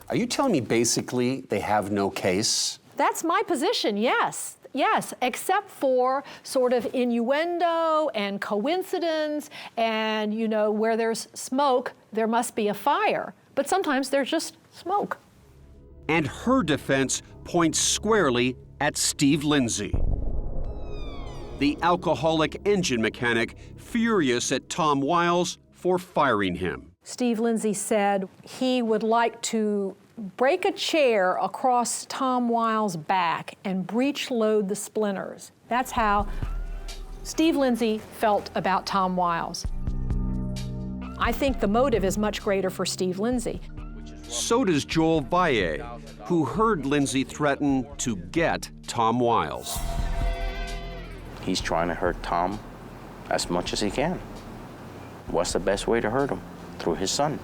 Speaker 3: Are you telling me basically they have no case?
Speaker 13: That's my position, yes. Yes, except for sort of innuendo and coincidence and, you know, where there's smoke, there must be a fire. But sometimes there's just smoke.
Speaker 1: And her defense points squarely at Steve Lindsay, the alcoholic engine mechanic furious at Tom Wiles for firing him.
Speaker 13: Steve Lindsay said he would like to break a chair across Tom Wiles' back and breech load the splinters. That's how Steve Lindsay felt about Tom Wiles. I think the motive is much greater for Steve Lindsay.
Speaker 1: So does Joel Valle, who heard Lindsay threaten to get Tom Wiles.
Speaker 4: He's trying to hurt Tom as much as he can. What's the best way to hurt him? Through his son.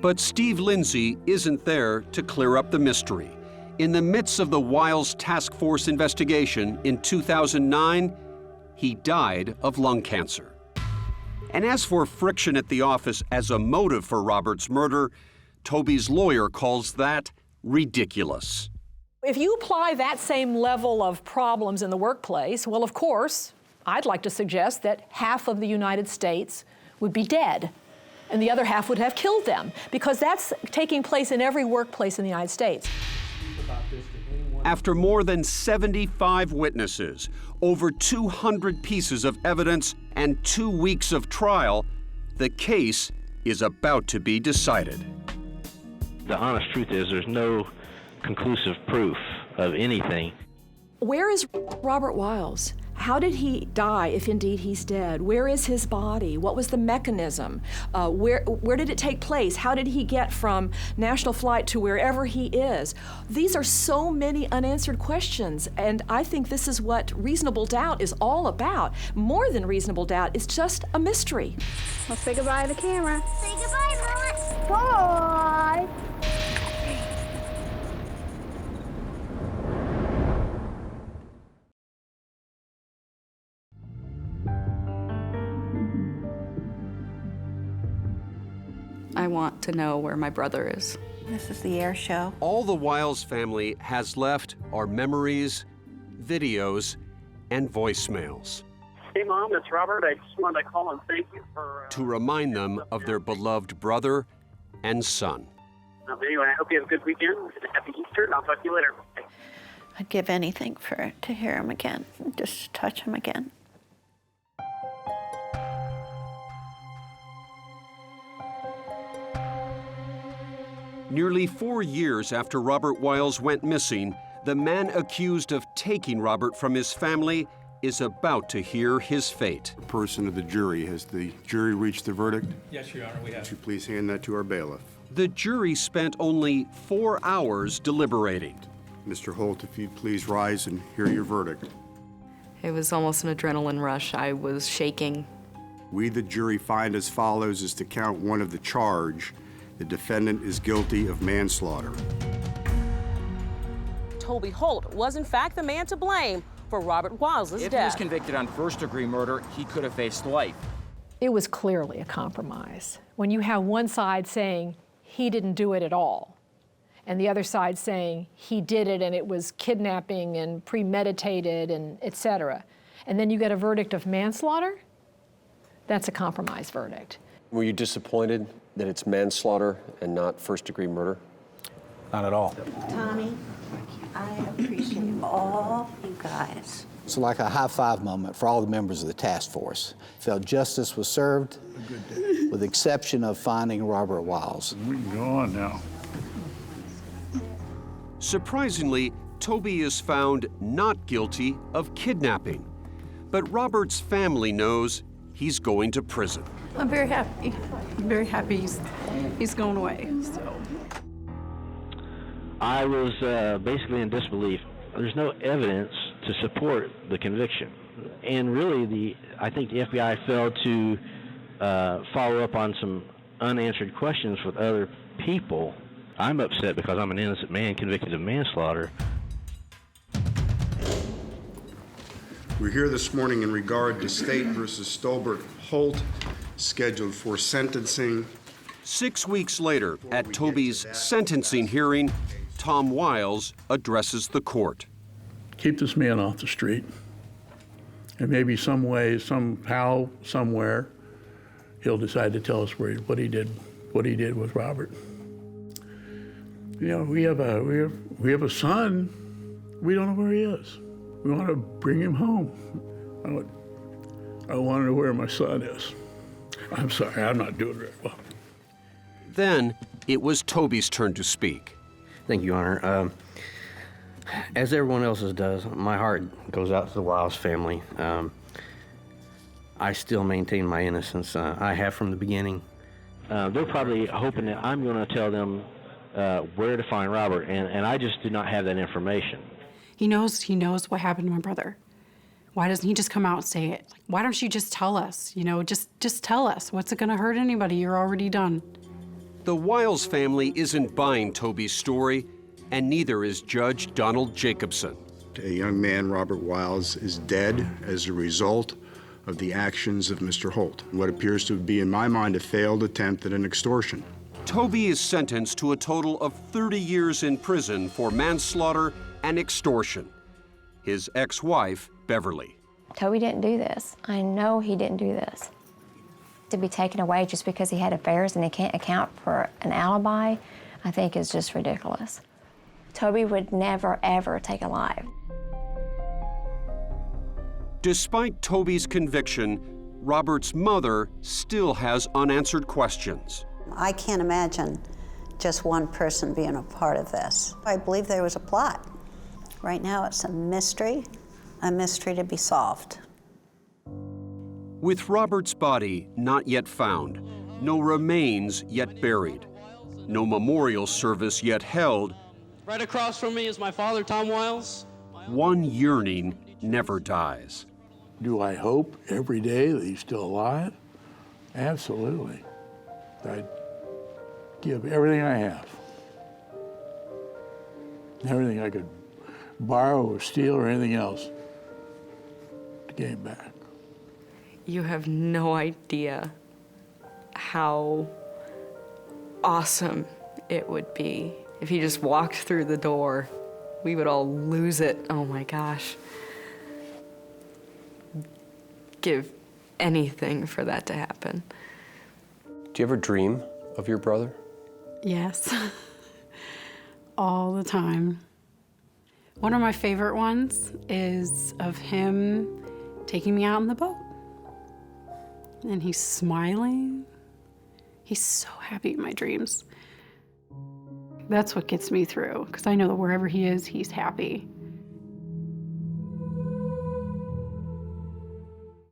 Speaker 1: But Steve Lindsay isn't there to clear up the mystery. In the midst of the Wiles Task Force investigation in 2009, he died of lung cancer. And as for friction at the office as a motive for Robert's murder, Toby's lawyer calls that ridiculous.
Speaker 13: If you apply that same level of problems in the workplace, well, of course, I'd like to suggest that half of the United States would be dead, and the other half would have killed them, because that's taking place in every workplace in the United States.
Speaker 1: After more than 75 witnesses, over 200 pieces of evidence, and 2 weeks of trial, the case is about to be decided.
Speaker 15: The honest truth is there's no conclusive proof of anything.
Speaker 13: Where is Robert Wiles? How did he die, if indeed he's dead? Where is his body? What was the mechanism? Where did it take place? How did he get from National Flight to wherever he is? These are so many unanswered questions, and I think this is what reasonable doubt is all about. More than reasonable doubt, it's just a mystery.
Speaker 5: Well, say goodbye to the camera.
Speaker 10: Say goodbye, Mama.
Speaker 5: Bye.
Speaker 31: I want to know where my brother is.
Speaker 29: This is the air show.
Speaker 1: All the Wiles family has left are memories, videos, and voicemails
Speaker 16: Hey, Mom, it's Robert. I just wanted to call and thank you for...
Speaker 1: to remind them of their beloved brother and son.
Speaker 16: Anyway, I hope you have a good weekend. Happy Easter, and I'll talk to you later.
Speaker 29: I'd give anything to hear him again, just touch him again.
Speaker 1: Nearly 4 years after Robert Wiles went missing, the man accused of taking Robert from his family is about to hear his fate.
Speaker 17: Person of the jury, has the jury reached the verdict?
Speaker 18: Yes, Your Honor, we have.
Speaker 17: Would you please hand that to our bailiff?
Speaker 1: The jury spent only 4 hours deliberating.
Speaker 17: Mr. Holt, if you'd please rise and hear your verdict.
Speaker 31: It was almost an adrenaline rush. I was shaking.
Speaker 17: We, the jury, find as follows as to count 1 of the charge. The defendant is guilty of manslaughter.
Speaker 12: Toby Holt was in fact the man to blame for Robert Wiles' death.
Speaker 18: If he was convicted on first-degree murder, he could have faced life.
Speaker 19: It was clearly a compromise. When you have one side saying he didn't do it at all, and the other side saying he did it and it was kidnapping and premeditated and et cetera, and then you get a verdict of manslaughter, that's a compromise verdict.
Speaker 3: Were you disappointed that it's manslaughter and not first-degree murder?
Speaker 6: Not at all.
Speaker 29: Tommy, I appreciate all you guys.
Speaker 14: It's like a high-five moment for all the members of the task force. Felt justice was served, with the exception of finding Robert Wiles.
Speaker 28: We can go on now.
Speaker 1: Surprisingly, Toby is found not guilty of kidnapping. But Robert's family knows he's going to prison.
Speaker 32: I'm very happy. I'm very happy he's going away. So.
Speaker 15: I was basically in disbelief. There's no evidence to support the conviction. And really, I think the FBI failed to follow up on some unanswered questions with other people. I'm upset because I'm an innocent man convicted of manslaughter.
Speaker 17: We're here this morning in regard to State versus Stolbert Holt, scheduled for sentencing.
Speaker 1: 6 weeks later, at Toby's sentencing hearing, Tom Wiles addresses the court.
Speaker 28: Keep this man off the street. And maybe some way, somehow, somewhere, he'll decide to tell us what he did with Robert. You know, we have a son. We don't know where he is. We want to bring him home. I want to know where my son is. I'm sorry, I'm not doing very well.
Speaker 1: Then it was Toby's turn to speak.
Speaker 15: Thank you, Your Honor. As everyone else's does, my heart goes out to the Wiles family. I still maintain my innocence. I have from the beginning. They're probably hoping that I'm going to tell them where to find Robert, and I just do not have that information.
Speaker 32: He knows what happened to my brother. Why doesn't he just come out and say it? Like, why don't you just tell us? You know, just tell us. What's it going to hurt anybody? You're already done.
Speaker 1: The Wiles family isn't buying Toby's story, and neither is Judge Donald Jacobson.
Speaker 17: A young man, Robert Wiles, is dead as a result of the actions of Mr. Holt. What appears to be, in my mind, a failed attempt at an extortion.
Speaker 1: Toby is sentenced to a total of 30 years in prison for manslaughter and extortion. His ex-wife, Beverly.
Speaker 10: Toby didn't do this. I know he didn't do this. To be taken away just because he had affairs and he can't account for an alibi, I think is just ridiculous. Toby would never, ever take a life.
Speaker 1: Despite Toby's conviction, Robert's mother still has unanswered questions.
Speaker 29: I can't imagine just one person being a part of this. I believe there was a plot. Right now it's a mystery to be solved.
Speaker 1: With Robert's body not yet found, no remains yet buried, no memorial service yet held,
Speaker 20: right across from me is my father, Tom Wiles.
Speaker 1: One yearning never dies.
Speaker 28: Do I hope every day that he's still alive? Absolutely. I'd give everything I have, everything I could borrow or steal or anything else to get him back.
Speaker 31: You have no idea how awesome it would be if he just walked through the door. We would all lose it. Oh my gosh. Give anything for that to happen.
Speaker 3: Do you ever dream of your brother?
Speaker 32: Yes. All the time. One of my favorite ones is of him taking me out on the boat. And he's smiling. He's so happy in my dreams. That's what gets me through, because I know that wherever he is, he's happy.